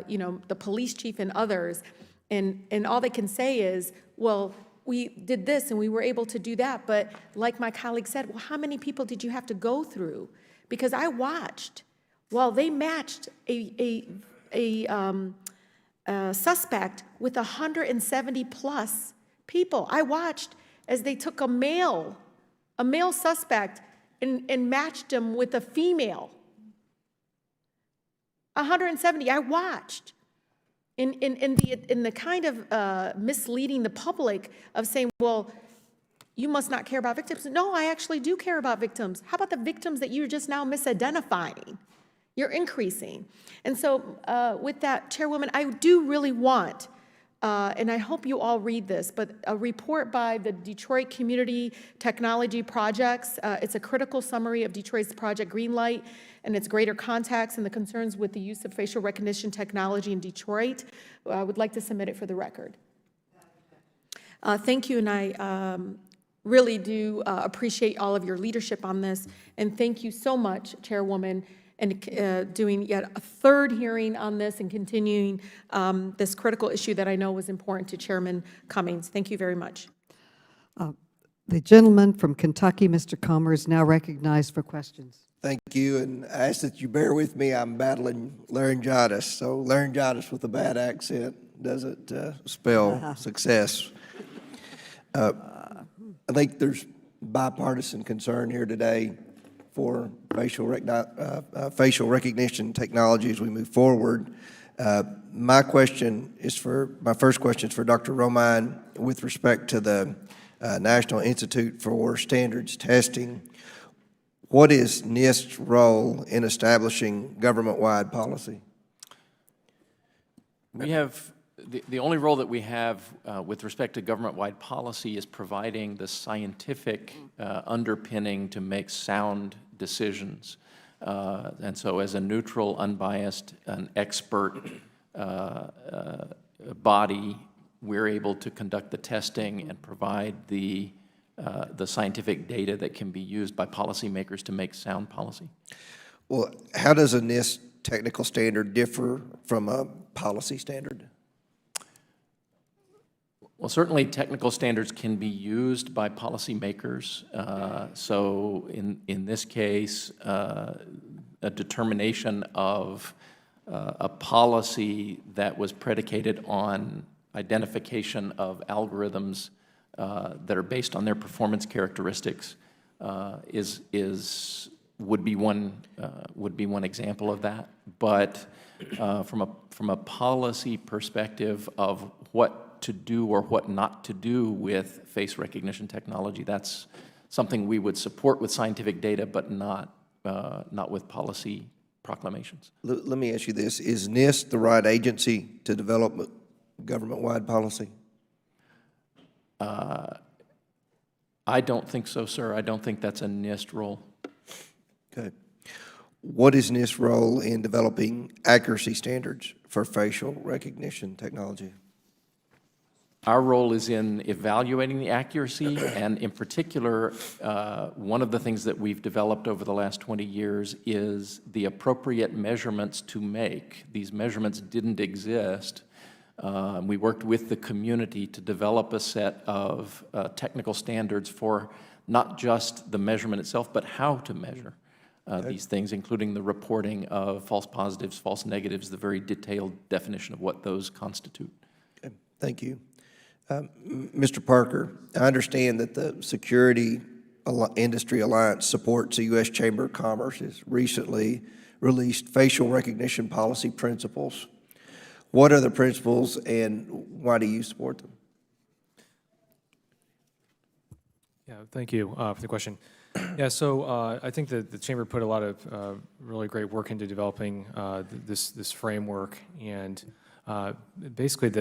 you know, the police chief and others. And all they can say is, well, we did this and we were able to do that. But like my colleague said, well, how many people did you have to go through? Because I watched while they matched a suspect with 170 plus people. I watched as they took a male suspect and matched him with a female. 170, I watched. In the kind of misleading the public of saying, well, you must not care about victims. No, I actually do care about victims. How about the victims that you're just now misidentifying? You're increasing. And so with that, Chairwoman, I do really want, and I hope you all read this, but a report by the Detroit Community Technology Projects. It's a critical summary of Detroit's Project Greenlight and its greater context and the concerns with the use of facial recognition technology in Detroit. I would like to submit it for the record. Thank you, and I really do appreciate all of your leadership on this, and thank you so much, Chairwoman, and doing yet a third hearing on this and continuing this critical issue that I know was important to Chairman Cummings. Thank you very much. The gentleman from Kentucky, Mr. Comer, is now recognized for questions. Thank you, and I ask that you bear with me. I'm battling laryngitis, so laryngitis with a bad accent doesn't spell success. I think there's bipartisan concern here today for facial recognition technology as we move forward. My first question is for Dr. Romain with respect to the National Institute for Standards Testing. What is NIST's role in establishing government-wide policy? We have, the only role that we have with respect to government-wide policy is providing the scientific underpinning to make sound decisions. And so as a neutral, unbiased, and expert body, we're able to conduct the testing and provide the scientific data that can be used by policymakers to make sound policy. Well, how does a NIST technical standard differ from a policy standard? Well, certainly technical standards can be used by policymakers. So in this case, a determination of a policy that was predicated on identification of algorithms that are based on their performance characteristics would be one example of that. But from a policy perspective of what to do or what not to do with face recognition technology. That's something we would support with scientific data, but not with policy proclamations. Let me ask you this. Is NIST the right agency to develop government-wide policy? I don't think so, sir. I don't think that's a NIST role. Okay. What is NIST's role in developing accuracy standards for facial recognition technology? Our role is in evaluating the accuracy, and in particular, one of the things that we've developed over the last 20 years is the appropriate measurements to make. These measurements didn't exist. We worked with the community to develop a set of technical standards for not just the measurement itself, but how to measure these things, including the reporting of false positives, false negatives, the very detailed definition of what those constitute. Okay. Thank you. Mr. Parker, I understand that the Security Industry Alliance supports the U.S. Chamber of Commerce's recently released facial recognition policy principles. What are the principles and why do you support them? Yeah, thank you for the question. Yeah, so I think that the Chamber put a lot of really great work into developing this framework, and basically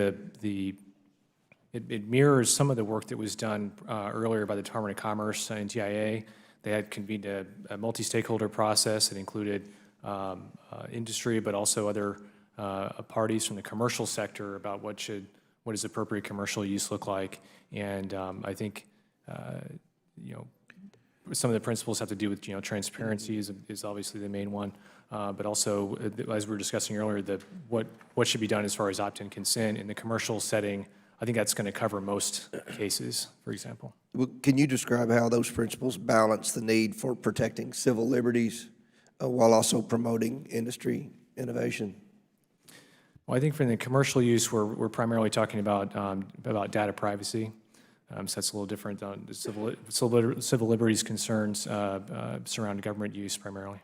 it mirrors some of the work that was done earlier by the Department of Commerce and TIA. They had convened a multi-stakeholder process that included industry, but also other parties from the commercial sector about what does appropriate commercial use look like. And I think some of the principles have to do with transparency is obviously the main one, but also as we were discussing earlier, what should be done as far as opt-in consent in the commercial setting. I think that's going to cover most cases, for example. Well, can you describe how those principles balance the need for protecting civil liberties while also promoting industry innovation? Well, I think for the commercial use, we're primarily talking about data privacy. So that's a little different. Civil liberties concerns surround government use primarily.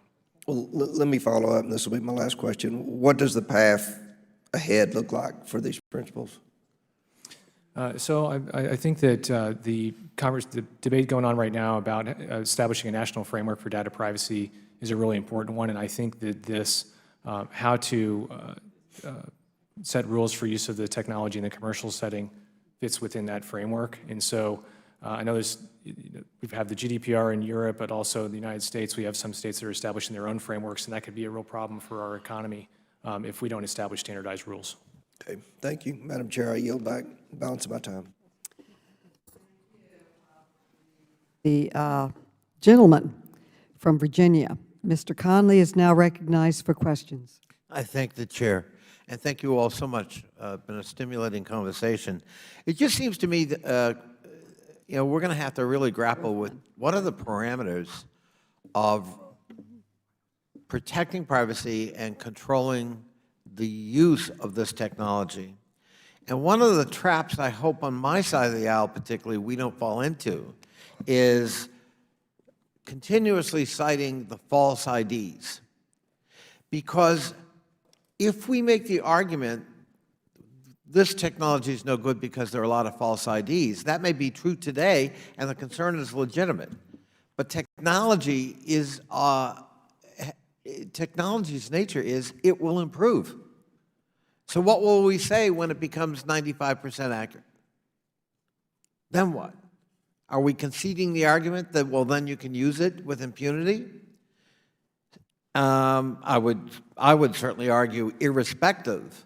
Well, let me follow up, and this will be my last question. What does the path ahead look like for these principles? So I think that the debate going on right now about establishing a national framework for data privacy is a really important one, and I think that this, how to set rules for use of the technology in the commercial setting fits within that framework. And so I know we have the GDPR in Europe, but also in the United States, we have some states that are establishing their own frameworks, and that could be a real problem for our economy if we don't establish standardized rules. Okay, thank you. Madam Chair, I yield back the balance of my time. The gentleman from Virginia, Mr. Conley, is now recognized for questions. I thank the chair, and thank you all so much. Been a stimulating conversation. It just seems to me that we're going to have to really grapple with what are the parameters of protecting privacy and controlling the use of this technology. And one of the traps I hope on my side of the aisle particularly we don't fall into is continuously citing the false IDs. Because if we make the argument this technology is no good because there are a lot of false IDs, that may be true today and the concern is legitimate. But technology's nature is it will improve. So what will we say when it becomes 95% accurate? Then what? Are we conceding the argument that, well, then you can use it with impunity? I would certainly argue, irrespective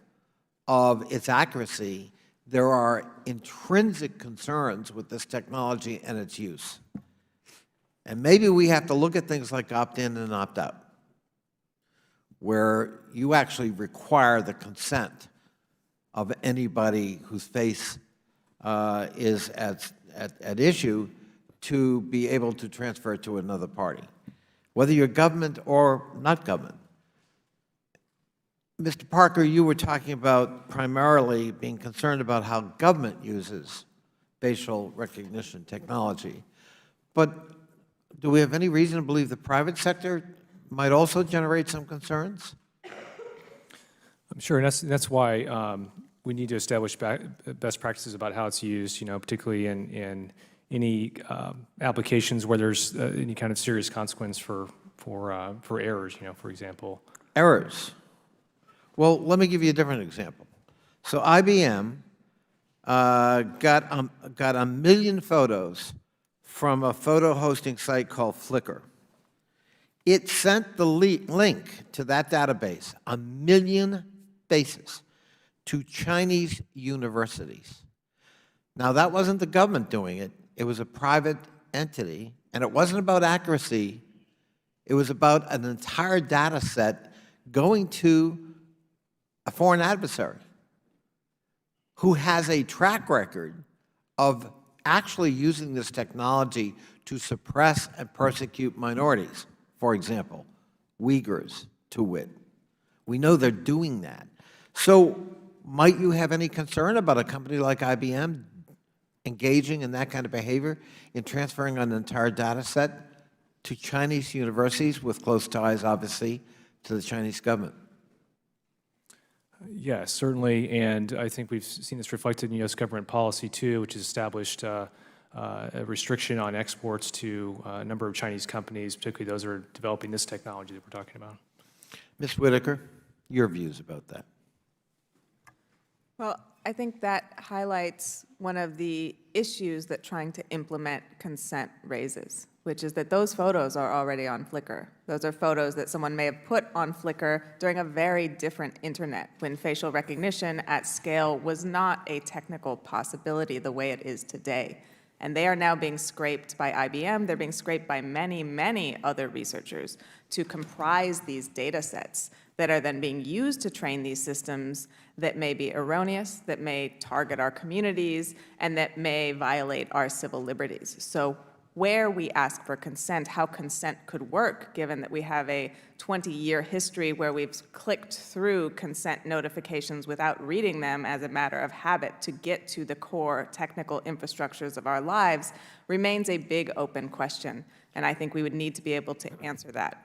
of its accuracy, there are intrinsic concerns with this technology and its use. And maybe we have to look at things like opt-in and opt-out, where you actually require the consent of anybody whose face is at issue to be able to transfer it to another party, whether you're government or not government. Mr. Parker, you were talking about primarily being concerned about how government uses facial recognition technology. But do we have any reason to believe the private sector might also generate some concerns? I'm sure, and that's why we need to establish best practices about how it's used, particularly in any applications where there's any kind of serious consequence for errors, for example. Errors. Well, let me give you a different example. So IBM got 1 million photos from a photo hosting site called Flickr. It sent the link to that database, 1 million faces, to Chinese universities. Now, that wasn't the government doing it. It was a private entity, and it wasn't about accuracy. It was about an entire data set going to a foreign adversary who has a track record of actually using this technology to suppress and persecute minorities. For example, Uyghurs, to wit. We know they're doing that. So might you have any concern about a company like IBM engaging in that kind of behavior in transferring an entire data set to Chinese universities with close ties, obviously, to the Chinese government? Yes, certainly, and I think we've seen this reflected in U.S. government policy, too, which has established a restriction on exports to a number of Chinese companies, particularly those that are developing this technology that we're talking about. Ms. Whitaker, your views about that? Well, I think that highlights one of the issues that trying to implement consent raises, which is that those photos are already on Flickr. Those are photos that someone may have put on Flickr during a very different internet, when facial recognition at scale was not a technical possibility the way it is today. And they are now being scraped by IBM. They're being scraped by many, many other researchers to comprise these data sets that are then being used to train these systems that may be erroneous, that may target our communities, and that may violate our civil liberties. So where we ask for consent, how consent could work, given that we have a 20-year history where we've clicked through consent notifications without reading them as a matter of habit to get to the core technical infrastructures of our lives, remains a big open question. And I think we would need to be able to answer that.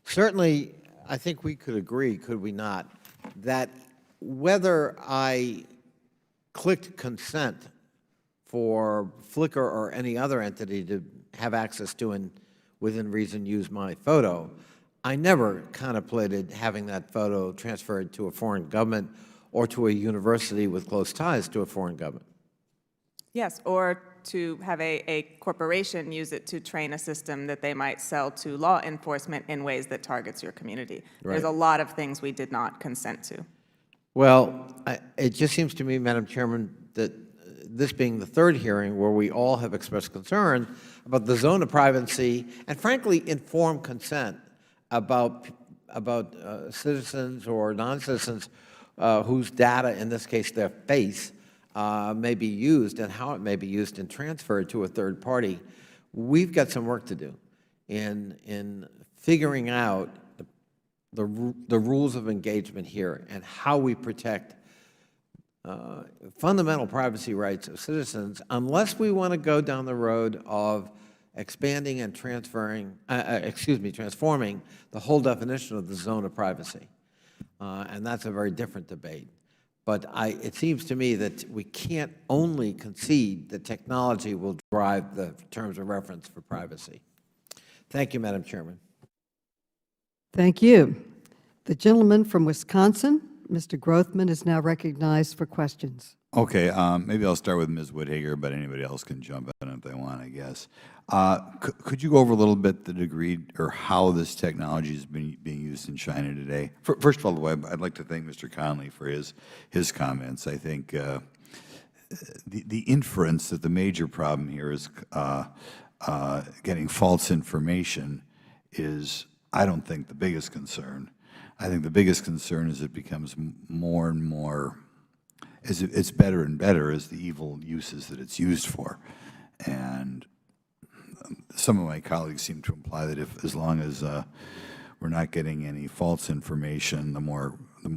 Certainly, I think we could agree, could we not, that whether I clicked consent for Flickr or any other entity to have access to and within reason use my photo, I never contemplated having that photo transferred to a foreign government or to a university with close ties to a foreign government. Yes, or to have a corporation use it to train a system that they might sell to law enforcement in ways that targets your community. Right. There's a lot of things we did not consent to. Well, it just seems to me, Madam Chairman, that this being the third hearing where we all have expressed concern about the zone of privacy and, frankly, informed consent about citizens or non-citizens whose data, in this case their face, may be used and how it may be used and transferred to a third party. We've got some work to do in figuring out the rules of engagement here and how we protect fundamental privacy rights of citizens, unless we want to go down the road of expanding and transforming the whole definition of the zone of privacy. And that's a very different debate. But it seems to me that we can't only concede that technology will drive the terms of reference for privacy. Thank you, Madam Chairman. Thank you. The gentleman from Wisconsin, Mr. Grothman, is now recognized for questions. Okay, maybe I'll start with Ms. Whitaker, but anybody else can jump in if they want, I guess. Could you go over a little bit the degree or how this technology is being used in China today? First of all, I'd like to thank Mr. Conley for his comments. I think the inference that the major problem here is getting false information is, I don't think, the biggest concern. I think the biggest concern is it becomes more and more, it's better and better as the evil uses that it's used for. And some of my colleagues seem to imply that as long as we're not getting any false information,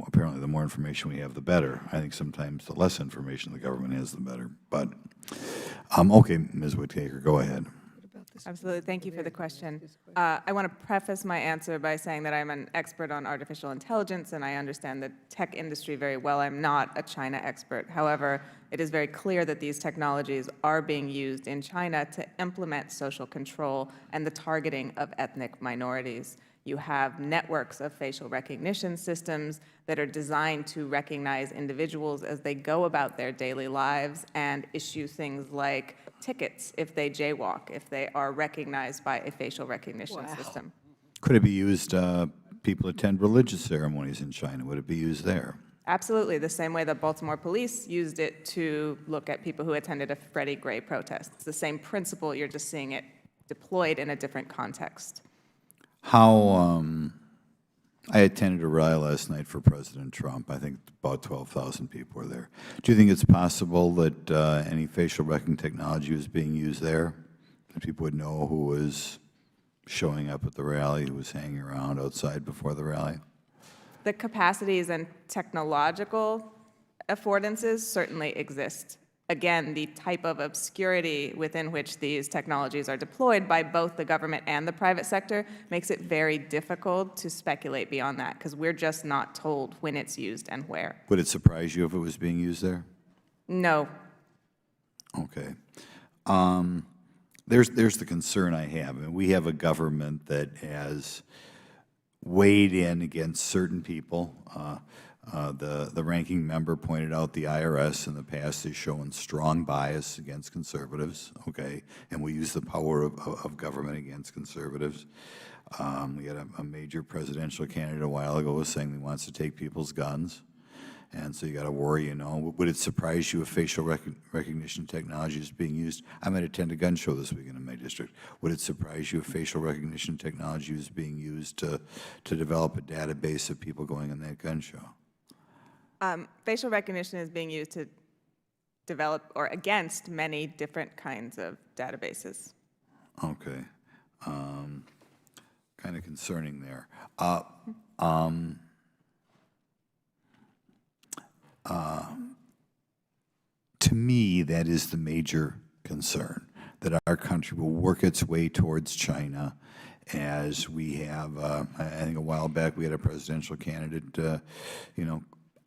apparently the more information we have, the better. I think sometimes the less information the government has, the better. But, okay, Ms. Whitaker, go ahead. Absolutely. Thank you for the question. I want to preface my answer by saying that I'm an expert on artificial intelligence, and I understand the tech industry very well. I'm not a China expert. However, it is very clear that these technologies are being used in China to implement social control and the targeting of ethnic minorities. You have networks of facial recognition systems that are designed to recognize individuals as they go about their daily lives and issue things like tickets if they jaywalk, if they are recognized by a facial recognition system. Could it be used, people attend religious ceremonies in China, would it be used there? Absolutely, the same way that Baltimore police used it to look at people who attended a Freddie Gray protest. It's the same principle, you're just seeing it deployed in a different context. How, I attended a rally last night for President Trump. I think about 12,000 people were there. Do you think it's possible that any facial recognition technology was being used there? That people would know who was showing up at the rally, who was hanging around outside before the rally? The capacities and technological affordances certainly exist. Again, the type of obscurity within which these technologies are deployed by both the government and the private sector makes it very difficult to speculate beyond that, because we're just not told when it's used and where. Would it surprise you if it was being used there? No. Okay. There's the concern I have. I mean, we have a government that has weighed in against certain people. The ranking member pointed out the IRS in the past is showing strong bias against conservatives, okay, and we use the power of government against conservatives. We had a major presidential candidate a while ago was saying he wants to take people's guns, and so you got to worry, you know. Would it surprise you if facial recognition technology is being used? I might attend a gun show this weekend in my district. Would it surprise you if facial recognition technology is being used to develop a database of people going in that gun show? Facial recognition is being used to develop or against many different kinds of databases. Okay. Kind of concerning there. To me, that is the major concern, that our country will work its way towards China as we have, I think a while back we had a presidential candidate,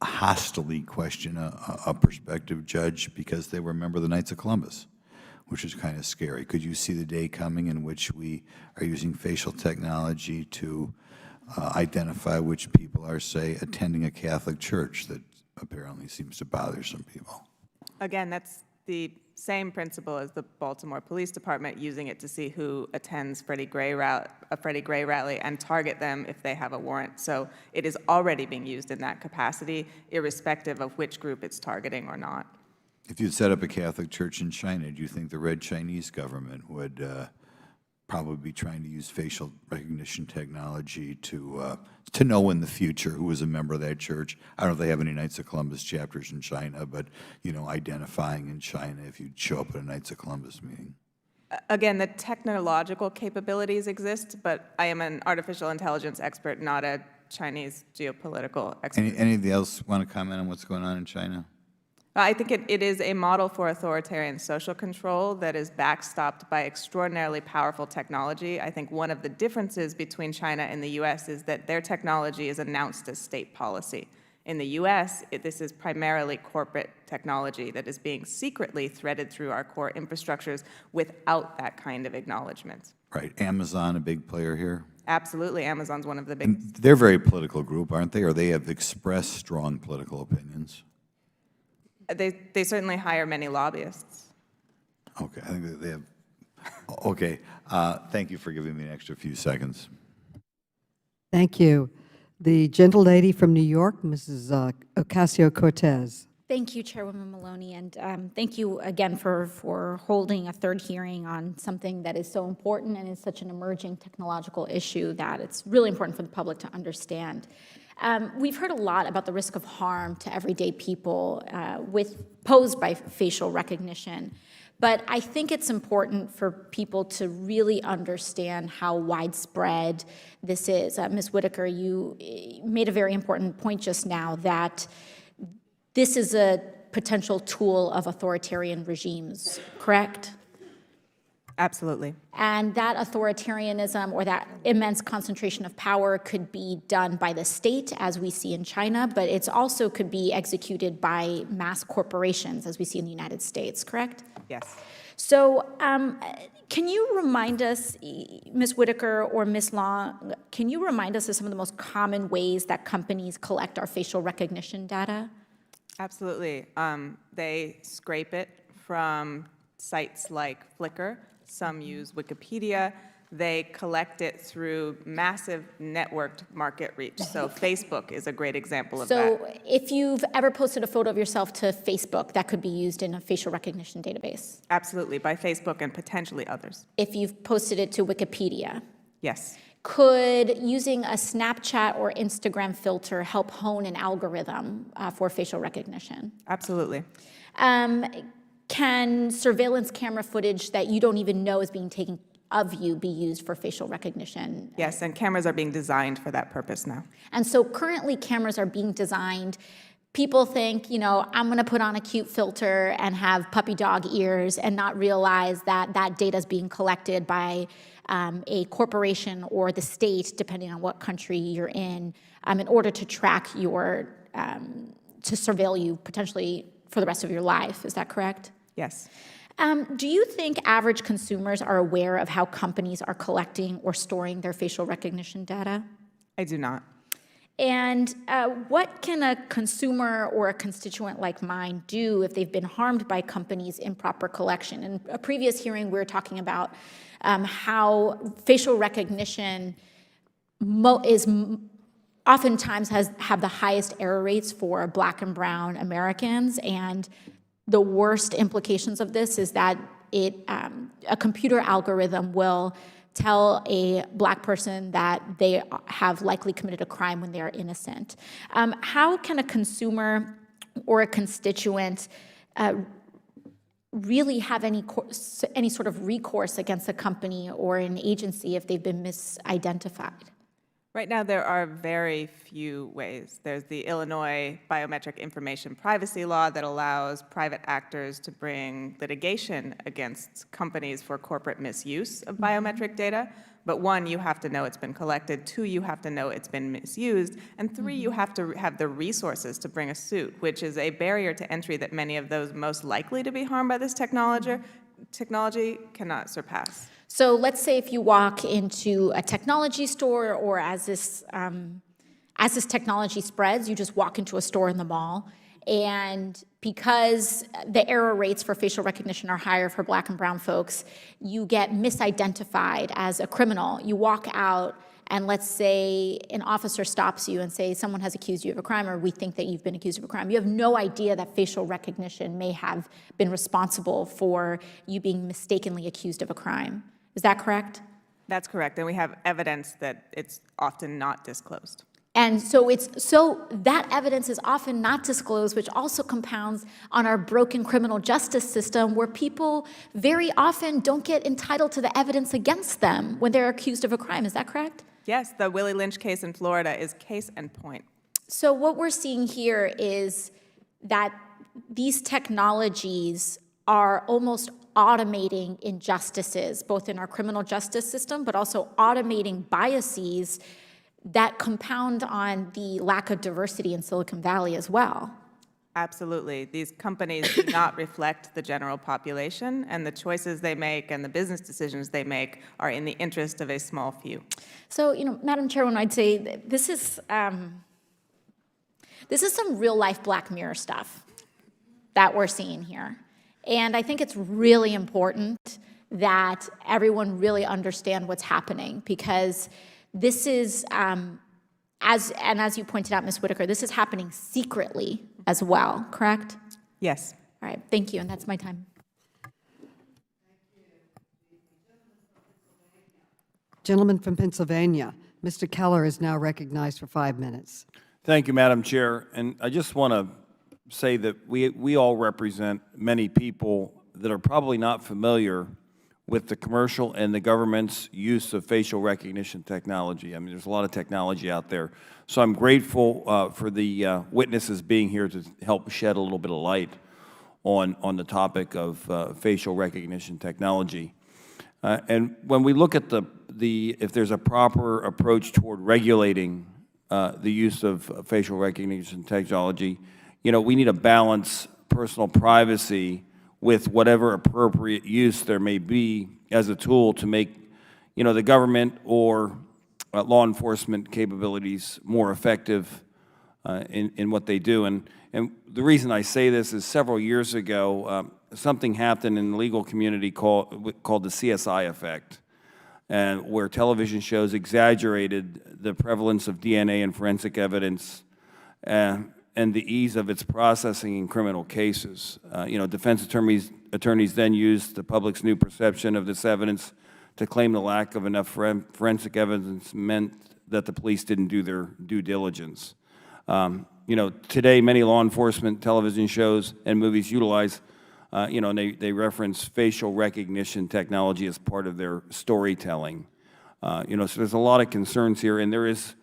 hostily question a prospective judge because they were a member of the Knights of Columbus, which is kind of scary. Could you see the day coming in which we are using facial technology to identify which people are, say, attending a Catholic church that apparently seems to bother some people? Again, that's the same principle as the Baltimore Police Department, using it to see who attends a Freddie Gray rally and target them if they have a warrant. So it is already being used in that capacity, irrespective of which group it's targeting or not. If you'd set up a Catholic church in China, do you think the Red Chinese government would probably be trying to use facial recognition technology to know in the future who was a member of that church? I don't know if they have any Knights of Columbus chapters in China, but, identifying in China if you'd show up at a Knights of Columbus meeting. Again, the technological capabilities exist, but I am an artificial intelligence expert, not a Chinese geopolitical expert. Anybody else want to comment on what's going on in China? I think it is a model for authoritarian social control that is backstopped by extraordinarily powerful technology. I think one of the differences between China and the U.S. is that their technology is announced as state policy. In the U.S., this is primarily corporate technology that is being secretly threaded through our core infrastructures without that kind of acknowledgement. Right. Amazon, a big player here? Absolutely. Amazon's one of the biggest. They're a very political group, aren't they? Or they have expressed strong political opinions? They certainly hire many lobbyists. Okay, I think that they have. Okay, thank you for giving me an extra few seconds. Thank you. The gentlelady from New York, Mrs. Ocasio-Cortez. Thank you, Chairwoman Maloney, and thank you again for holding a third hearing on something that is so important and is such an emerging technological issue that it's really important for the public to understand. We've heard a lot about the risk of harm to everyday people posed by facial recognition, but I think it's important for people to really understand how widespread this is. Ms. Whitaker, you made a very important point just now that this is a potential tool of authoritarian regimes, correct? Absolutely. And that authoritarianism or that immense concentration of power could be done by the state, as we see in China, but it also could be executed by mass corporations, as we see in the United States, correct? Yes. So can you remind us, Ms. Whitaker or Ms. Long, can you remind us of some of the most common ways that companies collect our facial recognition data? Absolutely. They scrape it from sites like Flickr. Some use Wikipedia. They collect it through massive networked market reach. So Facebook is a great example of that. So if you've ever posted a photo of yourself to Facebook, that could be used in a facial recognition database? Absolutely, by Facebook and potentially others. If you've posted it to Wikipedia? Yes. Could using a Snapchat or Instagram filter help hone an algorithm for facial recognition? Absolutely. Can surveillance camera footage that you don't even know is being taken of you be used for facial recognition? Yes, and cameras are being designed for that purpose now. And so currently cameras are being designed. People think, you know, I'm going to put on a cute filter and have puppy dog ears and not realize that that data is being collected by a corporation or the state, depending on what country you're in order to track your, to surveil you potentially for the rest of your life. Is that correct? Yes. Do you think average consumers are aware of how companies are collecting or storing their facial recognition data? I do not. And what can a consumer or a constituent like mine do if they've been harmed by companies' improper collection? In a previous hearing, we were talking about how facial recognition oftentimes have the highest error rates for Black and brown Americans, and the worst implications of this is that a computer algorithm will tell a Black person that they have likely committed a crime when they are innocent. How can a consumer or a constituent really have any sort of recourse against a company or an agency if they've been misidentified? Right now, there are very few ways. There's the Illinois Biometric Information Privacy Law that allows private actors to bring litigation against companies for corporate misuse of biometric data. But one, you have to know it's been collected. Two, you have to know it's been misused. And three, you have to have the resources to bring a suit, which is a barrier to entry that many of those most likely to be harmed by this technology cannot surpass. So let's say if you walk into a technology store, or as this technology spreads, you just walk into a store in the mall, and because the error rates for facial recognition are higher for Black and brown folks, you get misidentified as a criminal. You walk out, and let's say an officer stops you and say, someone has accused you of a crime, or we think that you've been accused of a crime. You have no idea that facial recognition may have been responsible for you being mistakenly accused of a crime. Is that correct? That's correct, and we have evidence that it's often not disclosed. And so that evidence is often not disclosed, which also compounds on our broken criminal justice system, where people very often don't get entitled to the evidence against them when they're accused of a crime. Is that correct? Yes, the Willie Lynch case in Florida is case in point. So what we're seeing here is that these technologies are almost automating injustices, both in our criminal justice system, but also automating biases that compound on the lack of diversity in Silicon Valley as well. Absolutely. These companies do not reflect the general population, and the choices they make and the business decisions they make are in the interest of a small few. So, Madam Chairwoman, I'd say this is some real-life Black Mirror stuff that we're seeing here. And I think it's really important that everyone really understand what's happening, because this is, as you pointed out, Ms. Whitaker, this is happening secretly as well, correct? Yes. All right, thank you, and that's my time. Gentleman from Pennsylvania, Mr. Keller is now recognized for 5 minutes. Thank you, Madam Chair. And I just want to say that we all represent many people that are probably not familiar with the commercial and the government's use of facial recognition technology. I mean, there's a lot of technology out there. So I'm grateful for the witnesses being here to help shed a little bit of light on the topic of facial recognition technology. And when we look at if there's a proper approach toward regulating the use of facial recognition technology, we need to balance personal privacy with whatever appropriate use there may be as a tool to make, the government or law enforcement capabilities more effective in what they do. And the reason I say this is several years ago, something happened in the legal community called the CSI effect, and where television shows exaggerated the prevalence of DNA and forensic evidence and the ease of its processing in criminal cases. Defense attorneys then used the public's new perception of this evidence to claim the lack of enough forensic evidence meant that the police didn't do their due diligence. Today, many law enforcement television shows and movies utilize, and they reference facial recognition technology as part of their storytelling. So there's a lot of concerns here, and there is,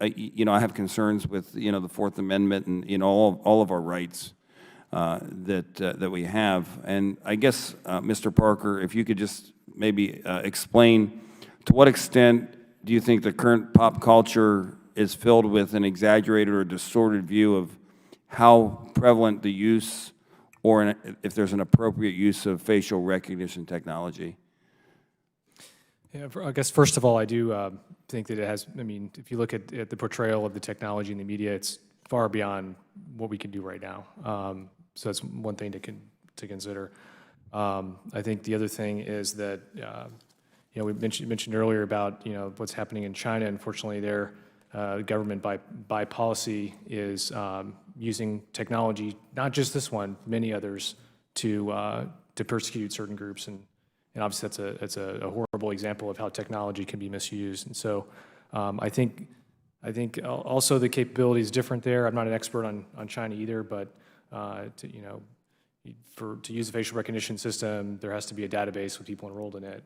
I have concerns with, the Fourth Amendment and, all of our rights that we have. And I guess, Mr. Parker, if you could just maybe explain to what extent do you think the current pop culture is filled with an exaggerated or distorted view of how prevalent the use or if there's an appropriate use of facial recognition technology? Yeah, I guess first of all, I do think that it has, if you look at the portrayal of the technology in the media, it's far beyond what we can do right now. So that's one thing to consider. I think the other thing is that, we mentioned earlier about, what's happening in China. Unfortunately, their government by policy is using technology, not just this one, many others, to persecute certain groups, and obviously that's a horrible example of how technology can be misused. And so I think also the capability is different there. I'm not an expert on China either, but to use a facial recognition system, there has to be a database with people enrolled in it,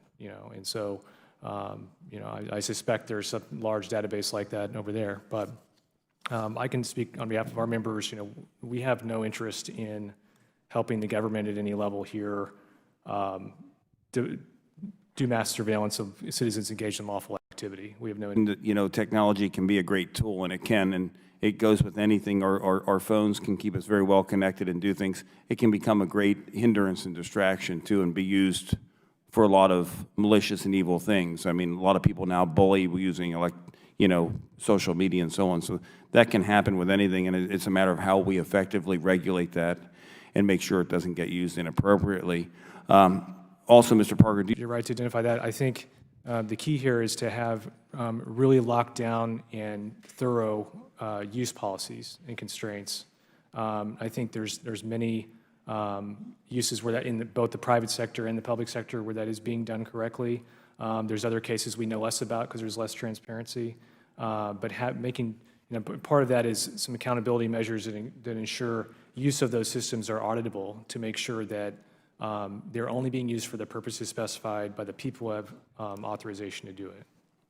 and so I suspect there's a large database like that over there. But I can speak on behalf of our members. We have no interest in helping the government at any level here do mass surveillance of citizens engaged in lawful activity. We have no. Technology can be a great tool, and it can, and it goes with anything. Our phones can keep us very well connected and do things. It can become a great hindrance and distraction too, and be used for a lot of malicious and evil things. A lot of people now bully using social media and so on. So that can happen with anything, and it's a matter of how we effectively regulate that and make sure it doesn't get used inappropriately. Also, Mr. Parker, you're right to identify that. I think the key here is to have really locked down and thorough use policies and constraints. I think there's many uses where that in both the private sector and the public sector where that is being done correctly. There's other cases we know less about because there's less transparency. But making part of that is some accountability measures that ensure use of those systems are auditable to make sure that they're only being used for the purposes specified by the people who have authorization to do it.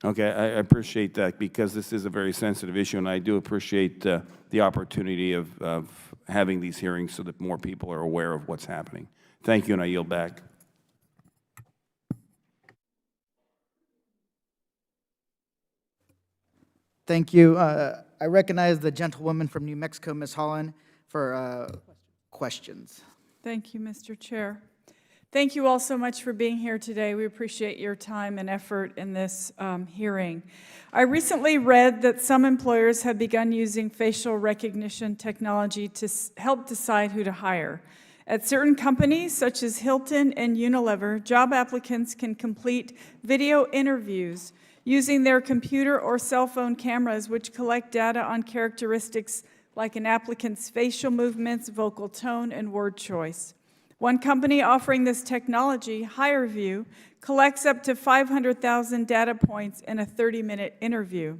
Okay, I appreciate that because this is a very sensitive issue, and I do appreciate the opportunity of having these hearings so that more people are aware of what's happening. Thank you, and I yield back. Thank you. I recognize the gentlewoman from New Mexico, Ms. Holland, for questions. Thank you, Mr. Chair. Thank you all so much for being here today. We appreciate your time and effort in this hearing. I recently read that some employers have begun using facial recognition technology to help decide who to hire. At certain companies, such as Hilton and Unilever, job applicants can complete video interviews using their computer or cell phone cameras, which collect data on characteristics like an applicant's facial movements, vocal tone, and word choice. One company offering this technology, HireView, collects up to 500,000 data points in a 30-minute interview.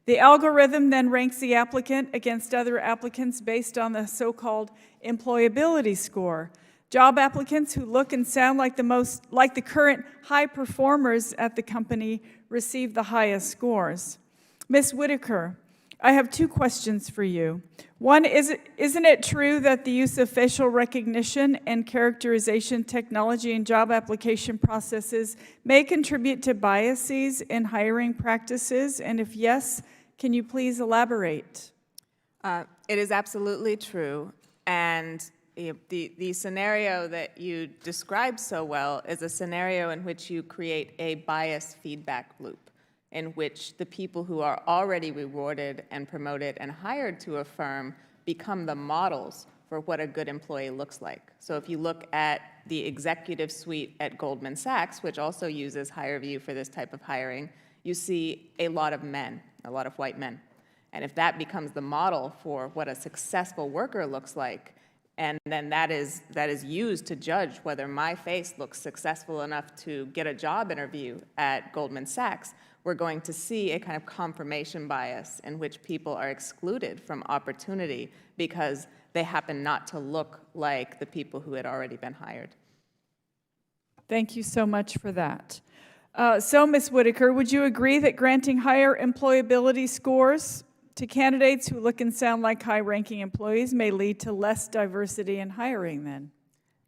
The algorithm then ranks the applicant against other applicants based on the so-called employability score. Job applicants who look and sound like the current high performers at the company receive the highest scores. Ms. Whitaker, I have two questions for you. One, isn't it true that the use of facial recognition and characterization technology in job application processes may contribute to biases in hiring practices? And if yes, can you please elaborate? It is absolutely true. And the scenario that you described so well is a scenario in which you create a bias feedback loop, in which the people who are already rewarded and promoted and hired to a firm become the models for what a good employee looks like. So if you look at the executive suite at Goldman Sachs, which also uses HireVue for this type of hiring, you see a lot of men, a lot of white men. And if that becomes the model for what a successful worker looks like, and then that is used to judge whether my face looks successful enough to get a job interview at Goldman Sachs, we're going to see a kind of confirmation bias in which people are excluded from opportunity because they happen not to look like the people who had already been hired. Thank you so much for that. So, Ms. Whitaker, would you agree that granting higher employability scores to candidates who look and sound like high-ranking employees may lead to less diversity in hiring then?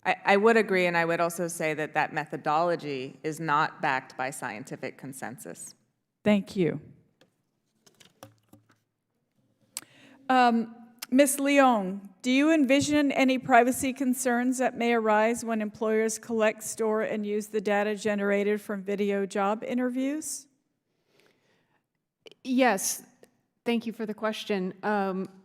I would agree, and I would also say that that methodology is not backed by scientific consensus. Thank you. Ms. Leong, do you envision any privacy concerns that may arise when employers collect, store, and use the data generated from video job interviews? Yes. Thank you for the question.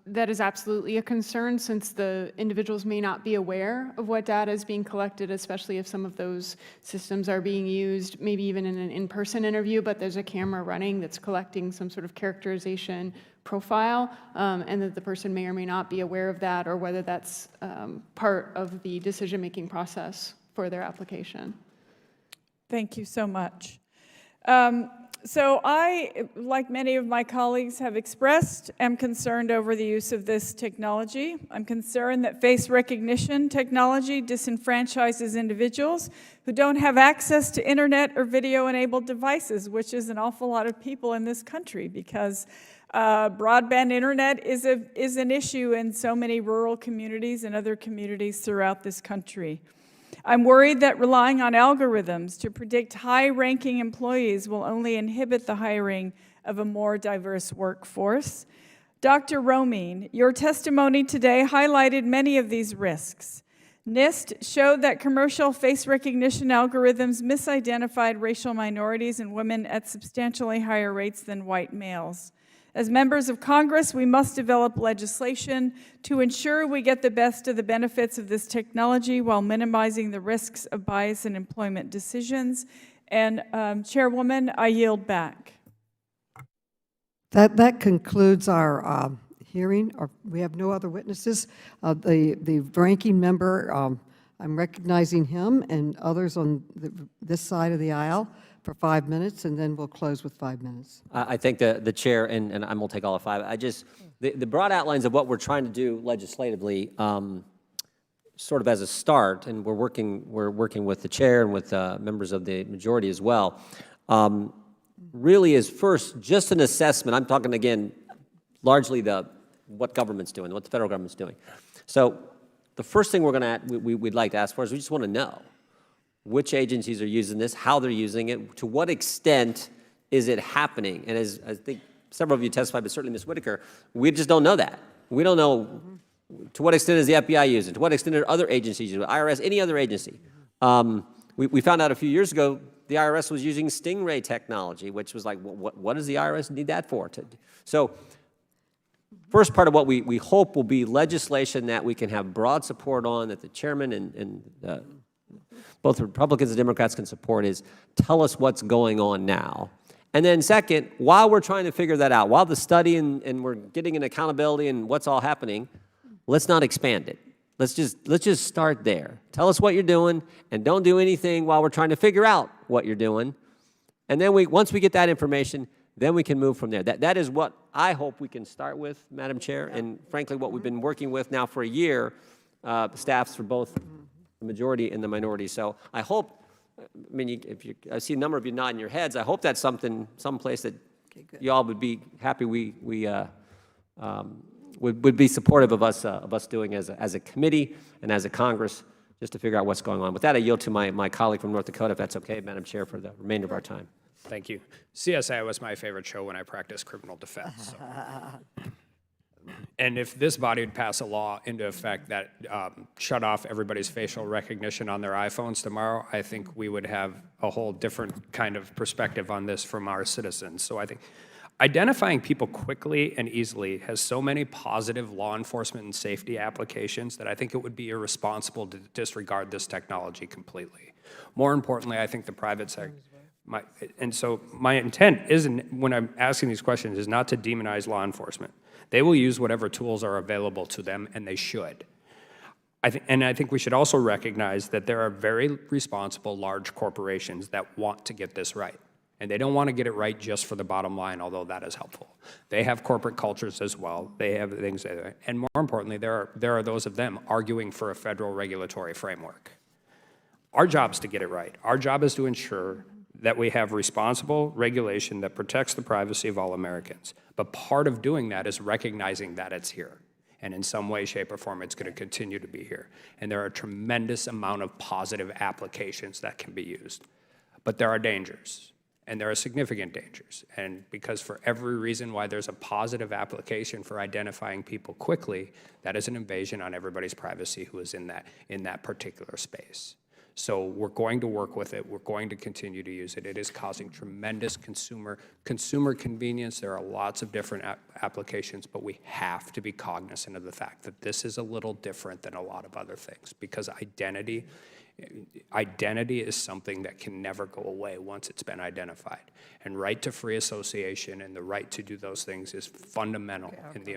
That is absolutely a concern, since the individuals may not be aware of what data is being collected, especially if some of those systems are being used, maybe even in an in-person interview, but there's a camera running that's collecting some sort of characterization profile, and that the person may or may not be aware of that, or whether that's part of the decision-making process for their application. Thank you so much. So I, like many of my colleagues have expressed, am concerned over the use of this technology. I'm concerned that face recognition technology disenfranchises individuals who don't have access to internet or video-enabled devices, which is an awful lot of people in this country, because broadband internet is an issue in so many rural communities and other communities throughout this country. I'm worried that relying on algorithms to predict high-ranking employees will only inhibit the hiring of a more diverse workforce. Dr. Romain, your testimony today highlighted many of these risks. NIST showed that commercial face recognition algorithms misidentified racial minorities and women at substantially higher rates than white males. As members of Congress, we must develop legislation to ensure we get the best of the benefits of this technology while minimizing the risks of bias in employment decisions. And Chairwoman, I yield back. That concludes our hearing. We have no other witnesses. The ranking member, I'm recognizing him and others on this side of the aisle for 5 minutes, and then we'll close with 5 minutes. I think the chair, and I'm going to take all of 5. The broad outlines of what we're trying to do legislatively, sort of as a start, and we're working with the chair and with members of the majority as well, really is first just an assessment. I'm talking again largely what government's doing, what the federal government's doing. So the first thing we'd like to ask for is we just want to know which agencies are using this, how they're using it, to what extent is it happening. And as I think several of you testified, but certainly Ms. Whitaker, we just don't know that. We don't know to what extent is the FBI using, to what extent are other agencies using, IRS, any other agency. We found out a few years ago the IRS was using Stingray technology, which was like, what does the IRS need that for? So first part of what we hope will be legislation that we can have broad support on, that the chairman and both Republicans and Democrats can support, is tell us what's going on now. And then second, while we're trying to figure that out, while the study and we're getting an accountability and what's all happening, let's not expand it. Let's just start there. Tell us what you're doing, and don't do anything while we're trying to figure out what you're doing. And then once we get that information, then we can move from there. That is what I hope we can start with, Madam Chair, and frankly what we've been working with now for a year, staffs for both the majority and the minority. So I hope, I see a number of you nodding your heads. I hope that's someplace that you all would be happy we would be supportive of us doing as a committee and as a Congress, just to figure out what's going on. With that, I yield to my colleague from North Dakota, if that's okay, Madam Chair, for the remainder of our time. Thank you. CSI was my favorite show when I practiced criminal defense. So. And if this body would pass a law into effect that shut off everybody's facial recognition on their iPhones tomorrow, I think we would have a whole different kind of perspective on this from our citizens. So I think identifying people quickly and easily has so many positive law enforcement and safety applications that I think it would be irresponsible to disregard this technology completely. More importantly, I think the private sector, and so my intent isn't, when I'm asking these questions, is not to demonize law enforcement. They will use whatever tools are available to them, and they should. I think we should also recognize that there are very responsible large corporations that want to get this right. And they don't want to get it right just for the bottom line, although that is helpful. They have corporate cultures as well. They have things, and more importantly, there are those of them arguing for a federal regulatory framework. Our job is to get it right. Our job is to ensure that we have responsible regulation that protects the privacy of all Americans. But part of doing that is recognizing that it's here. And in some way, shape, or form, it's going to continue to be here. And there are a tremendous amount of positive applications that can be used. But there are dangers. And there are significant dangers. And because for every reason why there's a positive application for identifying people quickly, that is an invasion on everybody's privacy who is in that particular space. So we're going to work with it. We're going to continue to use it. It is causing tremendous consumer convenience. There are lots of different applications, but we have to be cognizant of the fact that this is a little different than a lot of other things, because identity is something that can never go away once it's been identified. And right to free association and the right to do those things is fundamental in the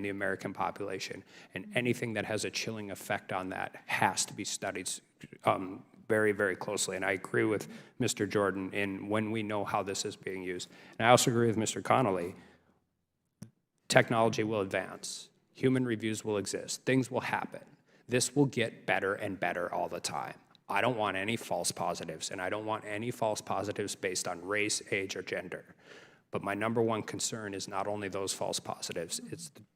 American population. And anything that has a chilling effect on that has to be studied very, very closely. And I agree with Mr. Jordan in when we know how this is being used. And I also agree with Mr. Connolly. Technology will advance. Human reviews will exist. Things will happen. This will get better and better all the time. I don't want any false positives, and I don't want any false positives based on race, age, or gender. But my number one concern is not only those false positives,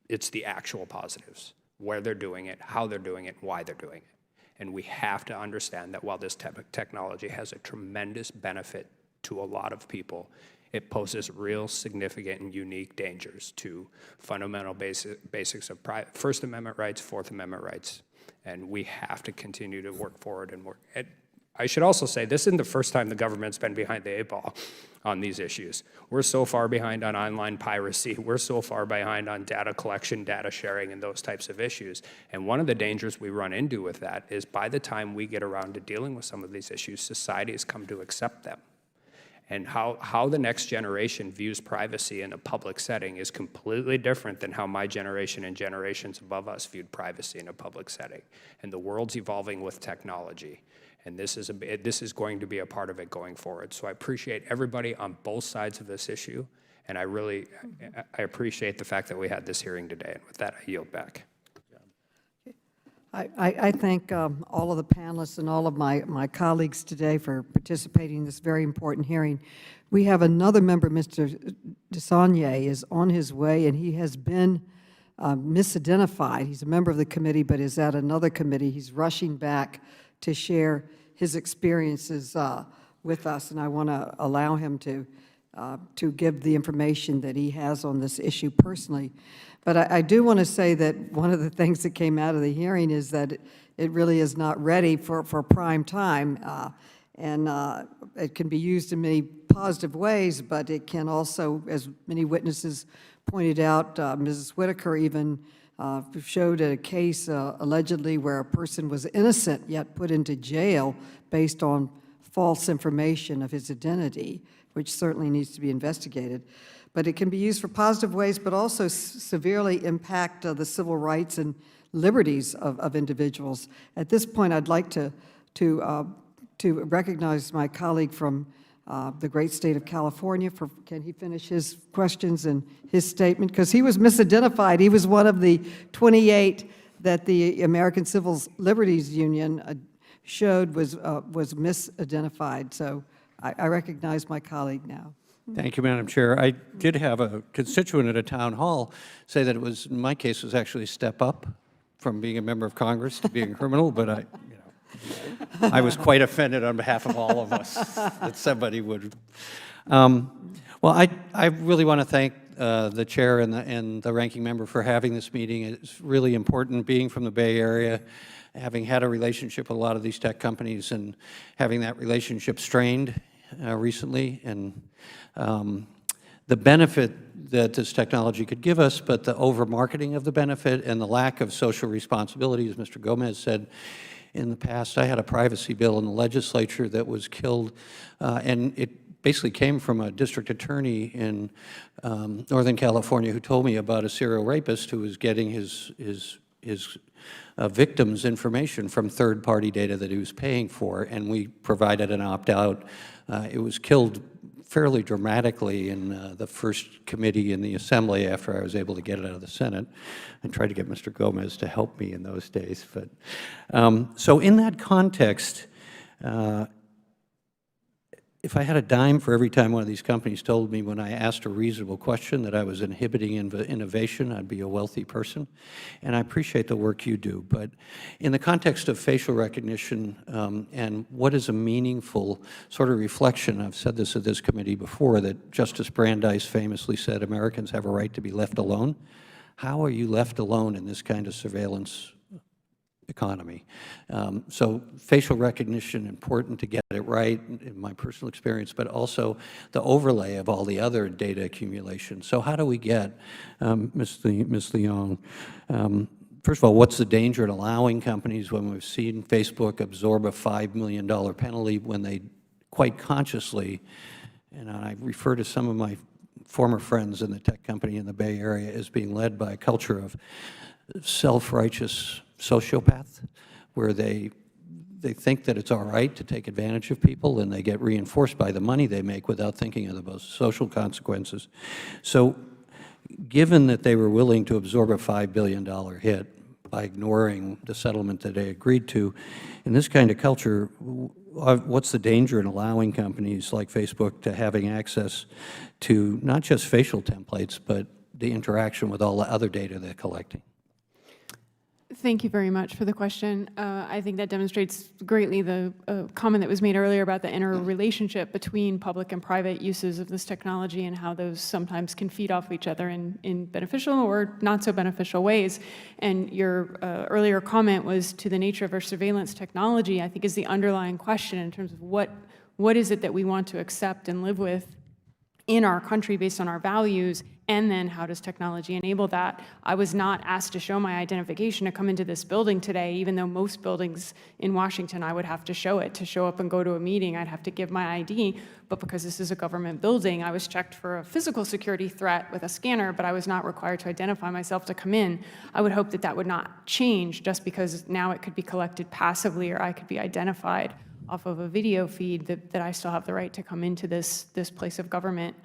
it's the actual positives, where they're doing it, how they're doing it, why they're doing it. And we have to understand that while this technology has a tremendous benefit to a lot of people, it poses real significant and unique dangers to fundamental basics of First Amendment rights, Fourth Amendment rights. And we have to continue to work forward and work. I should also say, this isn't the first time the government's been behind the 8 ball on these issues. We're so far behind on online piracy. We're so far behind on data collection, data sharing, and those types of issues. And one of the dangers we run into with that is by the time we get around to dealing with some of these issues, society has come to accept them. And how the next generation views privacy in a public setting is completely different than how my generation and generations above us viewed privacy in a public setting. And the world's evolving with technology. And this is going to be a part of it going forward. So I appreciate everybody on both sides of this issue. And I appreciate the fact that we had this hearing today. And with that, I yield back. I thank all of the panelists and all of my colleagues today for participating in this very important hearing. We have another member, Mr. Desaulniers, is on his way, and he has been misidentified. He's a member of the committee, but is at another committee. He's rushing back to share his experiences with us, and I want to allow him to give the information that he has on this issue personally. But I do want to say that one of the things that came out of the hearing is that it really is not ready for prime time, and it can be used in many positive ways, but it can also, as many witnesses pointed out, Mrs. Whitaker even showed a case allegedly where a person was innocent yet put into jail based on false information of his identity, which certainly needs to be investigated. But it can be used for positive ways, but also severely impact the civil rights and liberties of individuals. At this point, I'd like to recognize my colleague from the great state of California. Can he finish his questions and his statement? Because he was misidentified. He was one of the 28 that the American Civil Liberties Union showed was misidentified. So I recognize my colleague now. Thank you, Madam Chair. I did have a constituent at a town hall say that it was, in my case, was actually a step up from being a member of Congress to being a criminal, but I was quite offended on behalf of all of us that somebody would. Well, I really want to thank the chair and the ranking member for having this meeting. It's really important, being from the Bay Area, having had a relationship with a lot of these tech companies and having that relationship strained recently, and the benefit that this technology could give us, but the over-marketing of the benefit and the lack of social responsibility, as Mr. Gomez said. In the past, I had a privacy bill in the legislature that was killed, and it basically came from a district attorney in Northern California who told me about a serial rapist who was getting his victims' information from third-party data that he was paying for, and we provided an opt-out. It was killed fairly dramatically in the first committee in the Assembly after I was able to get it out of the Senate. I tried to get Mr. Gomez to help me in those days. But so in that context, if I had a dime for every time one of these companies told me when I asked a reasonable question that I was inhibiting innovation, I'd be a wealthy person. And I appreciate the work you do. But in the context of facial recognition and what is a meaningful sort of reflection, I've said this at this committee before, that Justice Brandeis famously said Americans have a right to be left alone. How are you left alone in this kind of surveillance economy? So facial recognition, important to get it right in my personal experience, but also the overlay of all the other data accumulation. So how do we get, Ms. Leong, first of all, what's the danger in allowing companies, when we've seen Facebook absorb a $5 million penalty when they quite consciously, and I refer to some of my former friends in the tech company in the Bay Area as being led by a culture of self-righteous sociopath, where they think that it's all right to take advantage of people, and they get reinforced by the money they make without thinking of the social consequences. So given that they were willing to absorb a $5 billion hit by ignoring the settlement that they agreed to, in this kind of culture, what's the danger in allowing companies like Facebook to having access to not just facial templates, but the interaction with all the other data they're collecting? Thank you very much for the question. I think that demonstrates greatly the comment that was made earlier about the interrelationship between public and private uses of this technology and how those sometimes can feed off each other in beneficial or not so beneficial ways. And your earlier comment was to the nature of our surveillance technology, I think, is the underlying question in terms of what is it that we want to accept and live with in our country based on our values, and then how does technology enable that? I was not asked to show my identification to come into this building today, even though most buildings in Washington I would have to show it. To show up and go to a meeting, I'd have to give my ID, but because this is a government building, I was checked for a physical security threat with a scanner, but I was not required to identify myself to come in. I would hope that that would not change just because now it could be collected passively, or I could be identified off of a video feed, that I still have the right to come into this place of government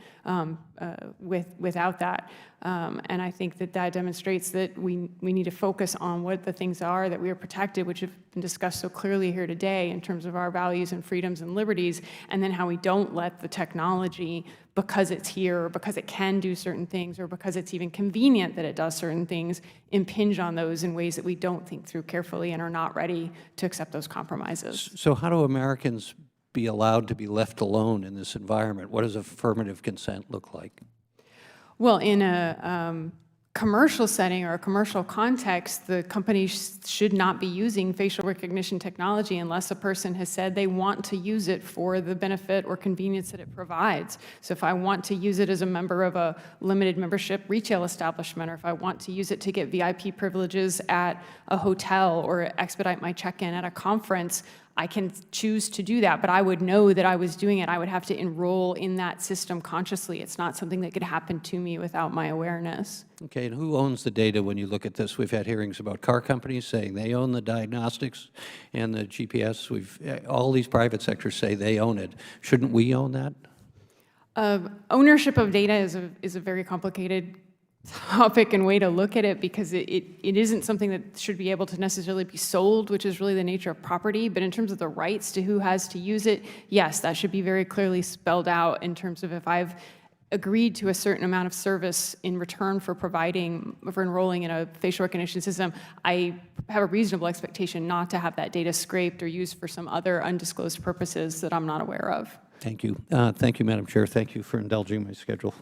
without that. And I think that that demonstrates that we need to focus on what the things are that we are protected, which have been discussed so clearly here today in terms of our values and freedoms and liberties, and then how we don't let the technology, because it's here, or because it can do certain things, or because it's even convenient that it does certain things, impinge on those in ways that we don't think through carefully and are not ready to accept those compromises. So how do Americans be allowed to be left alone in this environment? What does affirmative consent look like? Well, in a commercial setting or a commercial context, the company should not be using facial recognition technology unless a person has said they want to use it for the benefit or convenience that it provides. So if I want to use it as a member of a limited membership retail establishment, or if I want to use it to get VIP privileges at a hotel or expedite my check-in at a conference, I can choose to do that, but I would know that I was doing it. I would have to enroll in that system consciously. It's not something that could happen to me without my awareness. Okay, and who owns the data when you look at this? We've had hearings about car companies saying they own the diagnostics and the GPS. All these private sectors say they own it. Shouldn't we own that? Ownership of data is a very complicated topic and way to look at it, because it isn't something that should be able to necessarily be sold, which is really the nature of property. But in terms of the rights to who has to use it, yes, that should be very clearly spelled out in terms of if I've agreed to a certain amount of service in return for enrolling in a facial recognition system, I have a reasonable expectation not to have that data scraped or used for some other undisclosed purposes that I'm not aware of. Thank you. Thank you, Madam Chair. Thank you for indulging my schedule.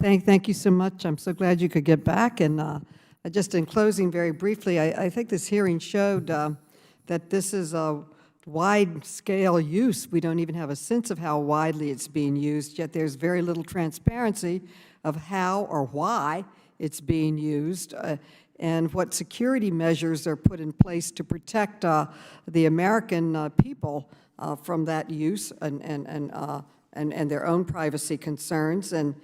Thank you so much. I'm so glad you could get back. And just in closing, very briefly, I think this hearing showed that this is a wide-scale use. We don't even have a sense of how widely it's being used, yet there's very little transparency of how or why it's being used, and what security measures are put in place to protect the American people from that use and their own privacy concerns. And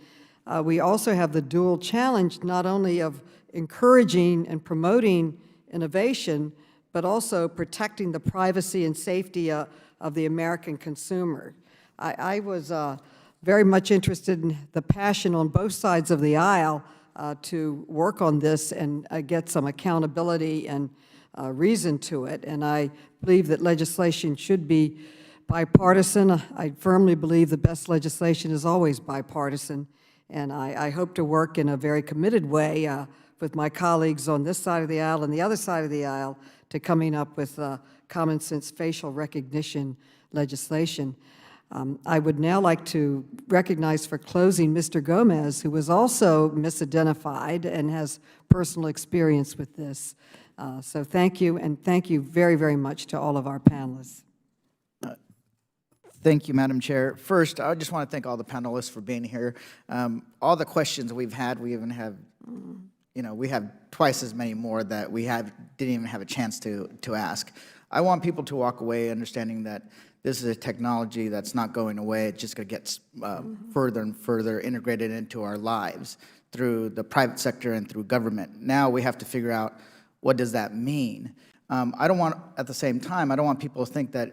we also have the dual challenge not only of encouraging and promoting innovation, but also protecting the privacy and safety of the American consumer. I was very much interested in the passion on both sides of the aisle to work on this and get some accountability and reason to it. And I believe that legislation should be bipartisan. I firmly believe the best legislation is always bipartisan. And I hope to work in a very committed way with my colleagues on this side of the aisle and the other side of the aisle to coming up with common sense facial recognition legislation. I would now like to recognize for closing Mr. Gomez, who was also misidentified and has personal experience with this. So thank you, and thank you very, very much to all of our panelists. Thank you, Madam Chair. First, I just want to thank all the panelists for being here. All the questions we've had, we even have, we have twice as many more that we didn't even have a chance to ask. I want people to walk away understanding that this is a technology that's not going away. It's just going to get further and further integrated into our lives through the private sector and through government. Now we have to figure out, what does that mean? I don't want, at the same time, I don't want people to think that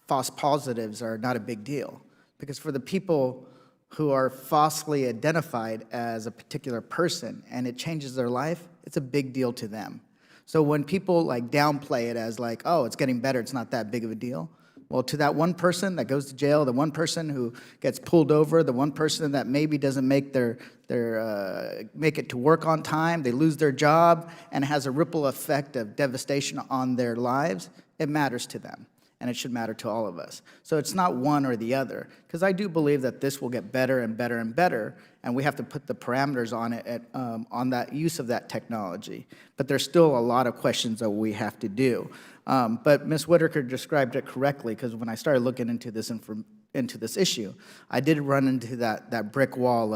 false positives are not a big deal. Because for the people who are falsely identified as a particular person and it changes their life, it's a big deal to them. So when people like downplay it as like, oh, it's getting better, it's not that big of a deal. Well, to that one person that goes to jail, the one person who gets pulled over, the one person that maybe doesn't make make it to work on time, they lose their job, and it has a ripple effect of devastation on their lives, it matters to them. And it should matter to all of us. So it's not one or the other, because I do believe that this will get better and better and better, and we have to put the parameters on it, on that use of that technology. But there's still a lot of questions that we have to do. But Ms. Whitaker described it correctly, because when I started looking into this issue, I did run into that brick wall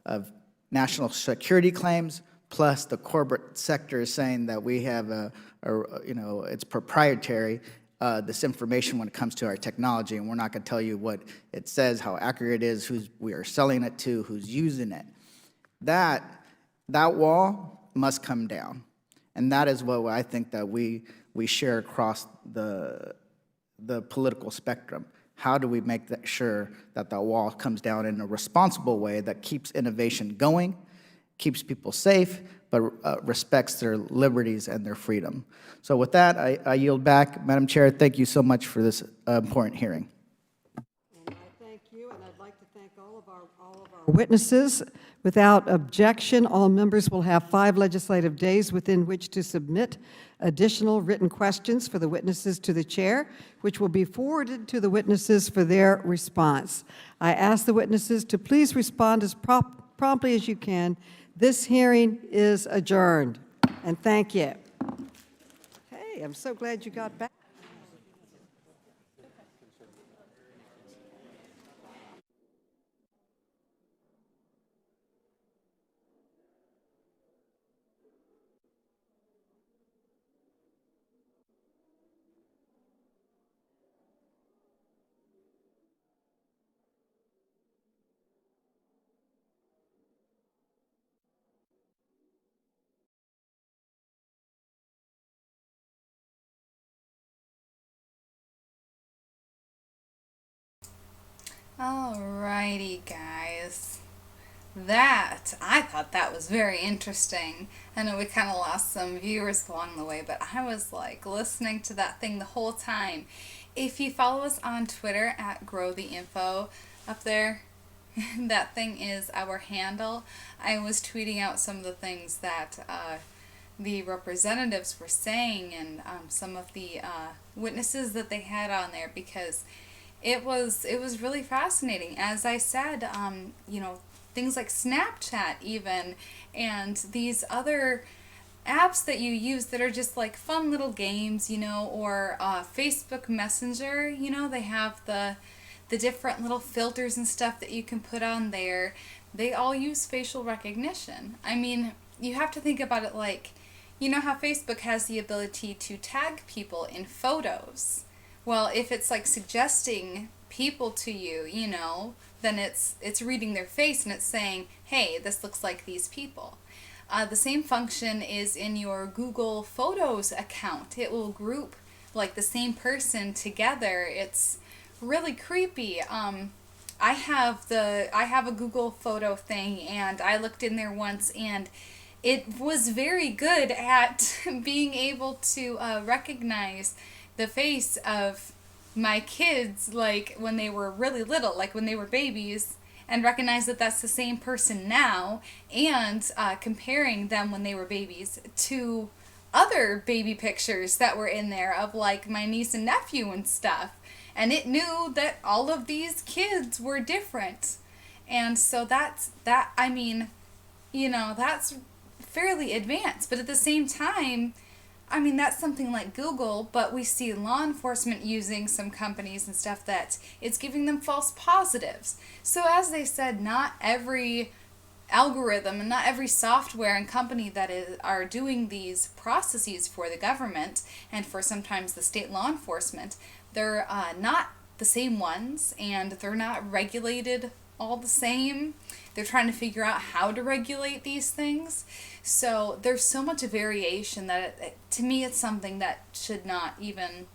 of national security claims, plus the corporate sector is saying that we have it's proprietary, this information when it comes to our technology, and we're not going to tell you what it says, how accurate it is, who we are selling it to, who's using it. That wall must come down, and that is what I think that we share across the political spectrum. How do we make sure that that wall comes down in a responsible way that keeps innovation going, keeps people safe, but respects their liberties and their freedom. So with that, I yield back. Madam Chair, thank you so much for this important hearing. And I thank you, and I'd like to thank all of our witnesses. Without objection, all members will have 5 legislative days within which to submit additional written questions for the witnesses to the chair, which will be forwarded to the witnesses for their response. I ask the witnesses to please respond as promptly as you can. This hearing is adjourned, and thank you. Hey, I'm so glad you got back. Alrighty, guys. I thought that was very interesting. I know we kind of lost some viewers along the way, but I was like listening to that thing the whole time. If you follow us on Twitter at GrowTheInfo up there, that thing is our handle. I was tweeting out some of the things that the representatives were saying and some of the witnesses that they had on there, because it was really fascinating. As I said, you know, things like Snapchat even, and these other apps that you use that are just like fun little games, you know, or Facebook Messenger, you know, they have the different little filters and stuff that you can put on there. They all use facial recognition. I mean, you have to think about it like, you know how Facebook has the ability to tag people in photos? Well, if it's like suggesting people to you, you know, then it's reading their face and it's saying, hey, this looks like these people. The same function is in your Google Photos account. It will group like the same person together. It's really creepy. I have a Google photo thing, and I looked in there once, and it was very good at being able to recognize the face of my kids, like when they were really little, like when they were babies, and recognize that that's the same person now, and comparing them when they were babies to other baby pictures that were in there of like my niece and nephew and stuff. And it knew that all of these kids were different. And so I mean, you know, that's fairly advanced. But at the same time, I mean, that's something like Google, but we see law enforcement using some companies and stuff that it's giving them false positives. So as they said, not every algorithm and not every software and company that are doing these processes for the government and for sometimes the state law enforcement, they're not the same ones, and they're not regulated all the same. They're trying to figure out how to regulate these things. So there's so much variation that to me it's something that should not even,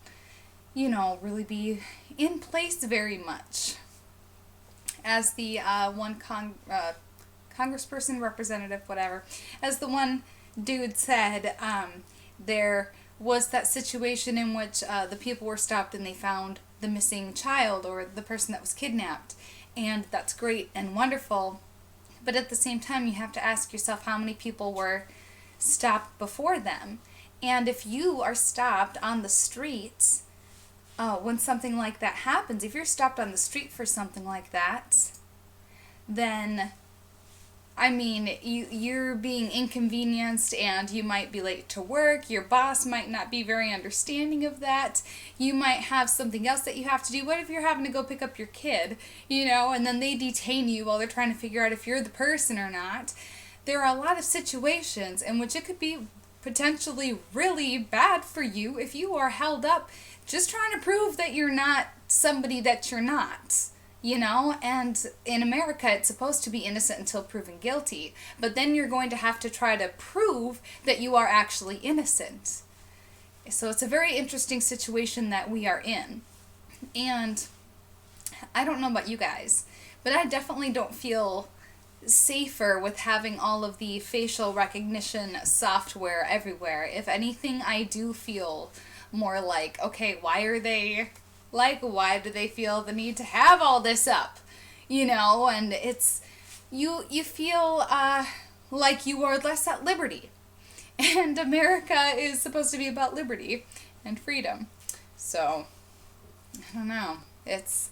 you know, really be in place very much. As the one congressperson, representative, whatever, as the one dude said, there was that situation in which the people were stopped and they found the missing child or the person that was kidnapped. And that's great and wonderful. But at the same time, you have to ask yourself how many people were stopped before them. And if you are stopped on the streets, when something like that happens, if you're stopped on the street for something like that, then, I mean, you're being inconvenienced and you might be late to work. Your boss might not be very understanding of that. You might have something else that you have to do. What if you're having to go pick up your kid, you know, and then they detain you while they're trying to figure out if you're the person or not? There are a lot of situations in which it could be potentially really bad for you if you are held up just trying to prove that you're not somebody that you're not. You know, and in America, it's supposed to be innocent until proven guilty. But then you're going to have to try to prove that you are actually innocent. So it's a very interesting situation that we are in. And I don't know about you guys, but I definitely don't feel safer with having all of the facial recognition software everywhere. If anything, I do feel more like, okay, why do they feel the need to have all this up? You know, and it's, you feel like you are less at liberty. And America is supposed to be about liberty and freedom. So, I don't know. It's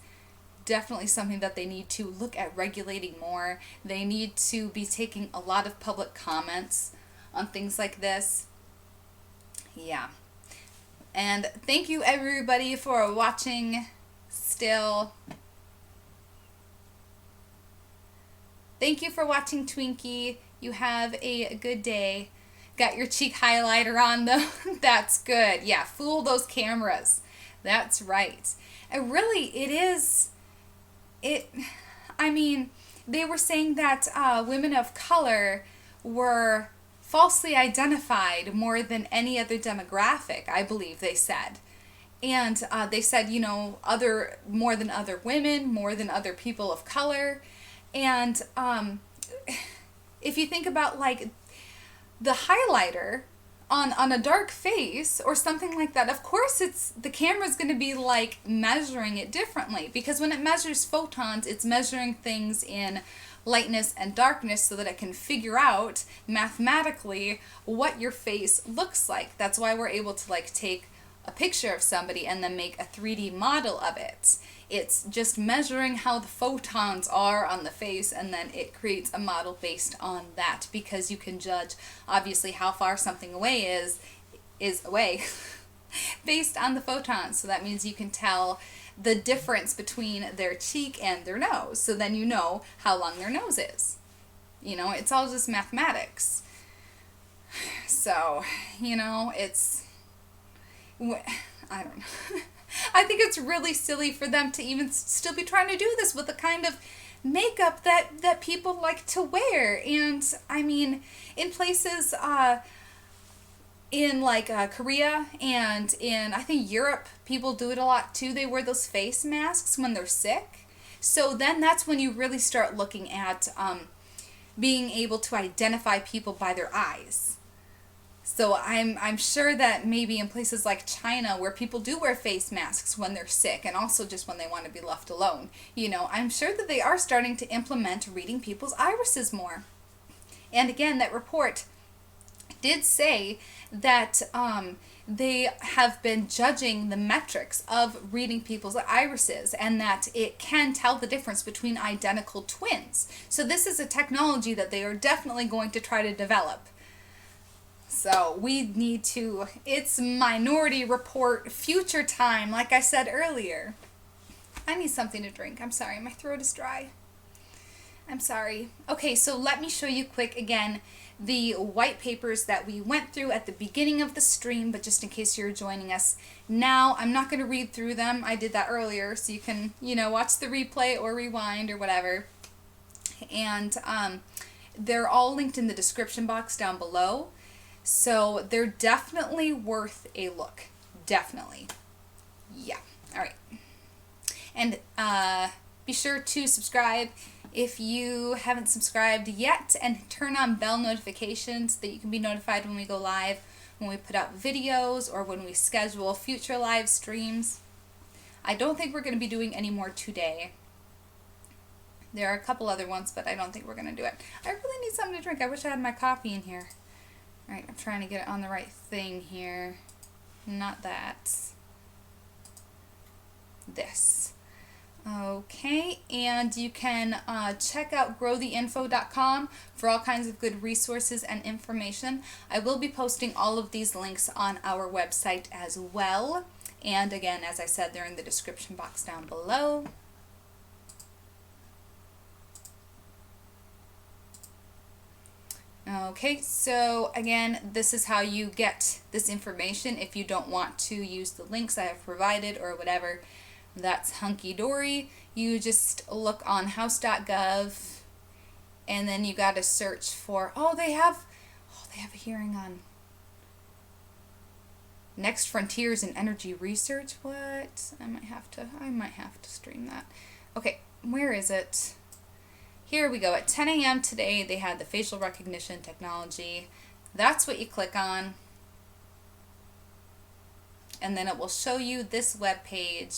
definitely something that they need to look at regulating more. They need to be taking a lot of public comments on things like this. Yeah. And thank you everybody for watching still. Thank you for watching, Twinkie. You have a good day. Got your cheek highlighter on though. That's good. Yeah, fool those cameras. That's right. And really, I mean, they were saying that women of color were falsely identified more than any other demographic, I believe they said. And they said, you know, more than other women, more than other people of color. And if you think about like the highlighter on a dark face or something like that, of course the camera's going to be like measuring it differently, because when it measures photons, it's measuring things in lightness and darkness so that it can figure out mathematically what your face looks like. That's why we're able to like take a picture of somebody and then make a 3D model of it. It's just measuring how the photons are on the face, and then it creates a model based on that, because you can judge obviously how far something away is away based on the photons. So that means you can tell the difference between their cheek and their nose. So then you know how long their nose is. You know, it's all just mathematics. So, you know, I don't know. I think it's really silly for them to even still be trying to do this with the kind of makeup that people like to wear. And I mean, in places in like Korea and in, I think, Europe, people do it a lot too. They wear those face masks when they're sick. So then that's when you really start looking at being able to identify people by their eyes. So I'm sure that maybe in places like China, where people do wear face masks when they're sick and also just when they want to be left alone, you know, I'm sure that they are starting to implement reading people's irises more. And again, that report did say that they have been judging the metrics of reading people's irises, and that it can tell the difference between identical twins. So this is a technology that they are definitely going to try to develop. So we need to, it's Minority Report future time, like I said earlier. I need something to drink. I'm sorry, my throat is dry. I'm sorry. Okay, so let me show you quick again the white papers that we went through at the beginning of the stream, but just in case you're joining us now, I'm not going to read through them. I did that earlier, so you can, you know, watch the replay or rewind or whatever. And they're all linked in the description box down below. So they're definitely worth a look. Definitely. Yeah. All right. And be sure to subscribe if you haven't subscribed yet, and turn on bell notifications so that you can be notified when we go live, when we put out videos, or when we schedule future live streams. I don't think we're going to be doing any more today. There are a couple other ones, but I don't think we're going to do it. I really need something to drink. I wish I had my coffee in here. All right, I'm trying to get it on the right thing here. Not that. This. Okay, and you can check out growtheinfo.com for all kinds of good resources and information. I will be posting all of these links on our website as well. And again, as I said, they're in the description box down below. Okay, so again, this is how you get this information if you don't want to use the links I have provided or whatever. That's hunky-dory. You just look on house.gov, and then you got to search for, they have a hearing on next frontiers in energy research. What? I might have to stream that. Okay, where is it? Here we go. At 10 a.m. today, they had the facial recognition technology. That's what you click on. And then it will show you this web page.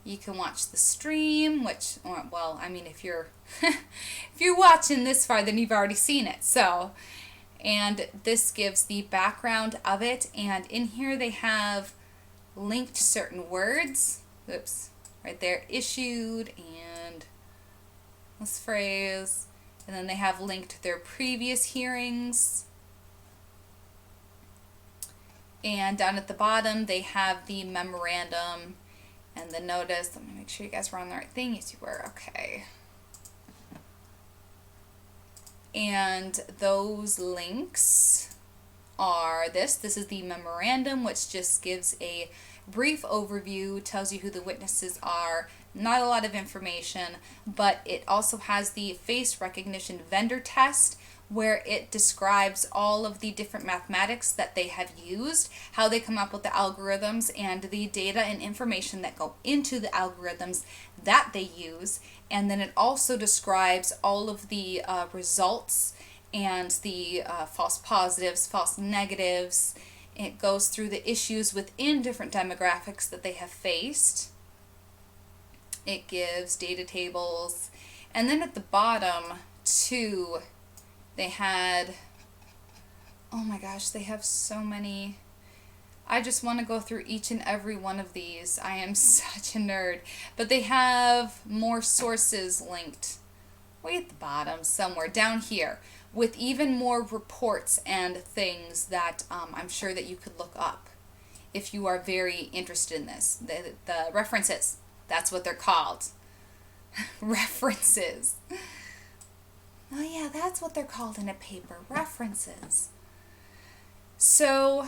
You can watch the stream, which, well, I mean, if you're if you're watching this far, then you've already seen it. So, and this gives the background of it. And in here they have linked certain words. Oops, right there, issued and this phrase, and then they have linked their previous hearings. And down at the bottom, they have the memorandum and the notice. Let me make sure you guys were on the right thing. Yes, you were. Okay. And those links are this. This is the memorandum, which just gives a brief overview, tells you who the witnesses are. Not a lot of information, but it also has the face recognition vendor test, where it describes all of the different mathematics that they have used, how they come up with the algorithms, and the data and information that go into the algorithms that they use. And then it also describes all of the results and the false positives, false negatives. It goes through the issues within different demographics that they have faced. It gives data tables. And then at the bottom, too, they had, oh my gosh, they have so many. I just want to go through each and every one of these. I am such a nerd. But they have more sources linked way at the bottom somewhere down here, with even more reports and things that I'm sure that you could look up if you are very interested in this. The references, that's what they're called. References. Oh yeah, that's what they're called in a paper, references. So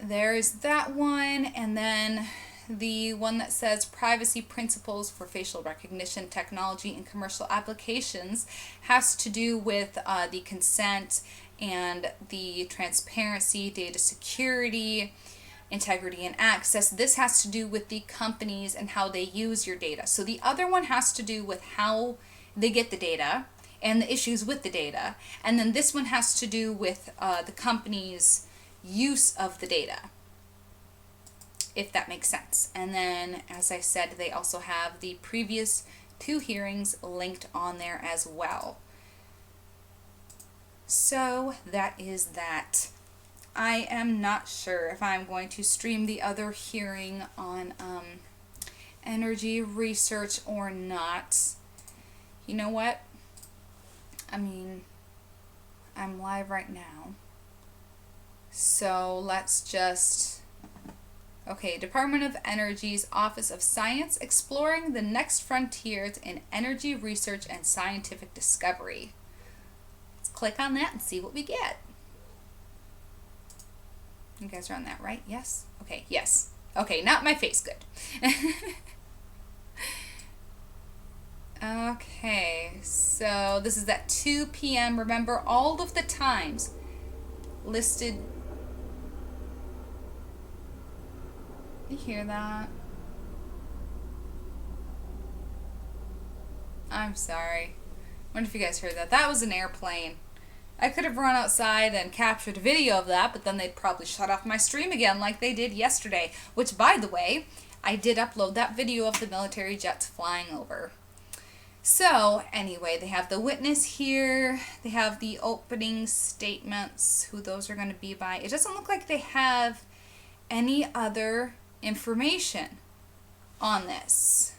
there's that one, and then the one that says privacy principles for facial recognition technology in commercial applications has to do with the consent and the transparency, data security, integrity and access. This has to do with the companies and how they use your data. So the other one has to do with how they get the data and the issues with the data. And then this one has to do with the company's use of the data, if that makes sense. And then, as I said, they also have the previous 2 hearings linked on there as well. So that is that. I am not sure if I'm going to stream the other hearing on energy research or not. You know what? I mean, I'm live right now. So let's just... Okay, Department of Energy's Office of Science, exploring the next frontiers in energy research and scientific discovery. Let's click on that and see what we get. You guys are on that, right? Yes? Okay, yes. Okay, not my face, good. Okay, so this is at 2 p.m. Remember, all of the times listed. You hear that? I'm sorry. I wonder if you guys heard that. That was an airplane. I could have run outside and captured a video of that, but then they'd probably shut off my stream again like they did yesterday, which, by the way, I did upload that video of the military jets flying over. So, anyway, they have the witness here. They have the opening statements, who those are going to be by. It doesn't look like they have any other information on this.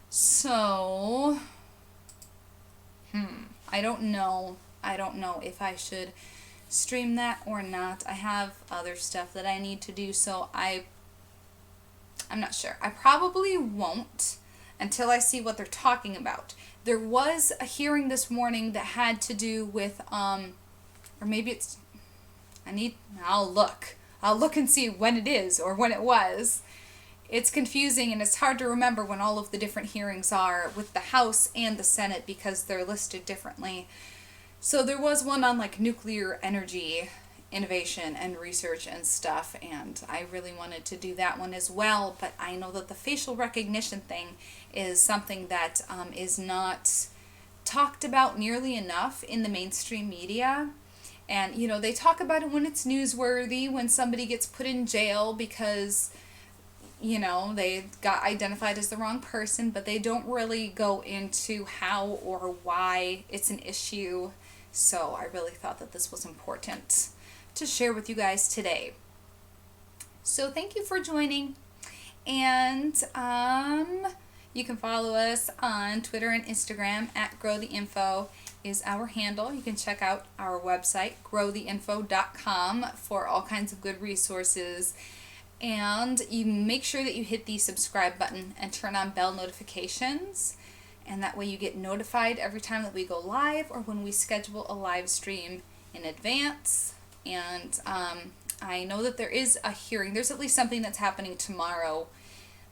So, I don't know. I don't know if I should stream that or not. I have other stuff that I need to do, so I'm not sure. I probably won't until I see what they're talking about. There was a hearing this morning that had to do with, or maybe it's, I'll look and see when it is or when it was. It's confusing and it's hard to remember when all of the different hearings are with the House and the Senate because they're listed differently. So there was one on like nuclear energy innovation and research and stuff, and I really wanted to do that one as well, but I know that the facial recognition thing is something that is not talked about nearly enough in the mainstream media. And, you know, they talk about it when it's newsworthy, when somebody gets put in jail because, you know, they got identified as the wrong person, but they don't really go into how or why it's an issue. So I really thought that this was important to share with you guys today. So thank you for joining, and you can follow us on Twitter and Instagram at growtheinfo is our handle. You can check out our website, growtheinfo.com, for all kinds of good resources. And you make sure that you hit the subscribe button and turn on bell notifications. And that way you get notified every time that we go live or when we schedule a live stream in advance. And I know that there is a hearing. There's at least something that's happening tomorrow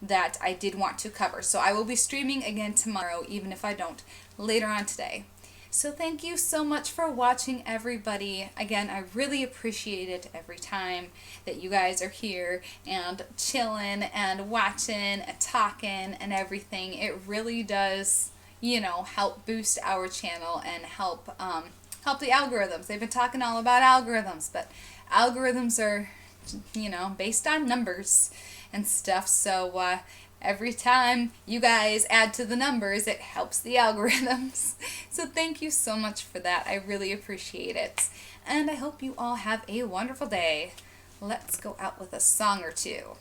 that I did want to cover. So I will be streaming again tomorrow, even if I don't later on today. So thank you so much for watching, everybody. Again, I really appreciate it every time that you guys are here and chilling and watching and talking and everything. It really does, you know, help boost our channel and help the algorithms. They've been talking all about algorithms, but algorithms are, you know, based on numbers and stuff. So every time you guys add to the numbers, it helps the algorithms. So thank you so much for that. I really appreciate it. And I hope you all have a wonderful day. Let's go out with a song or two.